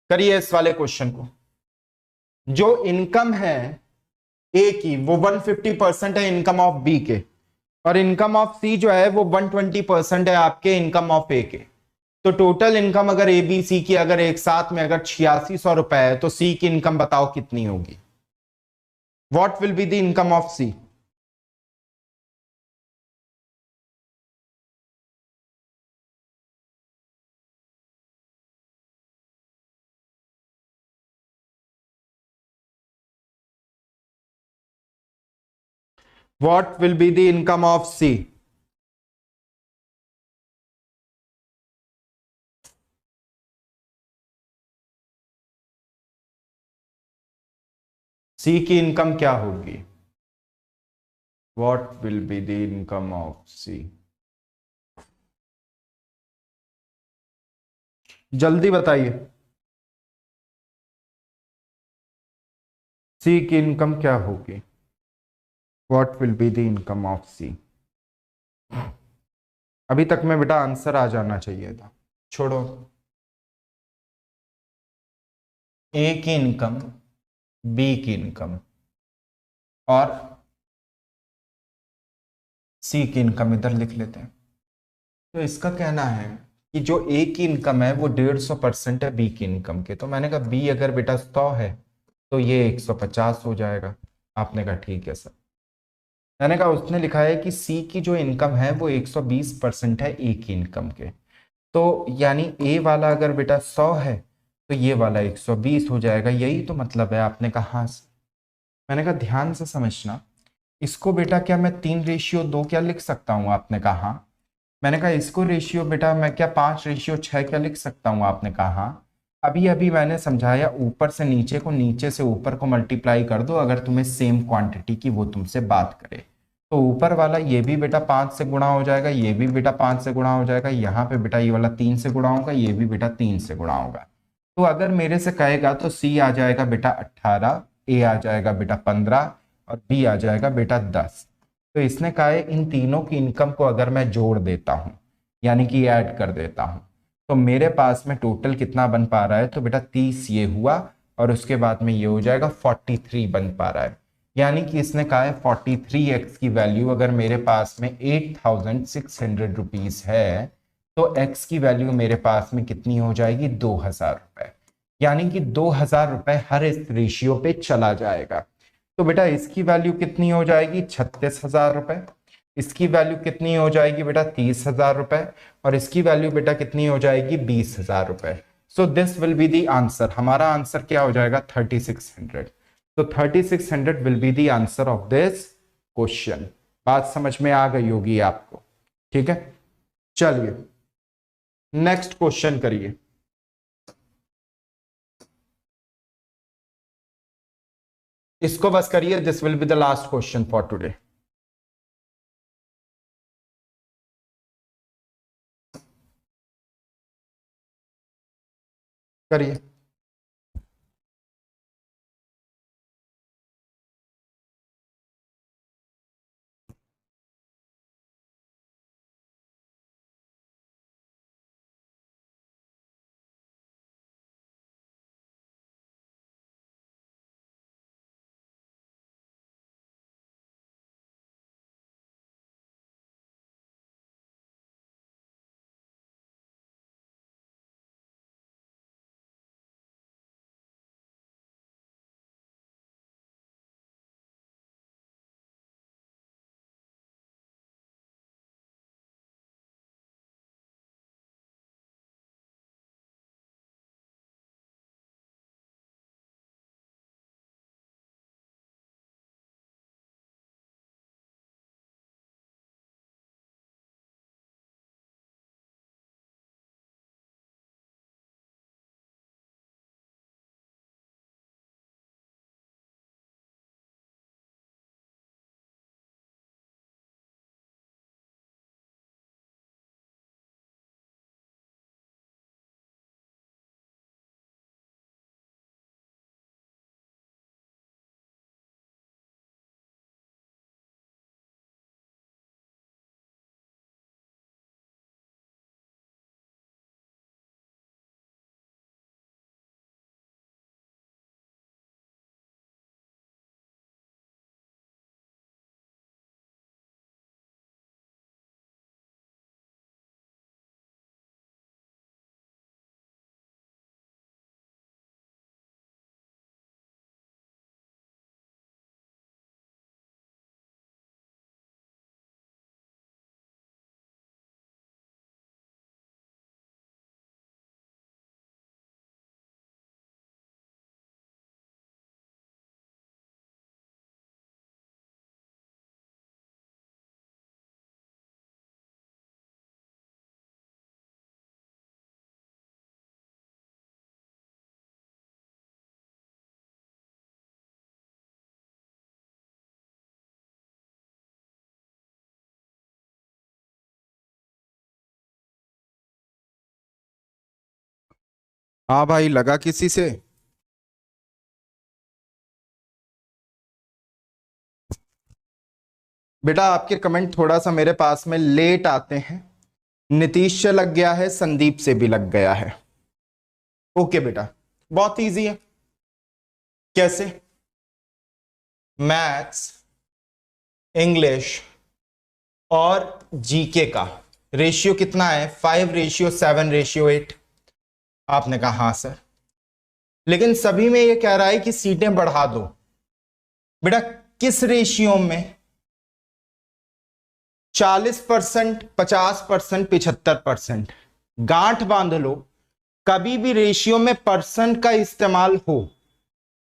करिए इस वाले क्वेश्चन को। जो इनकम है ए की वो 150% है इनकम ऑफ बी के, और इनकम ऑफ सी जो है वो 120% है आपके इनकम ऑफ ए के। तो टोटल इनकम अगर ए बी सी की अगर एक साथ में अगर 8600 रुपए है तो सी की इनकम बताओ कितनी होगी। What will be the income of C? What will be the income of C? C की इनकम क्या होगी? What will be the income of C? जल्दी बताइए, C की इनकम क्या होगी? What will be the income of C? अभी तक में बेटा आंसर आ जाना चाहिए था। छोड़ो, ए की इनकम, बी की इनकम और सी की इनकम इधर लिख लेते हैं। तो इसका कहना है कि जो ए की इनकम है वो 150% है बी की इनकम के। तो मैंने कहा बी अगर बेटा 100 है तो ये 150 हो जाएगा। आपने कहा ठीक है सर। मैंने कहा उसने लिखा है कि सी की जो इनकम है वो 120% है ए की इनकम के। तो यानी ए वाला अगर बेटा 100 है तो ये वाला 120 हो जाएगा, यही तो मतलब है। आपने कहा हाँ सर। मैंने कहा ध्यान से समझना, इसको बेटा क्या मैं 3:2 क्या लिख सकता हूँ? आपने कहा हाँ। मैंने कहा इसको रेशियो बेटा मैं क्या 5:6 क्या लिख सकता हूँ? आपने कहा हाँ। अभी अभी मैंने समझाया, ऊपर से नीचे को, नीचे से ऊपर को मल्टीप्लाई कर दो अगर तुम्हें सेम क्वांटिटी की वो तुमसे बात करे। तो ऊपर वाला ये भी बेटा 5 से गुणा हो जाएगा, ये भी बेटा 5 से गुणा हो जाएगा, यहाँ पे बेटा ये वाला 3 से गुणा होगा, ये भी बेटा 3 से गुणा होगा। तो अगर मेरे से कहेगा तो सी आ जाएगा बेटा 18, ए आ जाएगा बेटा 15 और बी आ जाएगा बेटा 10। तो इसने कहा है इन तीनों की इनकम को अगर मैं जोड़ देता हूं, यानी कि ऐड कर देता हूं, तो मेरे पास में टोटल कितना बन पा रहा है? तो बेटा 30 ये हुआ और उसके बाद में ये हो जाएगा 43 बन पा रहा है। यानी कि इसने कहा है 43x की वैल्यू अगर मेरे पास में 8600 रुपीज है तो x की वैल्यू मेरे पास में कितनी हो जाएगी? 2000 रुपए। यानी कि 2000 रुपए हर इस रेशियो पे चला जाएगा। तो बेटा इसकी वैल्यू कितनी हो जाएगी? 36,000 रुपए। इसकी वैल्यू कितनी हो जाएगी बेटा? 30,000 रुपए। और इसकी वैल्यू बेटा कितनी हो जाएगी? 20,000 रुपए। So this will be the answer. हमारा आंसर क्या हो जाएगा? 3600। तो 3600 will be the answer of this question. बात समझ में आ गई होगी आपको, ठीक है। चलिए नेक्स्ट क्वेश्चन करिए। इसको बस करिए, this will be the last question for today. करिए। हाँ भाई, लगा किसी से? बेटा आपके कमेंट थोड़ा सा मेरे पास में लेट आते हैं। नीतीश से लग गया है, संदीप से भी लग गया है। ओके बेटा, बहुत इजी है। कैसे? मैथ्स, इंग्लिश और जीके का रेशियो कितना है? 5:7:8। आपने कहा हाँ सर, लेकिन सभी में ये कह रहा है कि सीटें बढ़ा दो। बेटा किस रेशियो में? 40%, 50%, 75%। गांठ बांध लो, कभी भी रेशियो में परसेंट का इस्तेमाल हो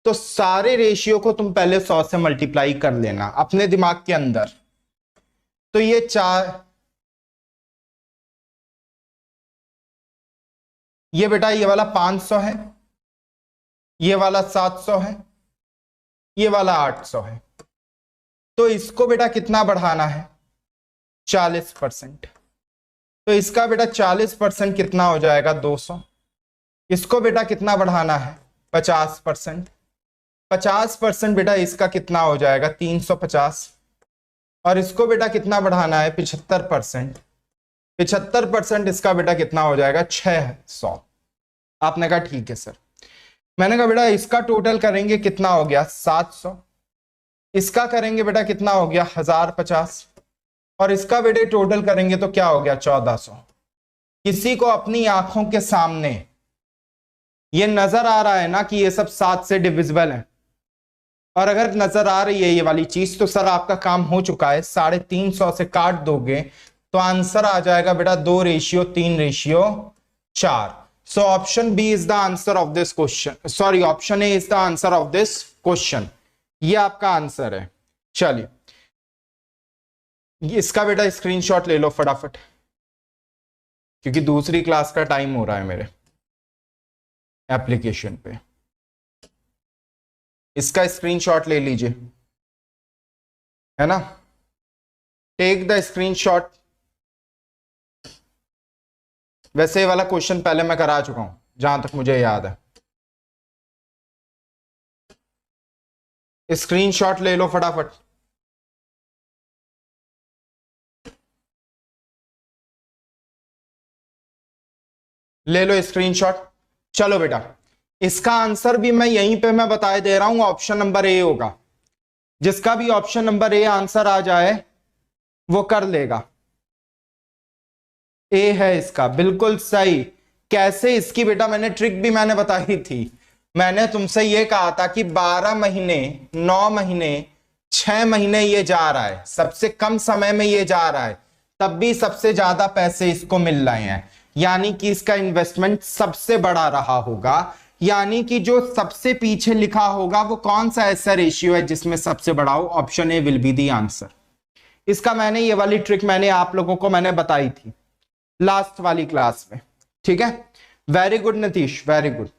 तो सारे रेशियो को तुम पहले 100 से मल्टीप्लाई कर लेना अपने दिमाग के अंदर। तो ये ये बेटा ये वाला 500 है, ये वाला 700 है, ये वाला 800 है। तो इसको बेटा कितना बढ़ाना है? 40%। तो इसका बेटा 40% कितना हो जाएगा? 200। इसको बेटा कितना बढ़ाना है? 50%। 50% बेटा इसका कितना हो जाएगा? 350। और इसको बेटा कितना बढ़ाना है? 75%। 75% इसका बेटा कितना हो जाएगा? 600। आपने कहा ठीक है सर। मैंने कहा बेटा इसका टोटल करेंगे कितना हो गया? 700। इसका करेंगे बेटा कितना हो गया? 1050। और इसका बेटे टोटल करेंगे तो क्या हो गया? 1400। किसी को अपनी आंखों के सामने ये नजर आ रहा है ना कि ये सब 7 से डिविजिबल है? और अगर नजर आ रही है ये वाली चीज तो सर आपका काम हो चुका है। 350 से काट दोगे तो आंसर आ जाएगा बेटा 2:3:4। So option B is the answer of this question. Sorry, option A is the answer of this question. ये आपका आंसर है। चलिए इसका बेटा स्क्रीनशॉट ले लो फटाफट, क्योंकि दूसरी क्लास का टाइम हो रहा है मेरे एप्लीकेशन पे। इसका स्क्रीनशॉट ले लीजिए, है ना? Take the screenshot. वैसे ये वाला क्वेश्चन पहले मैं करा चुका हूं, जहां तक मुझे याद है। स्क्रीनशॉट ले लो फटाफट। ले लो स्क्रीनशॉट। चलो बेटा, इसका आंसर भी मैं यहीं पे मैं बता दे रहा हूं, ऑप्शन नंबर ए होगा। जिसका भी ऑप्शन नंबर ए आंसर आ जाए वो कर लेगा। ए है इसका, बिल्कुल सही। कैसे, इसकी बेटा मैंने ट्रिक भी मैंने बताई थी। मैंने तुमसे ये कहा था कि 12 महीने, 9 महीने, 6 महीने ये जा रहा है, सबसे कम समय में ये जा रहा है, तब भी सबसे ज्यादा पैसे इसको मिल रहे हैं, यानी कि इसका इन्वेस्टमेंट सबसे बड़ा रहा होगा। यानी कि जो सबसे पीछे लिखा होगा वो कौन सा ऐसा रेशियो है जिसमें सबसे बड़ा हो? Option A will be the answer. इसका मैंने ये वाली ट्रिक मैंने आप लोगों को मैंने बताई थी लास्ट वाली क्लास में। ठीक है, very good Nitish, very good.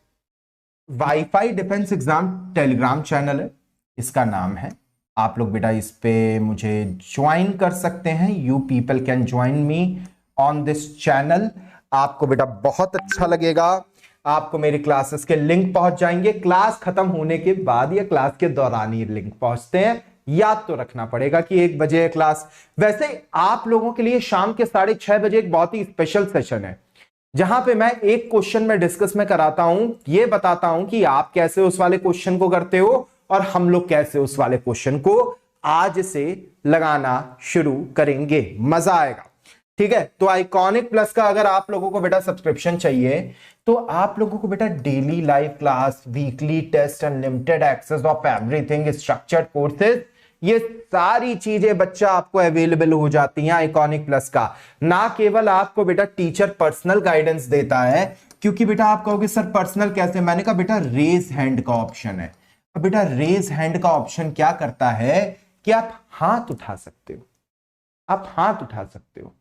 Wifi defence exam Telegram channel है, इसका नाम है। आप लोग बेटा इस पे मुझे ज्वाइन कर सकते हैं। You people can join me on this channel. आपको बेटा बहुत अच्छा लगेगा। आपको मेरी क्लासेस के लिंक पहुंच जाएंगे। क्लास खत्म होने के बाद या क्लास के दौरान ही लिंक पहुंचते हैं। याद तो रखना पड़ेगा कि 1 बजे है क्लास। वैसे आप लोगों के लिए शाम के 6:30 बजे एक बहुत ही स्पेशल सेशन है, जहां पे मैं एक क्वेश्चन में डिस्कस में कराता हूं, ये बताता हूं कि आप कैसे उस वाले क्वेश्चन को करते हो और हम लोग कैसे उस वाले क्वेश्चन को आज से लगाना शुरू करेंगे। मजा आएगा। ठीक है, तो आइकॉनिक प्लस का अगर आप लोगों को बेटा सब्सक्रिप्शन चाहिए तो आप लोगों को बेटा daily live class, weekly test, unlimited access of everything, structured courses, ये सारी चीजें बच्चा आपको अवेलेबल हो जाती हैं आइकॉनिक प्लस का। ना केवल आपको बेटा टीचर पर्सनल गाइडेंस देता है, क्योंकि बेटा आप कहोगे सर पर्सनल कैसे? मैंने कहा बेटा रेज हैंड का ऑप्शन है। अब बेटा रेज हैंड का ऑप्शन क्या करता है कि आप हाथ उठा सकते हो। आप हाथ उठा सकते हो।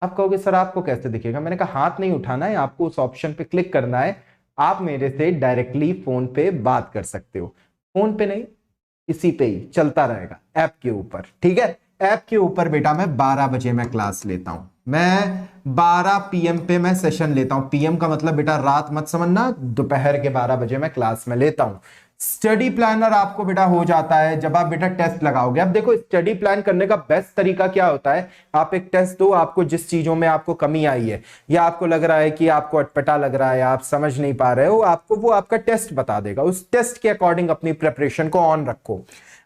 आप कहोगे सर आपको कैसे दिखेगा? मैंने कहा हाथ नहीं उठाना है, आपको उस ऑप्शन पे क्लिक करना है। आप मेरे से डायरेक्टली फोन पे बात कर सकते हो। फोन पे नहीं, इसी पे ही चलता रहेगा ऐप के ऊपर। ठीक है, ऐप के ऊपर बेटा मैं 12 बजे मैं क्लास लेता हूं। मैं 12 PM पे मैं सेशन लेता हूं। PM का मतलब बेटा रात मत समझना, दोपहर के 12 बजे मैं क्लास में लेता हूं। स्टडी प्लानर आपको बेटा हो जाता है जब आप बेटा टेस्ट लगाओगे। अब देखो स्टडी प्लान करने का बेस्ट तरीका क्या होता है? आप एक टेस्ट दो, आपको जिस चीजों में आपको कमी आई है या आपको लग रहा है कि आपको अटपटा लग रहा है, आप समझ नहीं पा रहे हो, आपको वो आपका टेस्ट बता देगा। उस टेस्ट के अकॉर्डिंग अपनी प्रिपरेशन को ऑन रखो।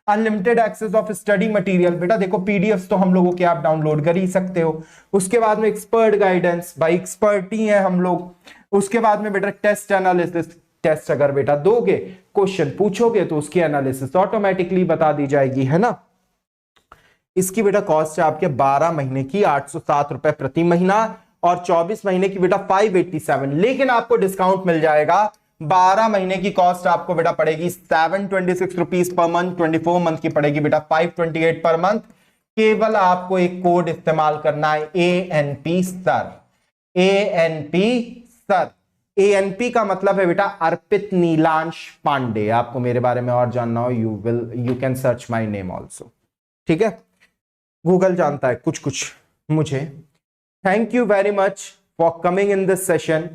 Unlimited access of study material, बेटा देखो पीडीएफ तो हम लोगों के आप डाउनलोड कर ही सकते हो। उसके बाद में एक्सपर्ट गाइडेंस, भाई एक्सपर्ट ही है हम लोग। उसके बाद में बेटा टेस्ट एनालिसिस, टेस्ट अगर बेटा दोगे, क्वेश्चन पूछोगे तो उसकी एनालिसिस ऑटोमेटिकली बता दी जाएगी, है ना। इसकी बेटा कॉस्ट है आपके 12 महीने की 807 रुपए प्रति महीना और 24 महीने की बेटा 587। लेकिन आपको डिस्काउंट मिल जाएगा। 12 महीने की कॉस्ट आपको बेटा पड़ेगी 726 रुपीज पर मंथ। 24 मंथ की पड़ेगी बेटा 528 पर मंथ। केवल आपको एक कोड इस्तेमाल करना है, ANP sir. ANP sir. ANP का मतलब है बेटा अर्पित नीलांश पांडे। आपको मेरे बारे में और जानना हो, you can search my name also. ठीक है, गूगल जानता है कुछ कुछ मुझे। Thank you very much for coming in this session,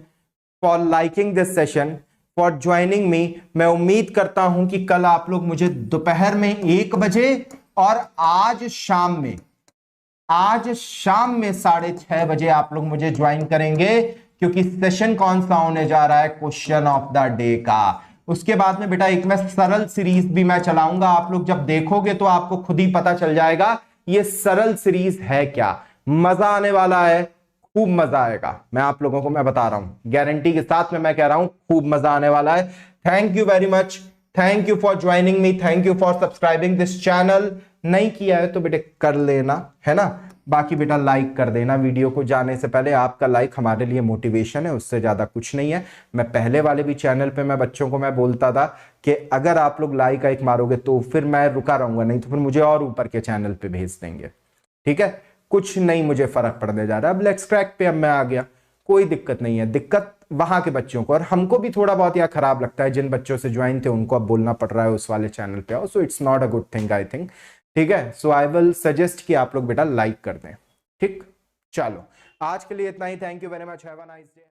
for liking this session, for joining me. मैं उम्मीद करता हूं कि कल आप लोग मुझे दोपहर में 1 बजे और आज शाम में 6:30 बजे आप लोग मुझे ज्वाइन करेंगे, क्योंकि सेशन कौन सा होने जा रहा है? क्वेश्चन ऑफ द डे का। उसके बाद में बेटा एक मैं सरल सीरीज भी मैं चलाऊंगा। आप लोग जब देखोगे तो आपको खुद ही पता चल जाएगा ये सरल सीरीज है क्या। मजा आने वाला है, खूब मजा आएगा। मैं आप लोगों को मैं बता रहा हूं, गारंटी के साथ में मैं कह रहा हूं खूब मजा आने वाला है। Thank you very much, thank you for joining me, thank you for subscribing this channel. नहीं किया है तो बेटे कर लेना, है ना। बाकी बेटा लाइक कर देना वीडियो को। जाने से पहले आपका लाइक हमारे लिए मोटिवेशन है, उससे ज्यादा कुछ नहीं है। मैं पहले वाले भी चैनल पे मैं बच्चों को मैं बोलता था कि अगर आप लोग लाइक एक मारोगे तो फिर मैं रुका रहूंगा, नहीं तो फिर मुझे और ऊपर के चैनल पे भेज देंगे। ठीक है, कुछ नहीं मुझे फर्क पड़ने जा रहा। अब लेट्स क्रैक पे अब मैं आ गया, कोई दिक्कत नहीं है। दिक्कत वहां के बच्चों को, और हमको भी थोड़ा बहुत या खराब लगता है, जिन बच्चों से ज्वाइन थे उनको अब बोलना पड़ रहा है उस वाले चैनल पे आओ। So it's not a good thing I think. ठीक है, सो आई विल सजेस्ट कि आप लोग बेटा लाइक कर दें। ठीक, चलो आज के लिए इतना ही। Thank you very much, have a nice day.